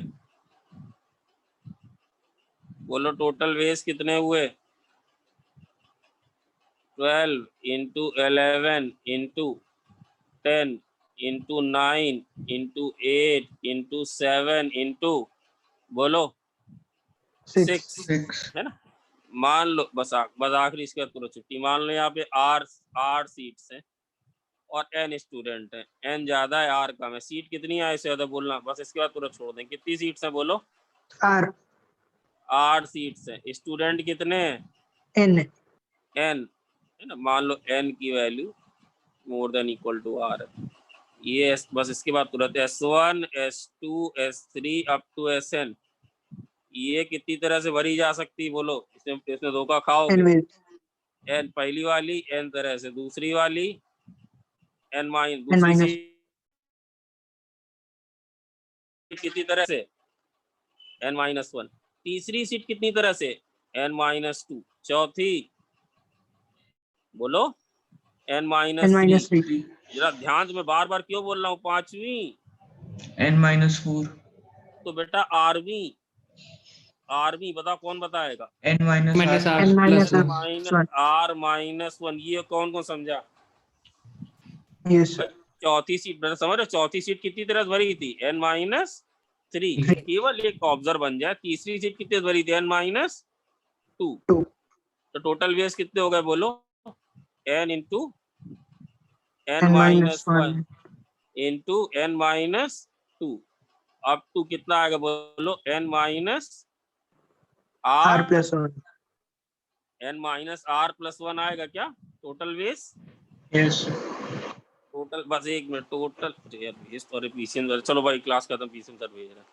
बोलो, टोटल वेज कितने हुए 12 into 11 into 10 into 9 into 8 into 7 into बोलो 6 6 है ना। मान लो बस आखिरी इसके बाद पूरा छुट्टी। मान लो यहाँ पे आर सीट्स हैं और n स्टूडेंट है, n ज्यादा है r कम है, सीट कितनी है ऐसे ज्यादा बोलना, बस इसके बाद पूरा छोड़ दें। कितनी सीट्स हैं बोलो, r 8 सीट्स हैं, स्टूडेंट कितने हैं n n है ना। मान लो n की value more than equal to r है। ये बस इसके बाद तुरंत S1 S2 S3 up to Sn, ये कितनी तरह से भरी जा सकती बोलो, इसमें धोखा खाओगे। n will n पहली वाली n तरह से, दूसरी वाली n माइनस, n दूसरी minus सीट कितनी तरह से n-1, तीसरी सीट कितनी तरह से n-2, चौथी बोलो n-3। जरा ध्यान से, मैं बार बार क्यों बोल रहा हूँ, पांचवी n-4। तो बेटा आरवीं बताओ कौन बताएगा, n-r n plus minus 1 r-1। ये कौन कौन समझा, yes चौथी सीट बेटा समझ रहे, चौथी सीट कितनी तरह से भरी थी n-3। केवल एक ऑब्जर्व बन जाए, तीसरी सीट कितनी भरी थी n-2। तो टोटल वेज कितने हो गए बोलो, n into n-1 into n-2 up to कितना आएगा बोलो n-r plus 1 n-r+1 आएगा क्या टोटल वेज। यस टोटल बस 1 मिनट, टोटल यार चलो भाई क्लास खत्म, पीसीएम सर भेज रहा है।